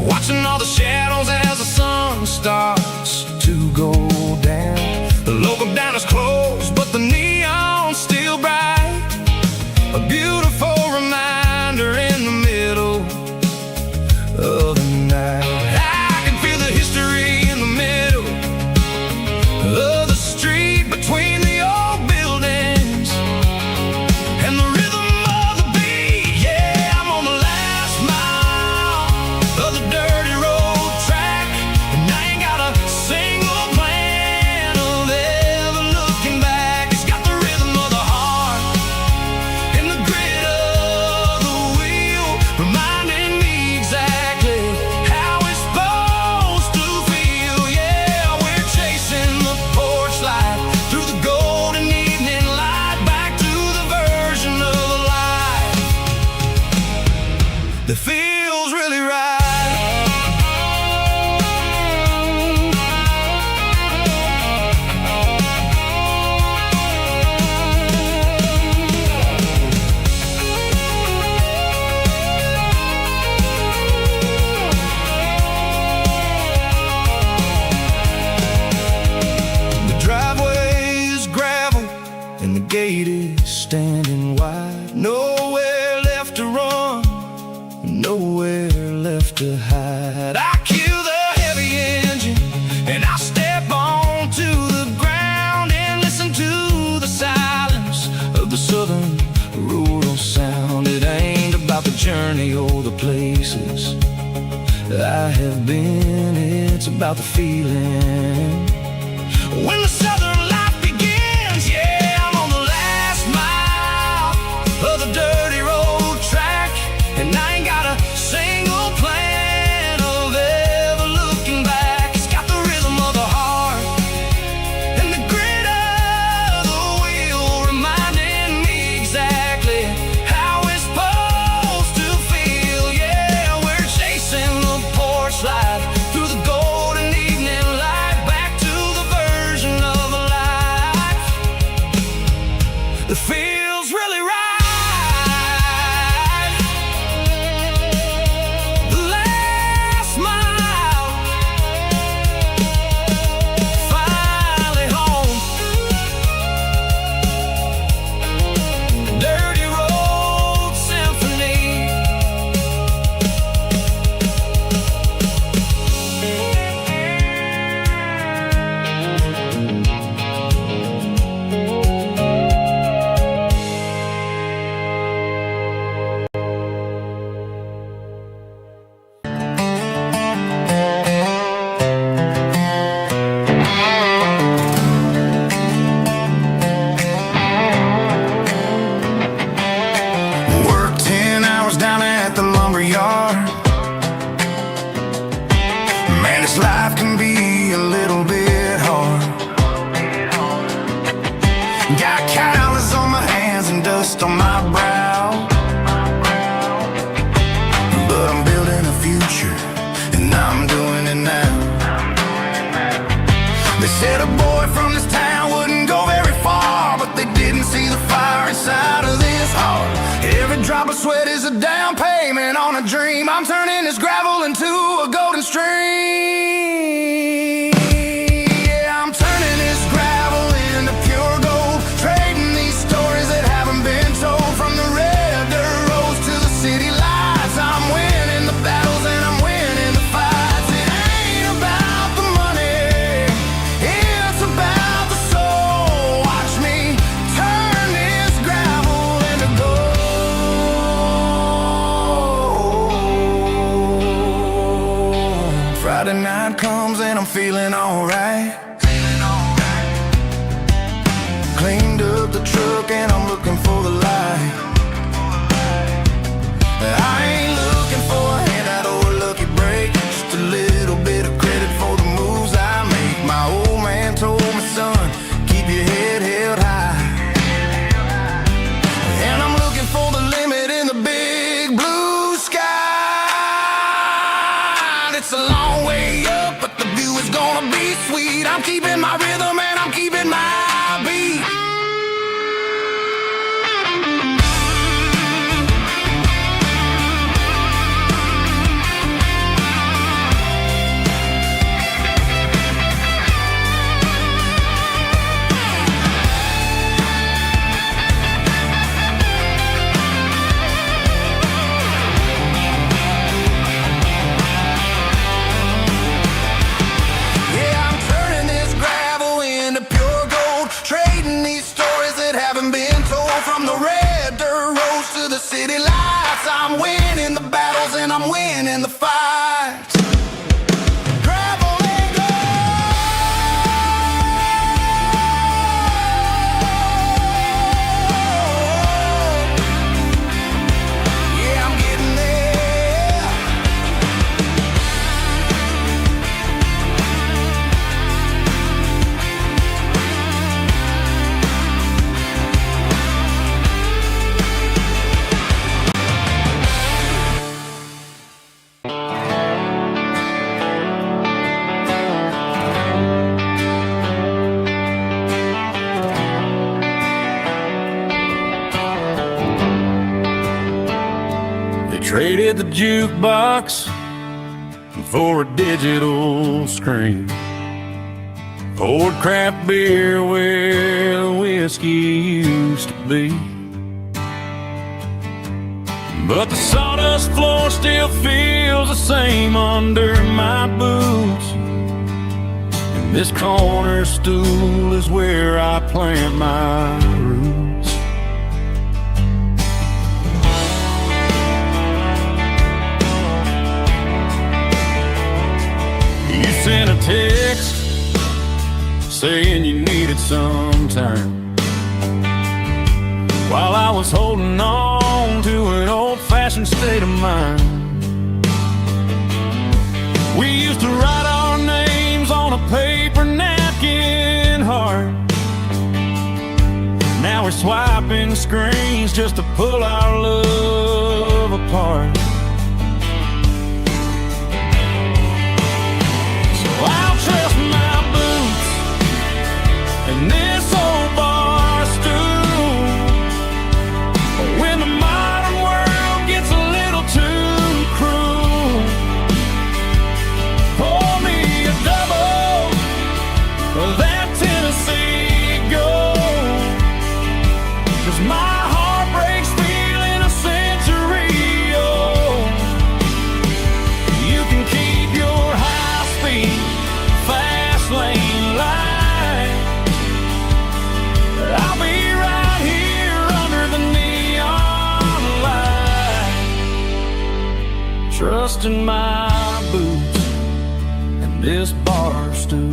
watching all the shadows as the sun starts to go down. The local diner is closed, but the neon's still bright, a beautiful reminder in the middle of the night. I can feel the history in the middle of the street, between the old buildings and the rhythm of the beat. Yeah, I'm on the last mile of the dirty road track, and I ain't got a journey or the places I have been. It's about the feeling when the southern life begins. Yeah, I'm on the last mile of the dirty road track, and I ain't got a single plan of ever looking back. It's got the rhythm of the heart and the grit of the wheel, reminding me exactly how it's supposed to feel. Yeah, we're chasing the porch light through the golden evening light, back to the version of a life that feels really right. The last mile, finally home. Dirty road symphony. Work 10 hours down at the lumber yard. Man, this life can be a little bit hard. Got calluses on my hands and dust on my brow, but I'm building a future, and I'm doing it now. They said a boy from this town wouldn't go very far, but they didn't see the fire inside of this heart. Every drop of sweat is a down payment on a dream. I'm turning this gravel into a golden stream. Yeah, I'm turning this gravel into pure gold, trading these stories that haven't been told. From the red dirt roads to the city lights, I'm winning the battles and I'm winning the fights. It ain't about the money, it's about the soul. Watch me turn this gravel into gold. Friday night comes and I'm feeling alright. Cleaned up the truck and I'm looking for the light. I ain't looking for a handout or a lucky break, just a little bit of credit for the moves I make. My old man told me, son, keep your head held high. And I'm looking for the limit in the big blue sky. It's a long way up, but the view is gonna be sweet. I'm keeping my rhythm and I'm keeping my beat. Yeah, I'm turning this gravel into pure gold, trading these stories that haven't been told. From the red dirt roads to the city lights, I'm winning the battles and I'm winning the fights. Gravel and gold. Yeah, I'm getting there. They traded the jukebox for a digital screen, poured craft beer where the whiskey used to be. But the sawdust floor still feels the same under my boots, and this corner stool is where I plant my roots. sent a text saying you needed some time, while I was holding on to an old-fashioned state of mind. We used to write our names on a paper napkin heart. Now we're swiping screens just to pull our love apart. So I'll trust my boots and this old bar stool. When the modern world gets a little too cruel, pour me a double of that Tennessee Gold, 'cause my heart breaks feeling a century old. You can keep your high-speed, fast lane light. I'll be right here under the neon light, trusting my boots and this bar stool.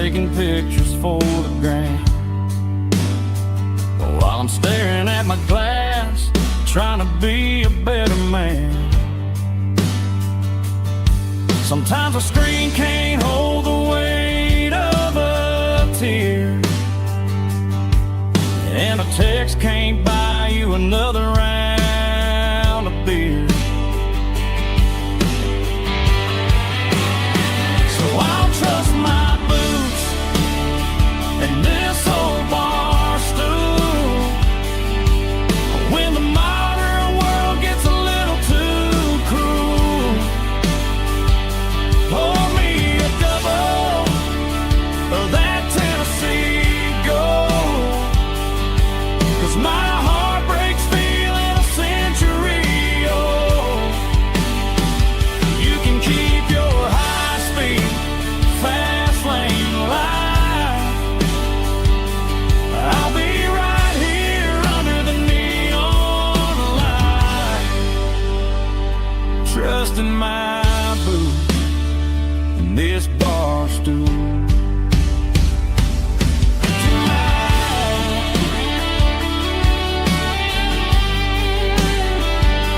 Taking pictures for the gram, while I'm staring at my glass, trying to be a better man. Sometimes a screen can't hold the weight of a tear, and a text can't buy you another round of beer. So I'll trust my and this old bar stool. When the modern world gets a little too cruel, pour me a double of that Tennessee Gold, 'cause my heart breaks feeling a century old. You can keep your high-speed, fast lane light. I'll be right here under the neon light, trusting my boots and this bar stool.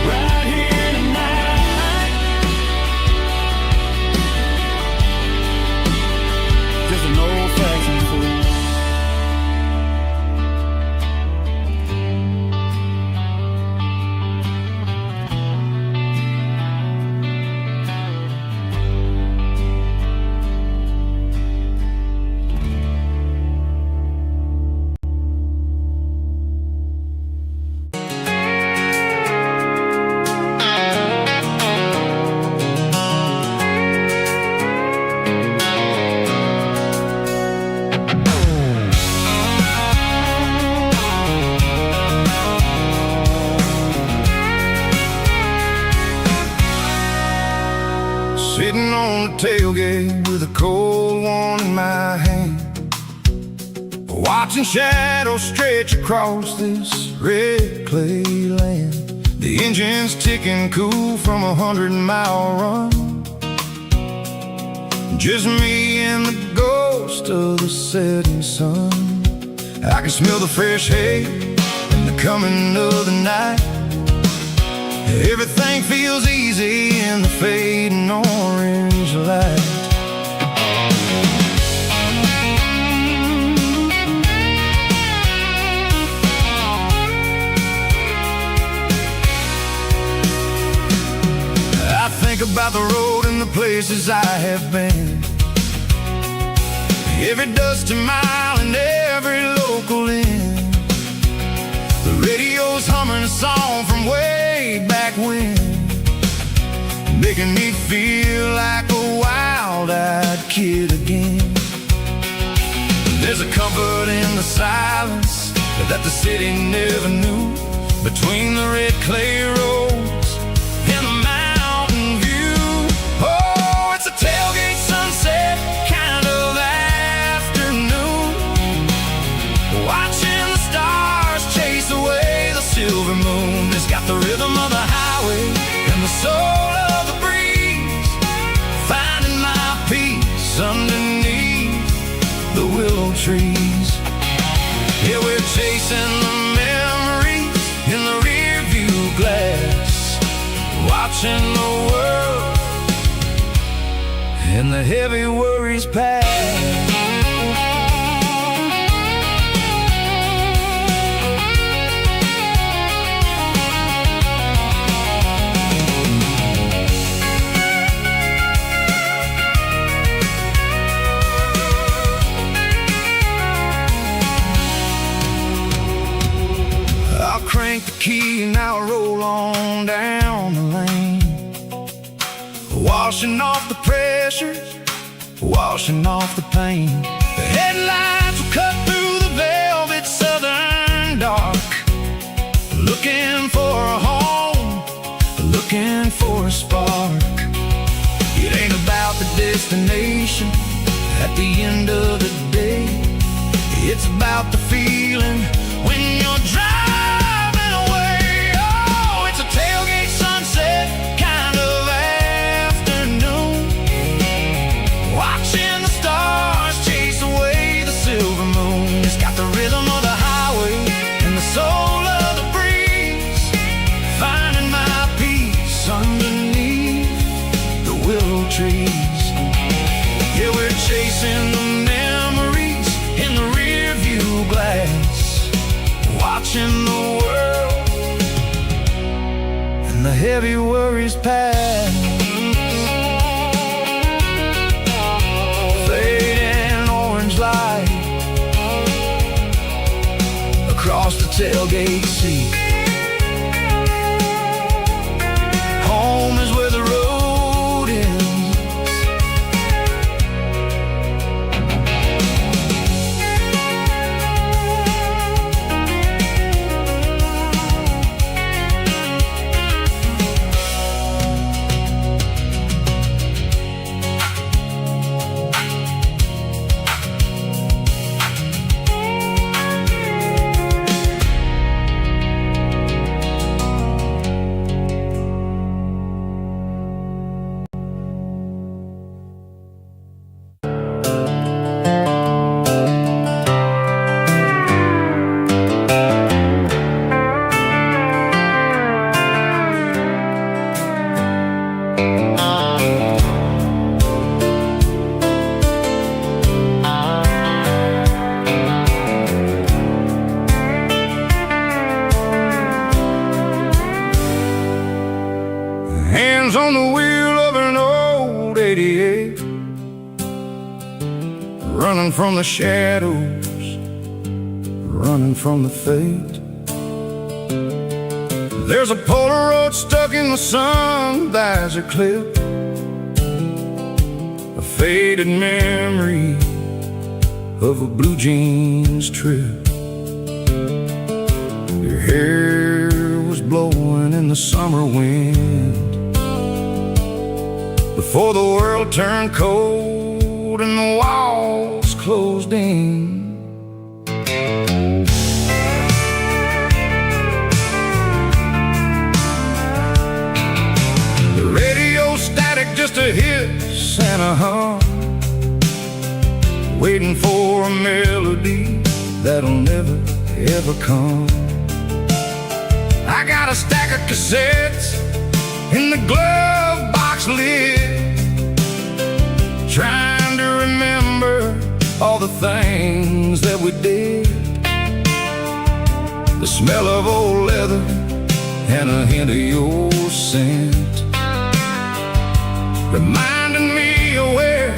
Right here tonight, just an old-fashioned fool. Sitting on the tailgate with a cold one in my hand, watching shadows stretch across this red clay land. The engine's ticking cool from a 100-mile run. Just me and the ghost of the setting sun. I can smell the fresh hay and the coming of the night. Everything feels easy in the fading orange light. I think about the road and the places I have been, every dusty mile and every local inn. The radio's humming a song from way back when, making me feel like a wild-eyed kid again. There's a comfort in the silence that the city never knew, between the red clay roads and the mountain view. and the heavy worries pass. I'll crank the key and I'll roll on down the lane, washing off the pressure, washing off the pain. The headlights will cut through the velvet southern dark, looking for a home, looking for a spark. It ain't about the destination at the end of the day, it's about the feeling when you're driving away. Oh, it's a tailgate sunset kind of afternoon, watching the stars chase away the silver moon. It's got the rhythm of the highway and the soul of the breeze, finding my peace underneath the willow trees. Yeah, we're chasing the memories in the rear view glass, watching the world and the heavy worries pass. Fading orange light across the tailgate seat. Home is where the road ends. Hands on the wheel of an old 88, running from the shadows, running from the fate. There's a Polaroid stuck in the sun, there's a clip, a faded memory of a blue jeans trip. Your hair was blowing in the summer wind before the world turned cold and the walls closed in. The radio static, just a hiss and a hum, waiting for a melody that'll never ever come. I got a stack of cassettes in the glove box lid, trying to remember all the things that we did. The smell of old leather and a hint of your scent, reminding me of where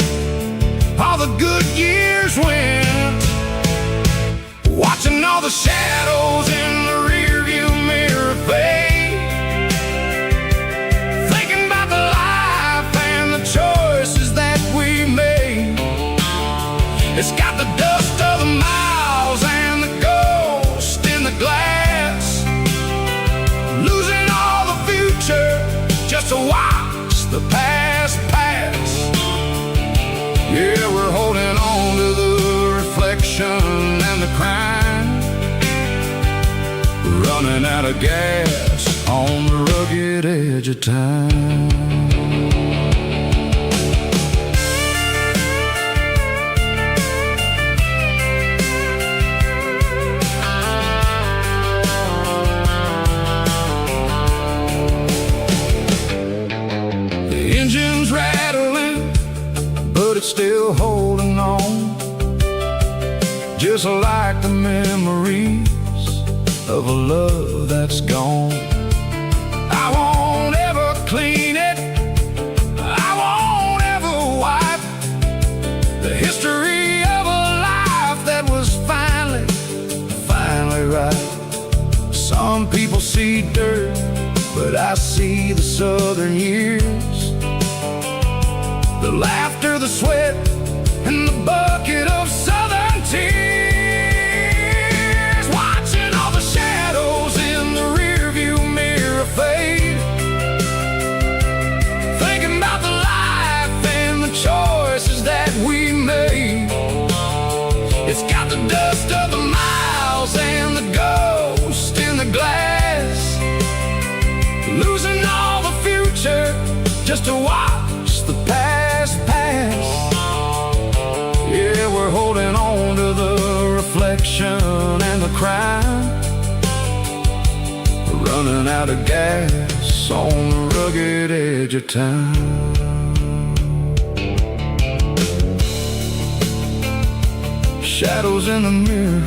all the good years went. Watching all the shadows in the rearview mirror fade, thinking about the life and the choices that we made. It's got the dust of the miles and the ghost in the glass, losing all the future just to watch the past pass. Yeah, we're holding on to the reflection and the crime, running out of gas on the rugged edge of time. The engine's rattling but it's still holding on, just like the memories of a love that's gone. I won't ever clean it, I won't ever wipe the history of a life that was finally right. Some people see dirt, but I see the southern years, the laughter, the sweat, and the bucket of southern tears. Watching all the shadows in the rearview mirror fade, thinking about the life and the choices that we made. It's got the dust of the miles and the ghost in the glass, losing all the future just to watch the past pass. Yeah, we're holding on to the reflection and the crime, running out of gas on the rugged edge of time. Shadows in the mirror,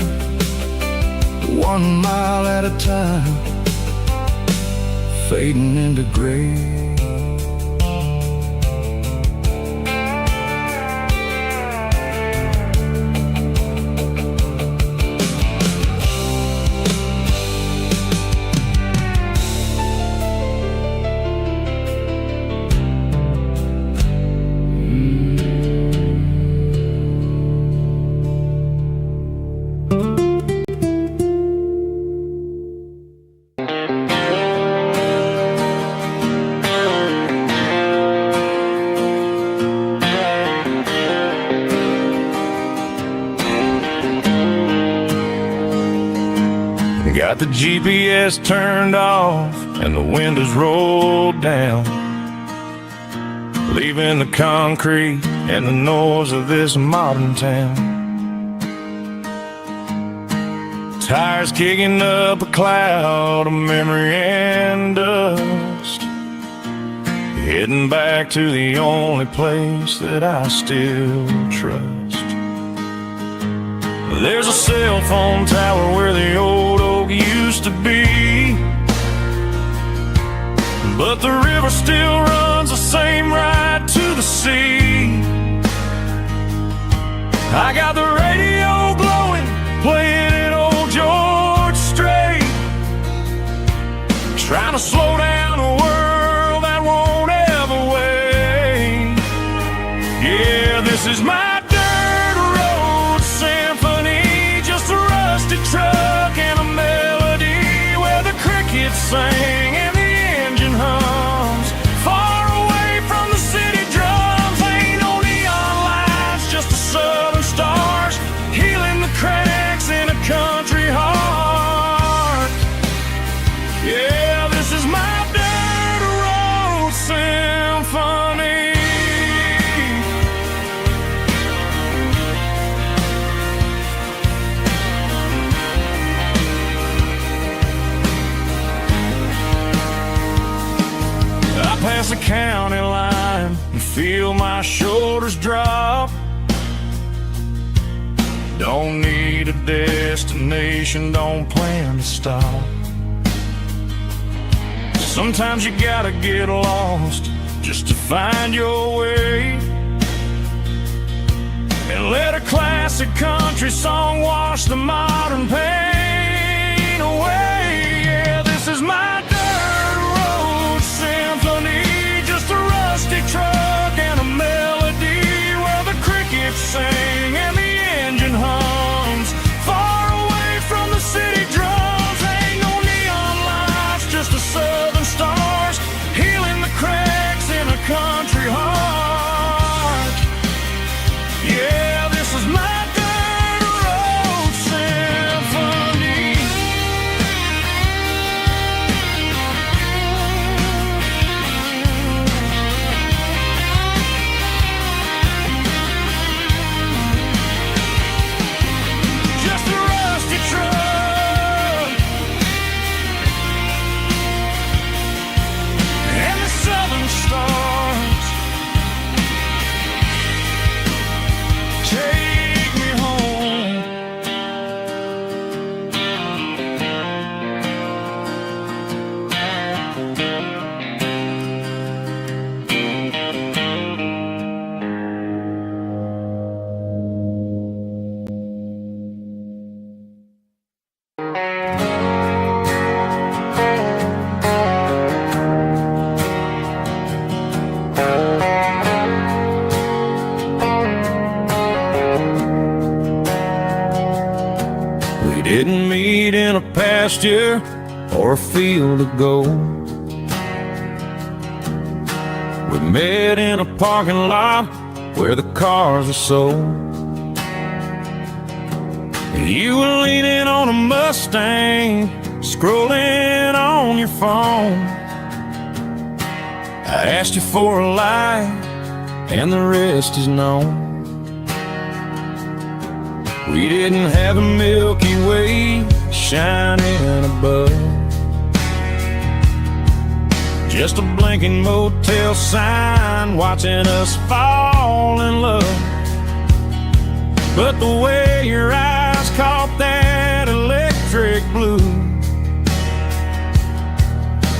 1 mile at a time, fading into gray. Got the GPS turned off and the windows rolled down, leaving the concrete and the noise of this modern town. Tires kicking up a cloud of memory and dust, heading back to the only place that I still trust. There's a cell phone tower where the old oak used to be, but the river still runs the same right to the sea. I got the radio glowing, playing an old George Strait, trying to slow down a world that won't ever wait. Yeah, this is my truck and a melody where the crickets sing and the engine hums, far away from the city drums. Ain't no neon lights, just the southern stars healing the cracks in a country heart. Yeah, this is my dirt road symphony. Past the county line and feel my shoulders drop. Don't need a destination, don't plan to stop. Sometimes you gotta get lost just to find your way, and let a classic country song wash the modern pain away. Yeah, this is my truck and a melody where the crickets sing and the engine hums, far away from the city drums. Ain't no neon lights, just the southern stars healing the cracks in a country heart. Yeah, this is my dirt road symphony. pasture or a field of gold. We met in a parking lot where the cars are sold. You were leaning on a Mustang, scrolling on your phone. I asked you for a light, and the rest is known. We didn't have a Milky Way shining above, just a blinking motel sign watching us fall in love. But the way your eyes caught that electric blue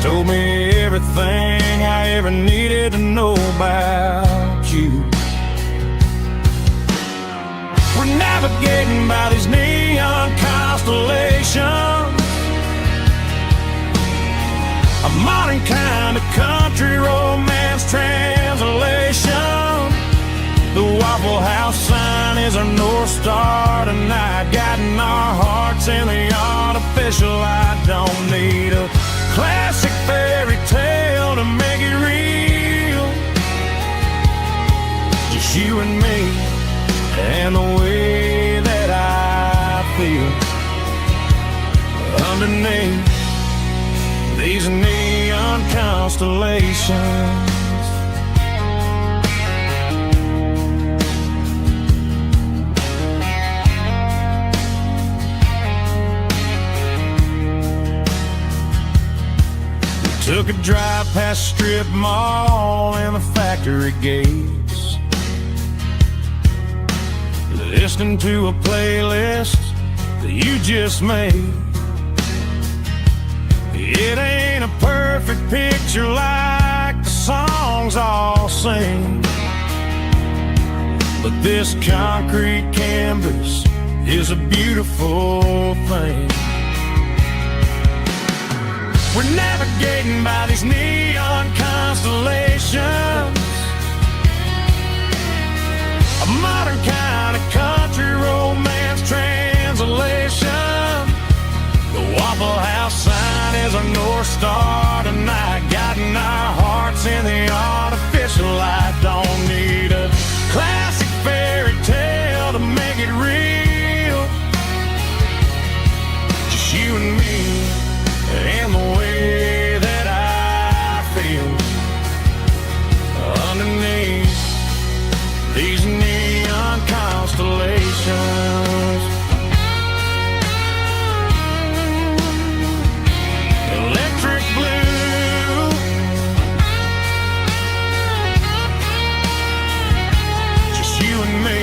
told me everything I ever needed to know about you. We're navigating by these neon constellations, a modern kind of country romance translation. The Waffle House sign is our North Star tonight, guiding our hearts in the artificial light. Don't need a classic fairy tale to make it real, just you and me and the way that I feel underneath these neon constellations. We took a drive past strip mall and the factory gates, listening to a playlist that you just made. It ain't a perfect picture like the songs all sing, but this concrete canvas is a beautiful thing. We're navigating by these neon constellations, a modern kind of country romance translation. The Waffle House sign is our North Star tonight, guiding our hearts in the artificial light. Don't need a classic fairy tale to make it real, just you and me and the way that I feel underneath these neon constellations. Electric blue, just you and me.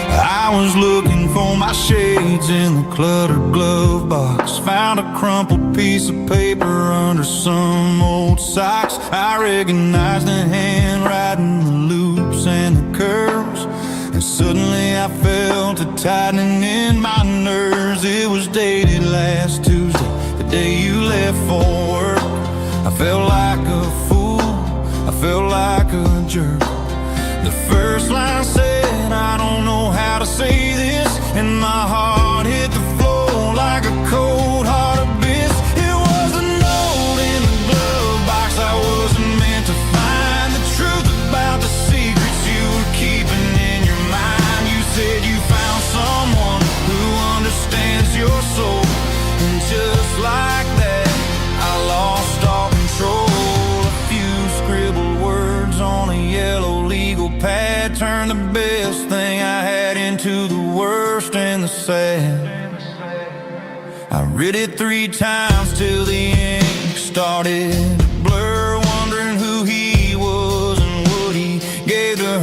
I was looking for my shades in the cluttered glove box, found a crumpled piece of paper under some old socks. I recognized the handwriting, the loops and the curves, and suddenly I felt a tightening in my nerves. It was dated last Tuesday, the day you left for work. I felt like a fool, I felt like a jerk. The first line said, I don't know how to say this, and my heart hit the floor like a cold heart abyss. It was a note in the glove box I wasn't meant to find, the truth about the secrets you were keeping in your mind. You said you found someone who understands your soul, and just like that I lost all control. A few scribbled words on a yellow legal pad turned the best thing I had into the worst and the sad. I read it 3 times till the ink started to blur, wondering who he was and what he gave to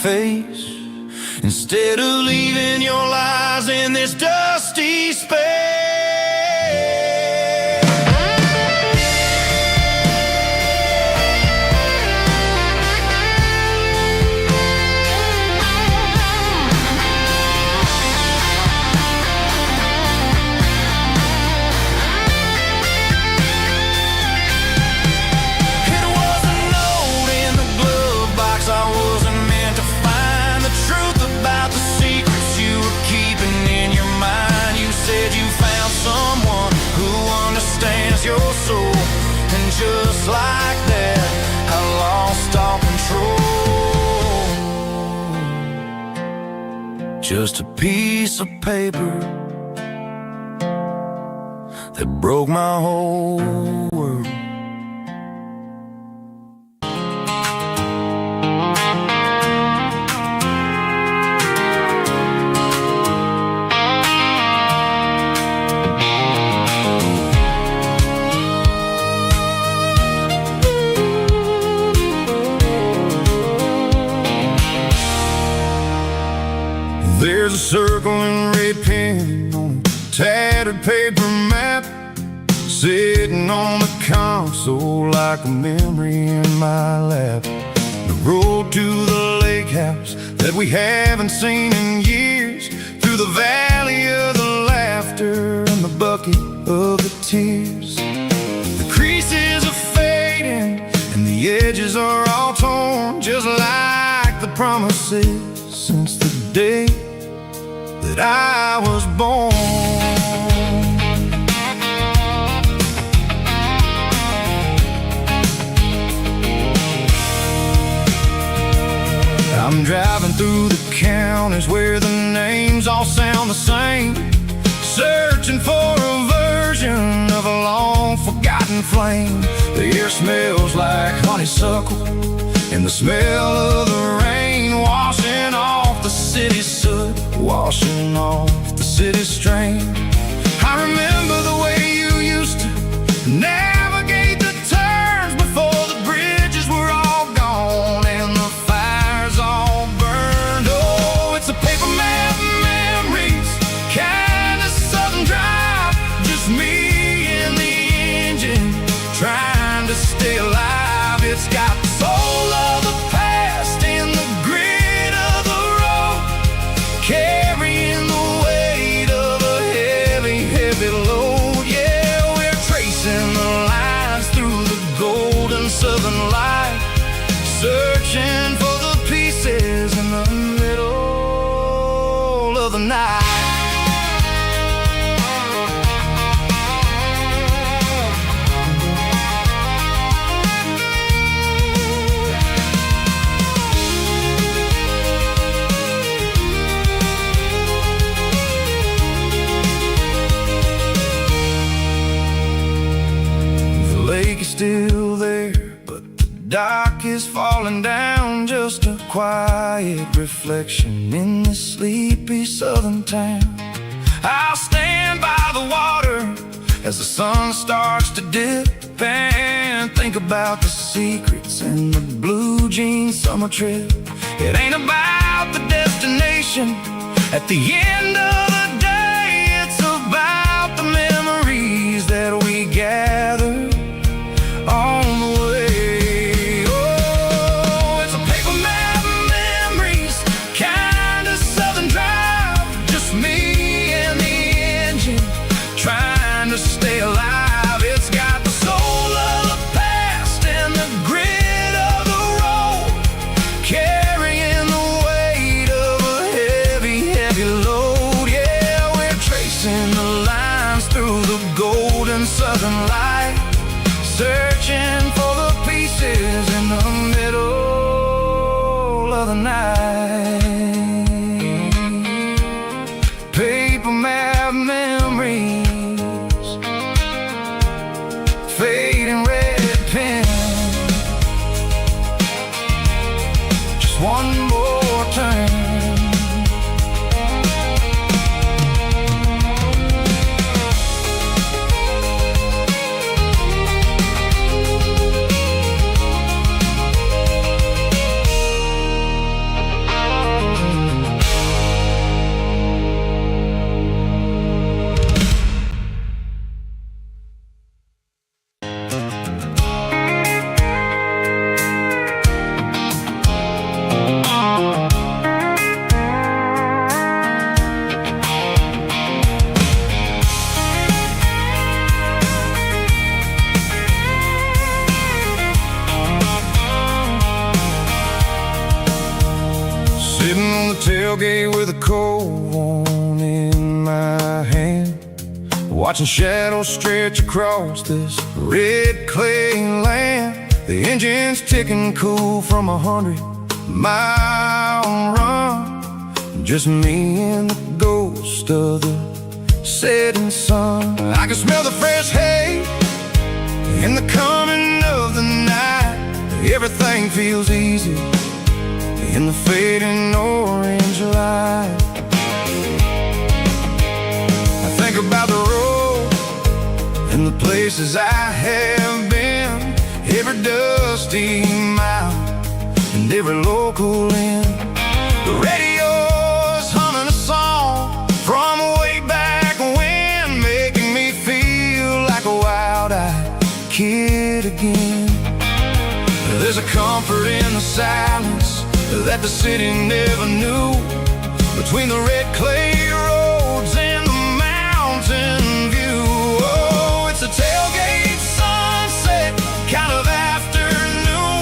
face, instead of leaving your lies in this dusty space. Your soul, and just like that, I lost all control. Just a piece of paper that broke my whole world. There's a circle in red pen on a tattered paper map, sitting on the console like a memory in my lap. The road to the lake house that we haven't seen in years, through the valley of the laughter and the bucket of the tears. The creases are fading and the edges are all torn, just like the promises since the day that I was born. I'm driving through the counties where the names all sound the same, searching for a version of a long forgotten flame. The air smells like honeysuckle, and the smell of the rain washing off the city's soot, washing off the city's strain. I remember the way you used to navigate the turns before the bridges were all gone and the fires all burned. Oh, it's a paper map memories, kind of southern drive, just me and the engine trying to stay alive. It's got the soul of the past in the grit of the road, carrying the weight of a heavy, heavy load. Yeah, we're tracing the lines through the golden southern light, searching for the pieces in the middle of the night. Still there, but the dock is falling down, just a quiet reflection in this sleepy southern town. I'll stand by the water as the sun starts to dip and think about the secrets in the blue jean summer trip. It ain't about the destination at the end of the day, it's about the memories that we gather on the way. Oh, it's a paper map memories, kind of southern drive, just me and the engine trying to stay alive. It's got the soul of the past and the grit of the road, carrying the weight of a heavy, heavy load. Yeah, we're tracing the lines through the golden southern light, searching for the pieces in the middle of the night. Paper map memories, fading red pen, just one more turn. Sitting on the tailgate with a cold one in my hand, watching shadows stretch across this red clay land. The engine's ticking cool from 100-mile run. Just me and the ghost of the setting sun. I can smell the fresh hay in the coming of the night. Everything feels easy in the fading orange light. I think about the road and the places I have been, every dusty mile and every local inn. The radio's humming a song from way back when, making me feel like a wild-eyed kid again. There's a comfort in the silence that the city never knew, between the red clay roads and the mountain view. Oh, it's a tailgate sunset kind of afternoon,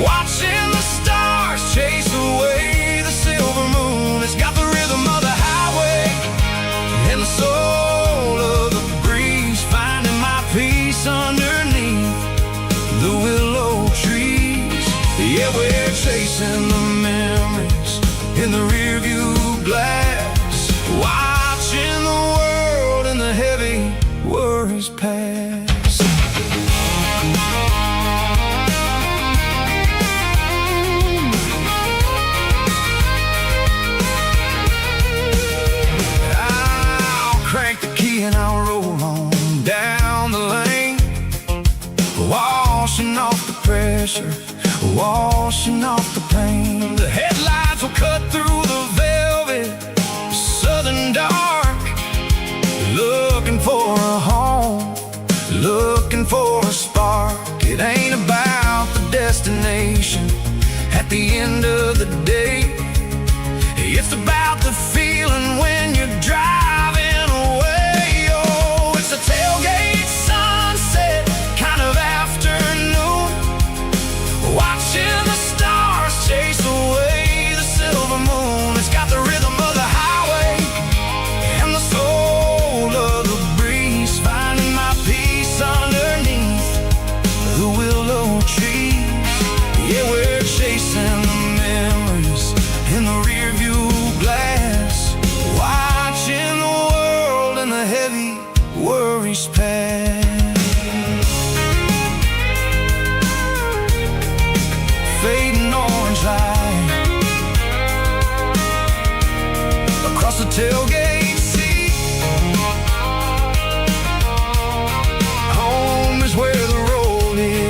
watching the stars chase away the silver moon. It's got the rhythm of the highway and the soul of the breeze, finding my peace underneath the willow trees. Yeah, we're chasing the memories in the rearview glass, watching the world and the heavy worries pass. I'll crank the key and I'll roll on down the lane, washing off the pressure, washing off the pain. The headlights will cut through the velvet southern dark, looking for a home, looking for a spark. It ain't about the destination at the end of the day, it's about the feeling when you're driving away. Oh, it's a tailgate sunset kind of afternoon, watching the stars chase away the silver moon. It's got the rhythm of the highway and the soul of the breeze, finding my peace underneath the willow trees. Yeah, we're chasing the memories in the rearview glass, watching the world and the heavy worries pass. Fading orange light across the tailgate seat. Home is where the road is.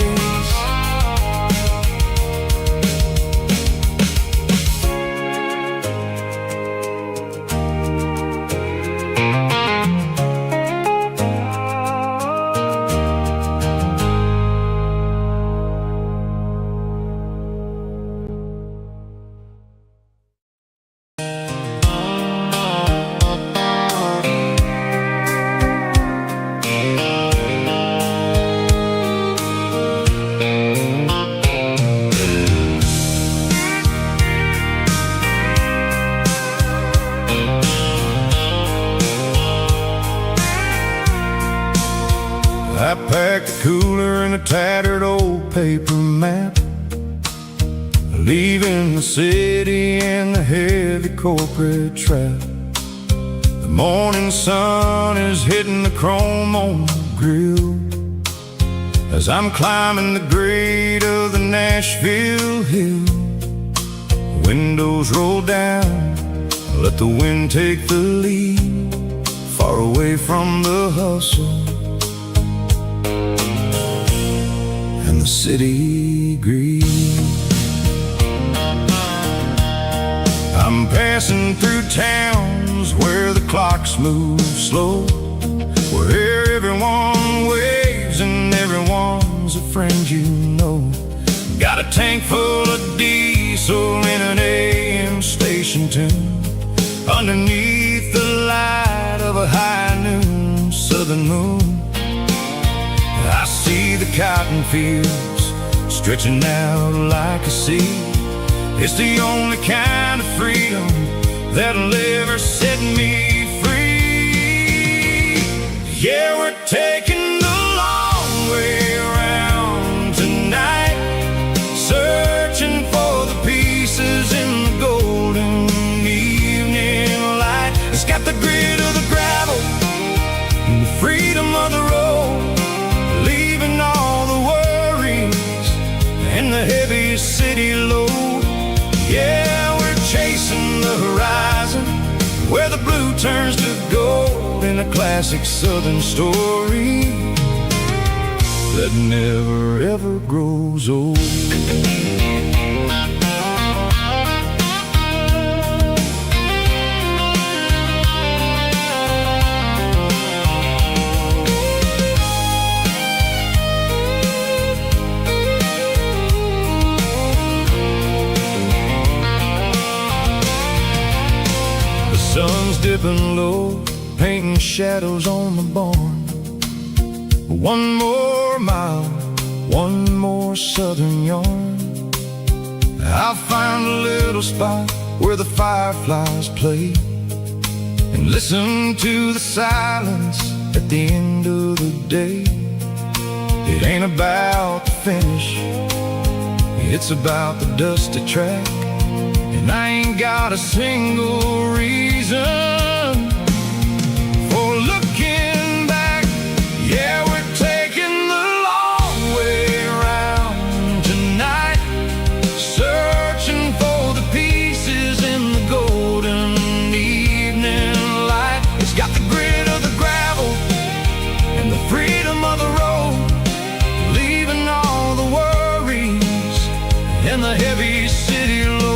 I packed a cooler and a tattered old paper map, leaving the city and the heavy corporate trap. The morning sun is hitting the chrome on the grill as I'm climbing the grade of the Nashville hill. Windows roll down, let the wind take the lead, far away from the hustle and the city greed. I'm passing through towns where the clocks move slow, where everyone waves and everyone's a friend you know. Got a tank full of diesel in an AM station tune, underneath the light of a high noon southern moon. I see the cotton fields stretching out like a sea, It's the only kind of freedom that'll ever set me free. Yeah, we're taking the long way around tonight, searching for the pieces in the golden evening light. It's got the grit of the gravel and the freedom of the road, leaving all the worries and the heavy city load. Yeah, we're chasing the horizon, where the blue turns to gold, in a classic southern story that never ever grows old. Sun's dipping low, painting shadows on the barn. One more mile, one more southern yarn. I'll find a little spot where the fireflies play, and listen to the silence at the end of the day. It ain't about the finish, it's about the dusty track. And I ain't got a single reason for looking back. Yeah, we're taking the long way around tonight, searching for the pieces in the golden evening light. It's got the grit of the gravel and the freedom of the road, leaving all the worries and the heavy city load.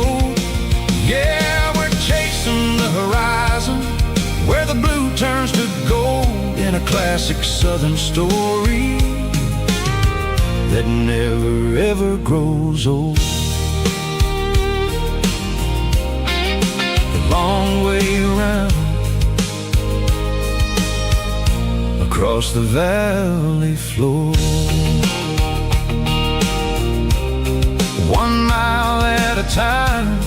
Yeah, we're chasing the horizon, where the blue turns to gold, in a classic southern story that never ever grows old. The long way around, across the valley floor, 1 mile at a time.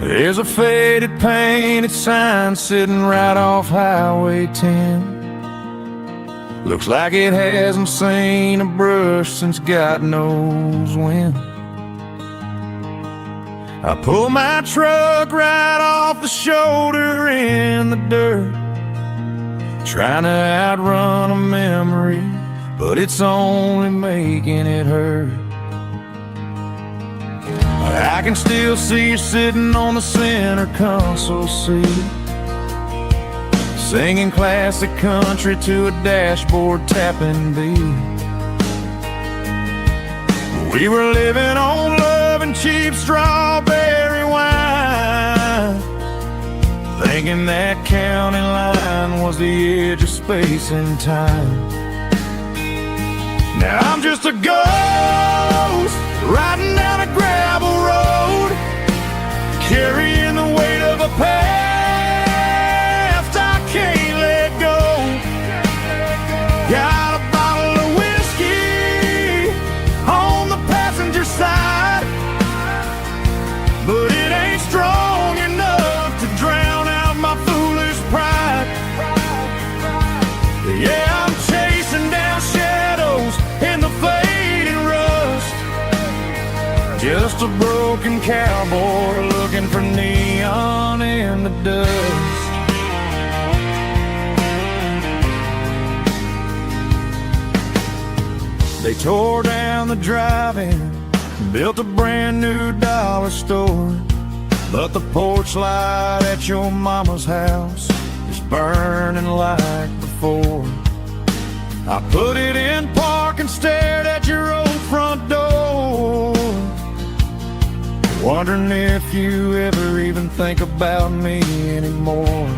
There's a faded painted sign sitting right off Highway 10. Looks like it hasn't seen a brush since God knows when. I pull my truck right off the shoulder in the dirt, trying to outrun a memory, but it's only making it hurt. I can still see you sitting on the center console seat, singing classic country to a dashboard tapping beat. We were living on love and cheap strawberry wine, thinking that county line was the edge of space and time. Now I'm just a ghost riding down a gravel road, carrying the weight of a past I can't let go. Got a bottle of whiskey on the passenger side, but it ain't strong enough to drown out my foolish pride. Yeah, I'm chasing down shadows in the fading rust, just a broken cowboy looking for neon in the dust. They tore down the drive-in, built a brand new dollar store, but the porch light at your mama's house is burning like before. I put it in park and stared at your old front door, wondering if you ever even think about me anymore.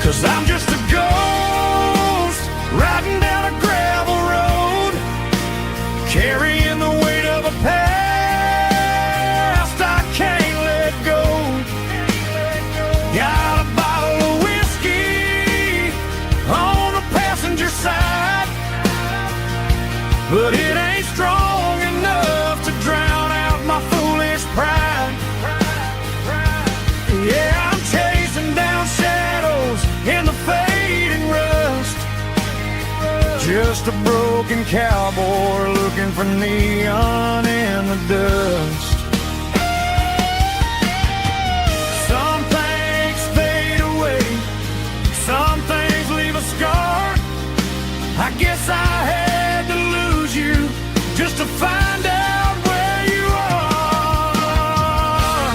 'Cause I'm just a ghost riding down a gravel road, carrying the weight of a past I can't let go. Got a bottle of whiskey on the passenger side, but it ain't strong enough to drown out my foolish pride. Yeah, I'm chasing down shadows in the fading rust, just a broken cowboy looking for neon in the dust. Some things fade away, some things leave a scar. I guess I had to lose you just to find out where you are.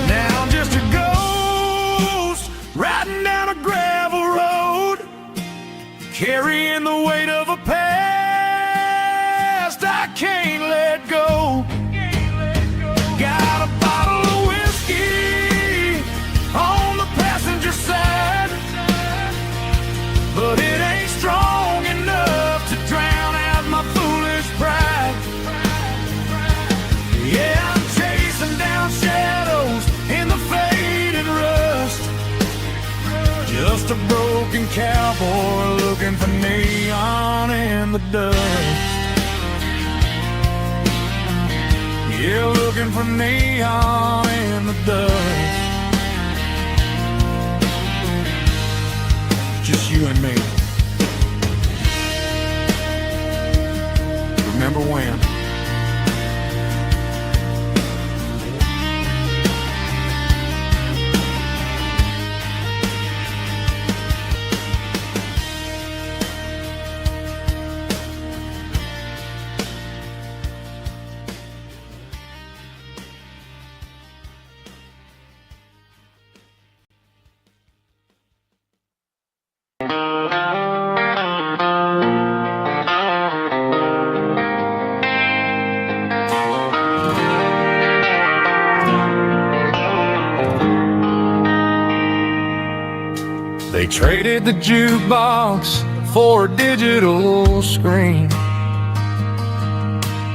Now I'm just a ghost riding down a gravel road, carrying the weight of a past I can't let go. Got a bottle of whiskey on the passenger side, but it ain't strong enough to drown out my foolish pride. Yeah, I'm chasing down shadows in the faded rust, just a broken cowboy looking for neon in the dust. Yeah, looking for neon in the dust. Just you and me. Remember when? They traded the jukebox for a digital screen,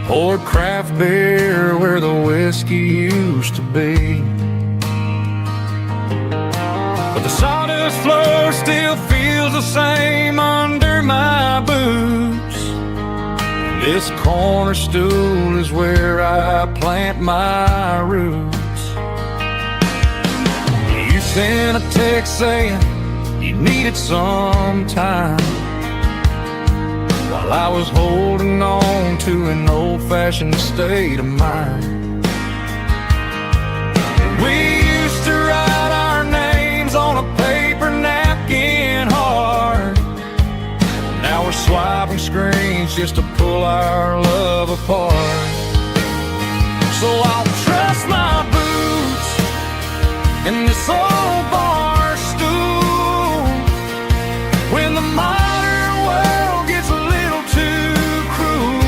poured craft beer where the whiskey used to be. But the sawdust floor still feels the same under my boots. This corner stool is where I plant my roots. You sent a text saying you needed some time, while I was holding on to an old-fashioned state of mind. We used to write our names on a paper napkin hard. Now we're swiping screens just to pull our love apart. So I'll trust my boots in this old bar stool when the modern world gets a little too cruel.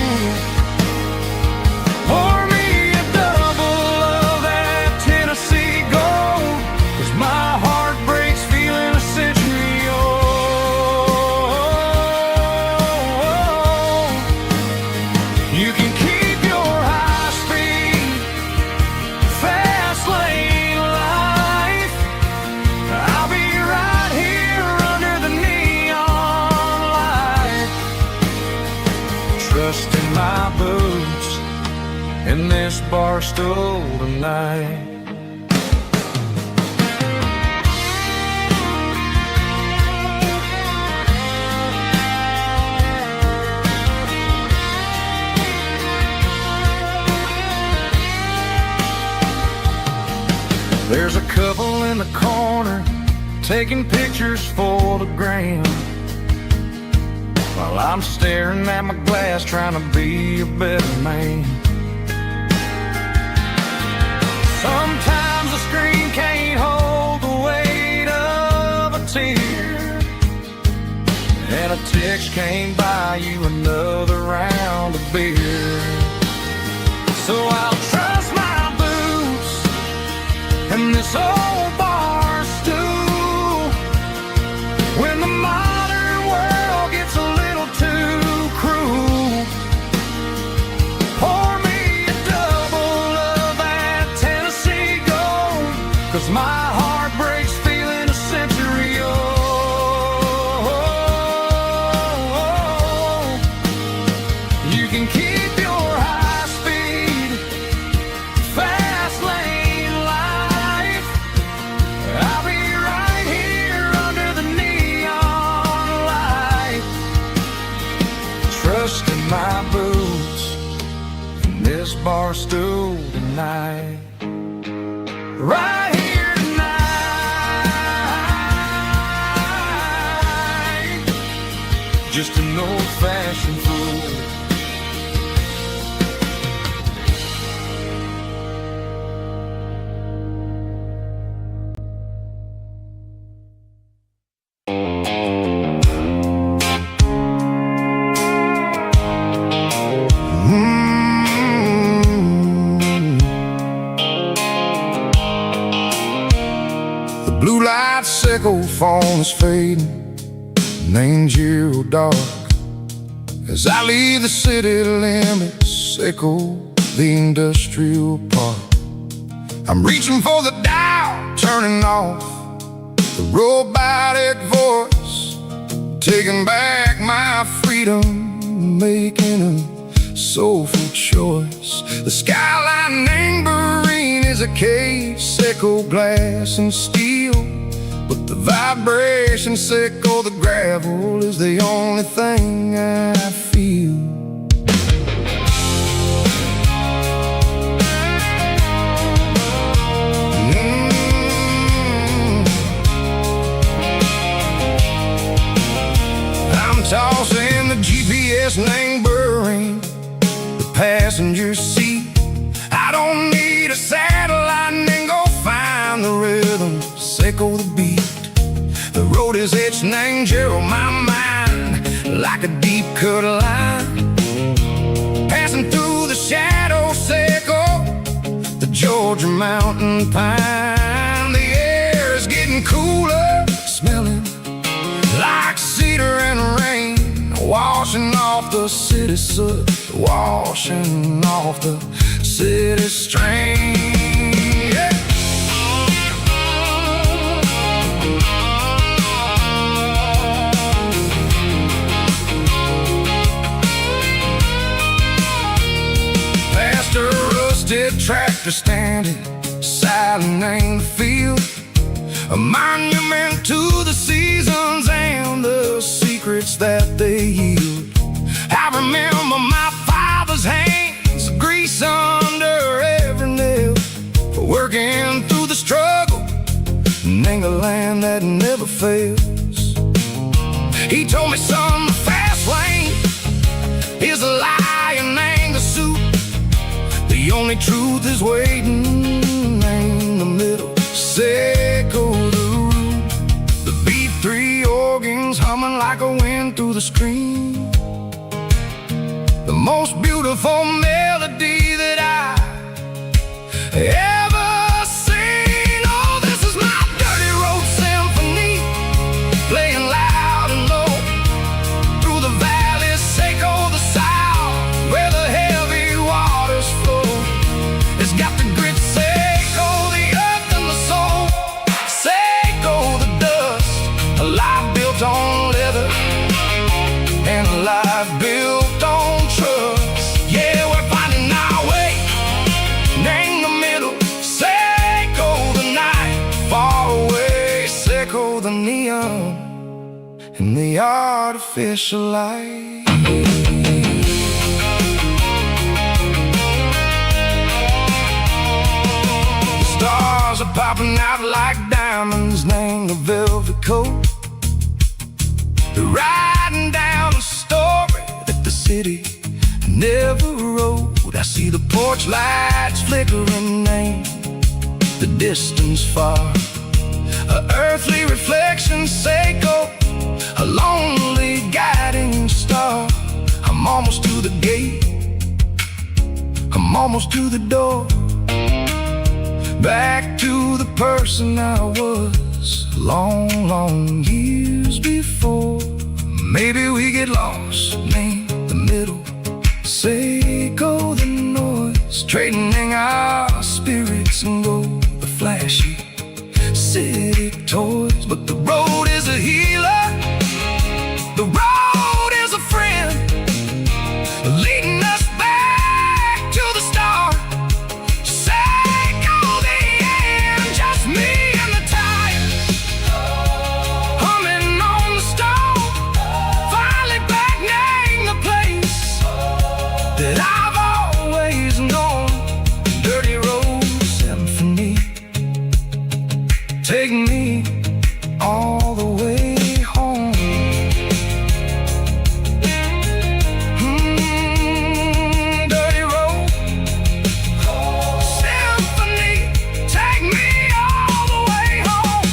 Pour me a double of that Tennessee Gold, 'cause my heart breaks feeling a century old. You can keep your high speed, fast lane life. I'll be right here under the neon light, trusting my boots in this bar stool tonight. There's a couple in the corner taking pictures for the gram, while I'm staring at my glass trying to be a better man. Sometimes the screen can't hold the weight of a tear, and a text can't buy you another round of beer. So I'll trust my boots and this old bar stool when the modern world gets a little too cruel. Pour me a double of that Tennessee Gold, 'cause my heart breaks feeling a century old. You can keep your high-speed, fast lane life. I'll be right here under the neon light, trusting my boots and this bar stool tonight. Right here tonight, just an old-fashioned fool. The blue light sickle phone is fading, name's zero dark. As I leave the city limits, echo the industrial park. I'm reaching for the dial, turning off the robotic voice, taking back my freedom, making a soulful choice. The skyline neighboring is a case, echo glass and steel, but the vibrations echo the gravel is the only thing I feel. I'm tossing the GPS neighboring the passenger seat. I don't need a satellite and go find the rhythm, echo the beat. The road is etched and angel on my mind like a deep cut line, passing through the shadows, echo the Georgia mountain pine. The air is getting cooler, smelling like cedar and rain, washing off the city soot, washing off the city strain. Yeah. Past a rusted tractor standing silent in the field, a monument to the seasons and the secrets that they yield. I remember my father's hands, grease under every nail, working through the struggle, and the land that never fails. He told me, son, the fast lane is a lie and anger suit. The only truth is waiting in the middle, echo the root. The B3 organs humming like a wind through the screen, the most beautiful melody that I ever seen. Oh, this is my dirty road symphony, playing loud and low through the valleys, echo the south where the heavy waters flow. It's got the grit, echo the earth and the soul, echo the dust, a life built on leather and a life built on trust. Yeah, we're finding our way, name the middle, echo the night, far away, echo the neon and the artificial light. Stars are popping out like diamonds, name the velvet coat. They're riding down the story that the city never wrote. I see the porch lights flickering in the distance far, a earthly reflection, Seiko, a lonely guiding star. I'm almost to the gate, I'm almost to the door, back to the person I was long, long years before. Maybe we get lost in the middle, Seiko the noise, trading our spirits and go the flashy city toys. But the road is a healer, the road is a friend, leading us back to the start. Seiko the end, just me and the tires, humming on the stove, finally back name the place that I've always known. Dirty road symphony, take me all the way home. Dirty road symphony, take me all the way home.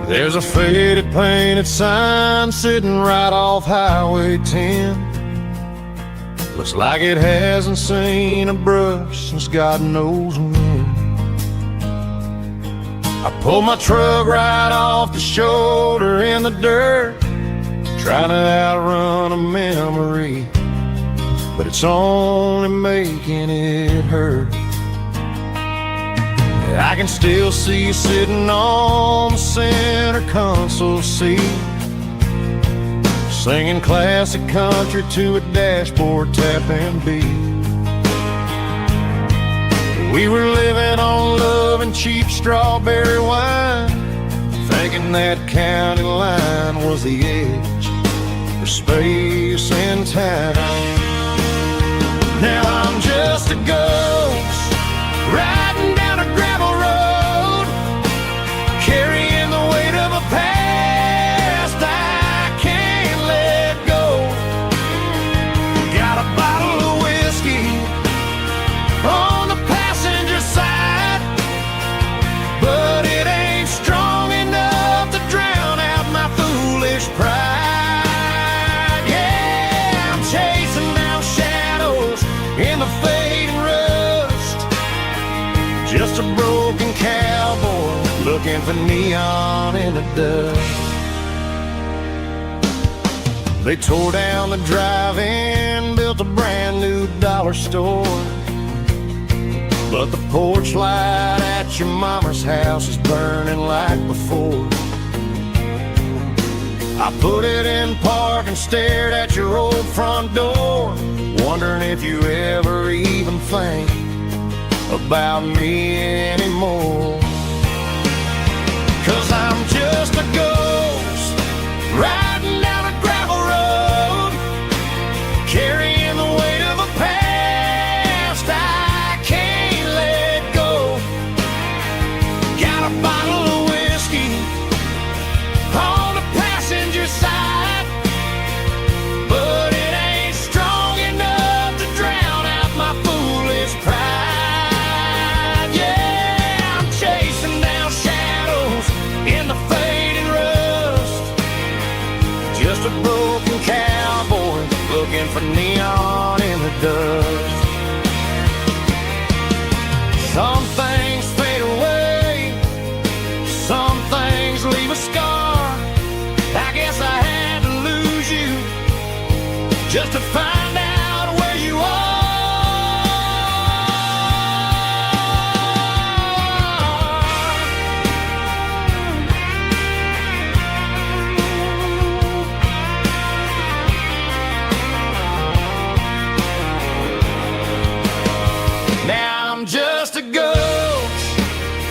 There's a faded painted sign sitting right off Highway 10. Looks like it hasn't seen a brush since God knows when. I pulled my truck right off the shoulder in the dirt, trying to outrun a memory, but it's only making it hurt. I can still see you sitting on the center console seat, singing classic country to a dashboard tapping beat. We were living on love and cheap strawberry wine, thinking that county line was the edge for space and time. Now I'm just a ghost riding down a gravel road, carrying the weight of a past I can't let go. Got a bottle of whiskey on the passenger side, but it ain't strong enough to drown out my foolish pride. Yeah, I'm chasing down shadows in the fading rust, just a broken cowboy looking for neon in the dust. They tore down the drive-in, built a brand new dollar store, but the porch light at your mama's house is burning like before. I put it in park and stared at your old front door, wondering if you ever even think about me anymore. 'Cause I'm just a ghost riding down a gravel road, carrying the weight of a past I can't let go. Got a bottle of whiskey on the passenger side, but it ain't strong enough to drown out my foolish pride. Yeah, I'm chasing down shadows in the fading rust, just a broken cowboy looking for neon in the dust. Some things fade away, some things leave a scar. I guess I had to lose you just to find out where you are.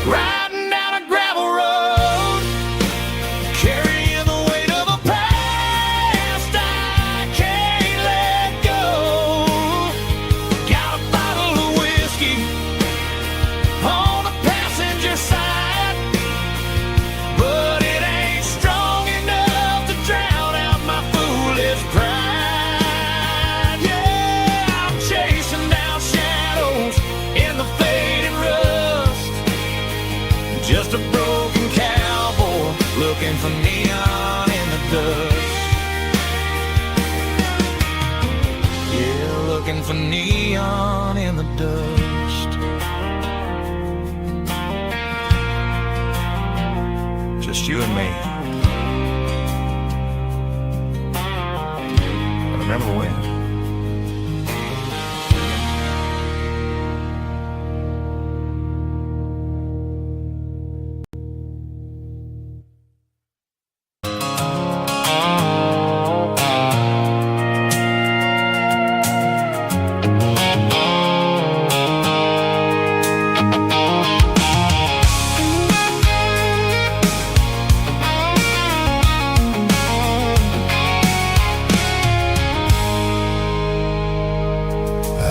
riding down a gravel road, carrying the weight of a past I can't let go. Got a bottle of whiskey on the passenger side, but it ain't strong enough to drown out my foolish pride. Yeah, I'm chasing down shadows in the fading rust, just a broken cowboy looking for neon in the dust. Yeah, looking for neon in the dust. Just you and me. I remember when.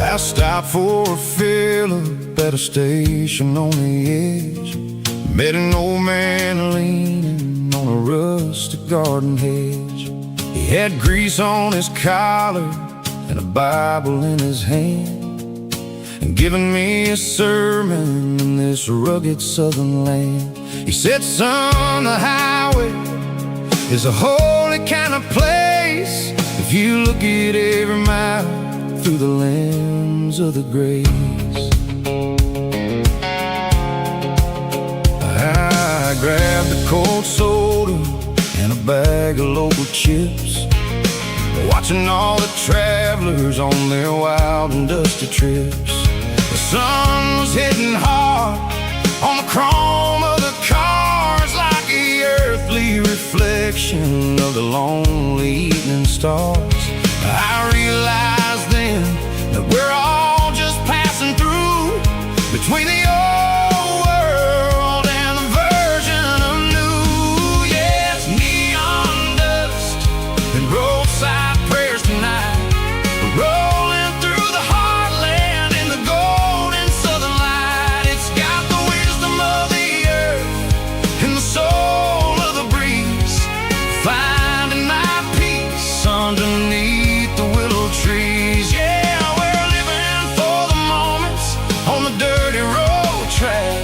I stopped for a fill-up at a station on the edge. Met an old man leaning on a rustic garden hedge. He had grease on his collar and a Bible in his hand, and giving me a sermon in this rugged southern land. He said, son, the highway is a holy kind of place if you look at every mile through the lens of the grace. I grabbed a cold soda and a bag of local chips, watching all the travelers on their wild and dusty trips. The sun was hitting hard on the chrome of the cars, like the earthly reflection of the lonely evening stars. I realized then that we're all just passing through between the old world and the version of new. Yeah, it's neon dust and roadside prayers tonight, rolling through the heartland in the golden southern light. It's got the wisdom of the earth and the soul of the breeze, finding my peace underneath the willow trees. Yeah, we're living for the moments on the dirty road track,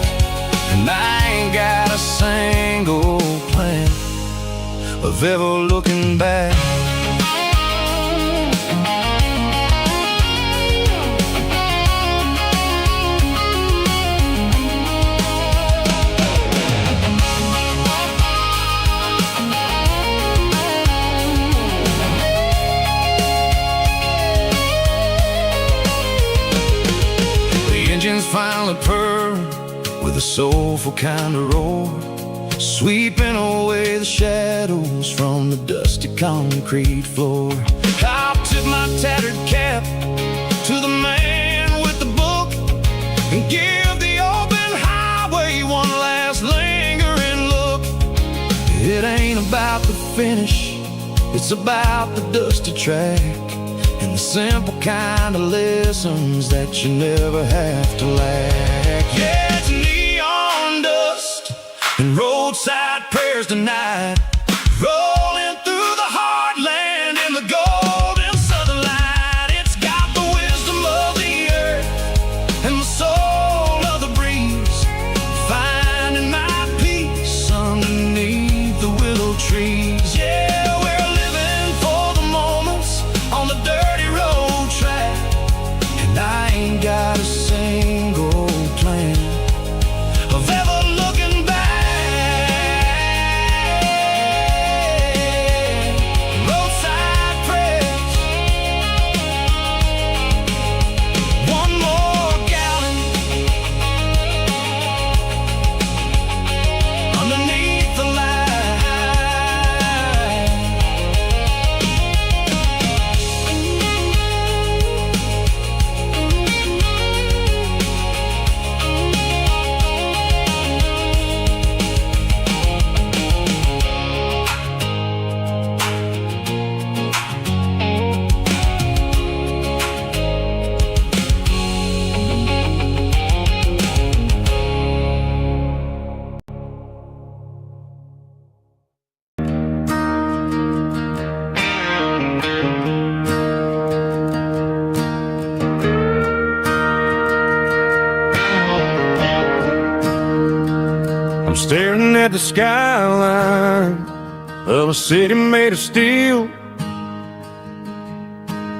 and I ain't got a single plan of ever looking back. Engines finally purr with a soulful kind of roar, sweeping away the shadows from the dusty concrete floor. I'll tip my tattered cap to the man with the book and give the open highway one last lingering look. It ain't about the finish, it's about the dusty track and the simple kind of lessons that you never have to lack. Yeah, it's neon dust and roadside prayers tonight, rolling through the heartland in the golden southern light. It's got the wisdom of the earth and the soul of the breeze, finding my peace underneath the willow trees. Yeah, we're living for the moments on the dirty road track, and I ain't got a single plan of ever looking back. I'm staring at the skyline of a city made of steel,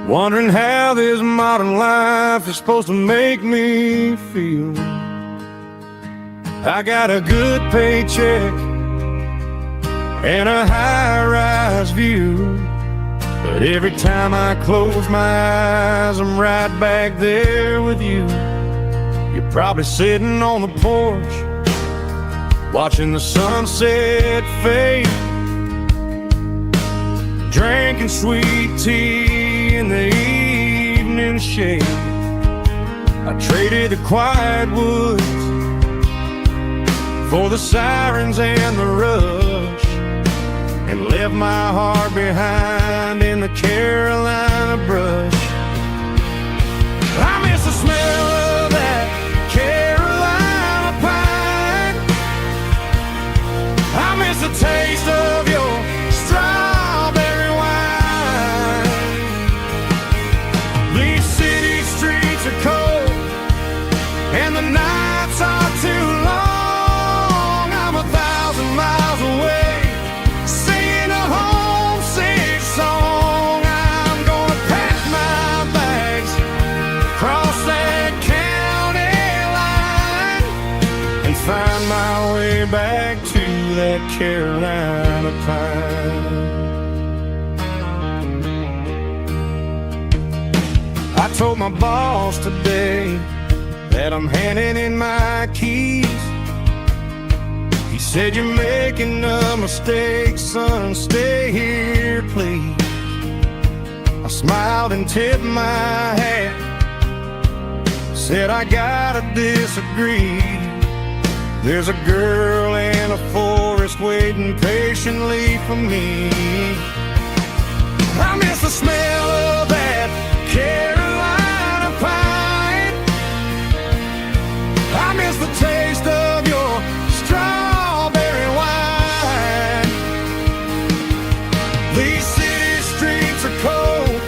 wondering how this modern life is supposed to make me feel. I got a good paycheck and a high-rise view, but every time I close my eyes, I'm right back there with you. You're probably sitting on the porch, watching the sunset fade, drinking sweet tea in the evening shade. I traded the quiet woods for the sirens and the rush, and left my heart behind in the Carolina brush. I miss the smell of that Carolina pine. I miss the taste of your strawberry wine. These city streets are cold and the nights are too long. I'm 1,000 miles away, singing a homesick song. I'm gonna pack my bags, cross that county line, and find my way back to that Carolina pine. I told my boss today that I'm handing in my keys. He said, "You're making a mistake, son, stay here, please." I smiled and tipped my hat, said, "I gotta disagree. There's a girl in a forest waiting patiently for me." I miss the smell of that Carolina pine. I miss the taste of your strawberry wine. These city streets are cold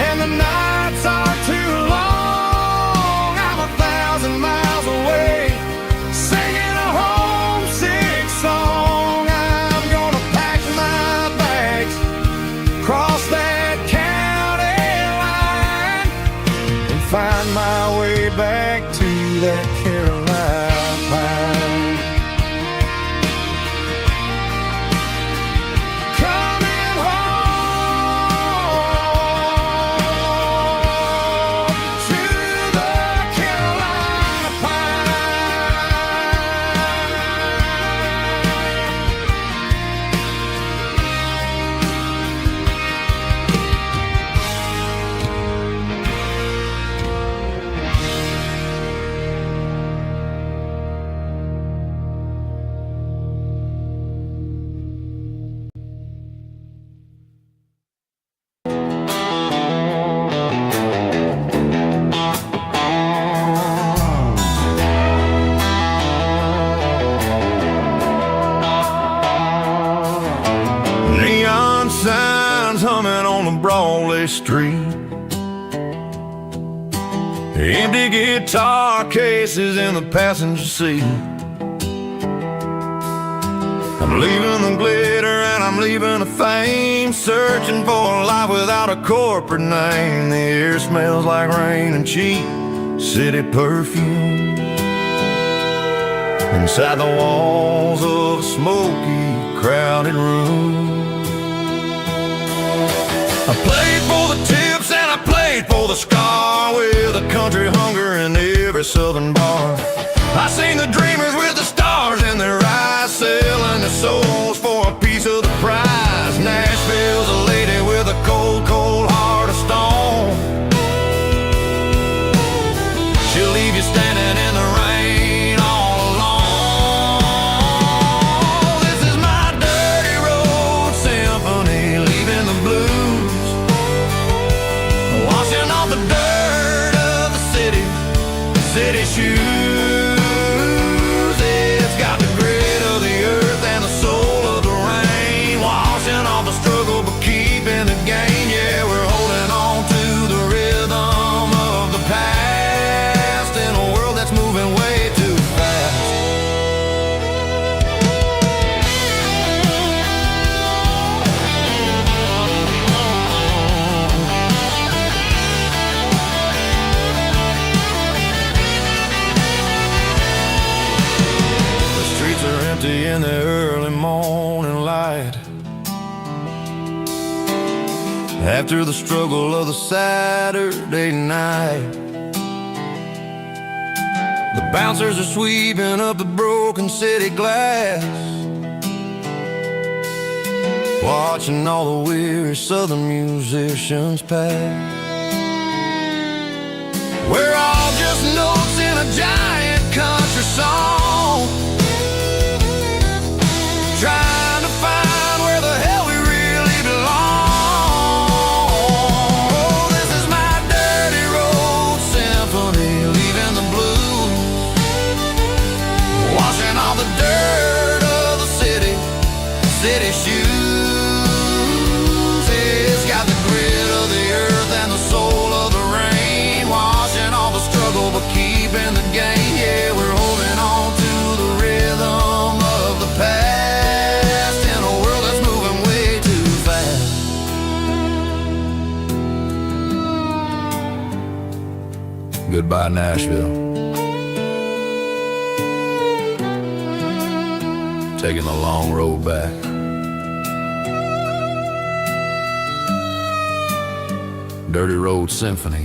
and the nights are too long. I'm 1,000 miles away, singing a homesick song. I'm gonna pack my bags, cross that county line, and find my way back to that Carolina pine. Coming home to the Carolina neon signs humming on the Broadway street, empty guitar cases in the passenger seat. I'm leaving the glitter and I'm leaving the fame, searching for a life without a corporate name. The air smells like rain and cheap city perfume inside the walls of a smoky, crowded room. I played for the tips and I played for the scar, with a country hunger in every southern bar. I seen the dreamers with the stars in their eyes, selling their souls for a piece of the prize. Nashville's a lady with a cold, cold heart of stone. She'll leave you standing in the rain all alone. This is my dirty road symphony, leaving the blues, washing off the dirt of the city shoes. It's got the grit of the earth and the soul empty in the early morning light. After the struggle of the Saturday night, the bouncers are sweeping up the broken city glass, watching all the weary southern musicians pass. We're all just notes in a giant country song, trying to find where the hell we really belong. Oh, this is my dirty road symphony, leaving the blues, washing all the dirt of the city shoes. It's got the grit of the earth and the soul of the rain, washing all the struggle but keeping the gain. Yeah, we're holding on to the rhythm of the past in a world that's moving way too fast. Goodbye, Nashville. Taking the long road back. Dirty Road Symphony.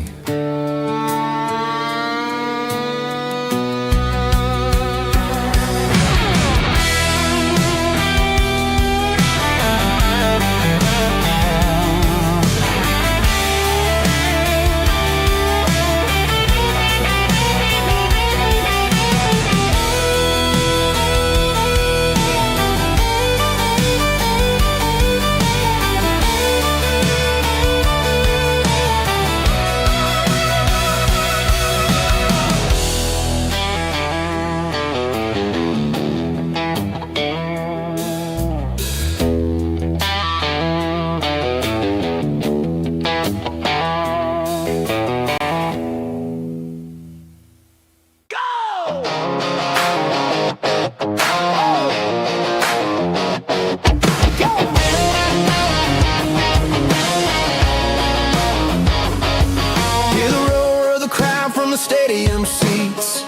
Stadium seats,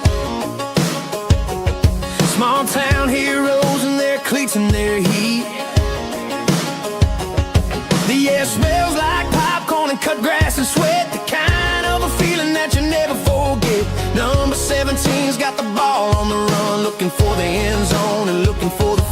small town heroes in their cleats and their heat. The air smells like popcorn and cut grass and sweat, the kind of a feeling that you never forget. Number 17's got the ball on the run, looking for the end zone and looking for the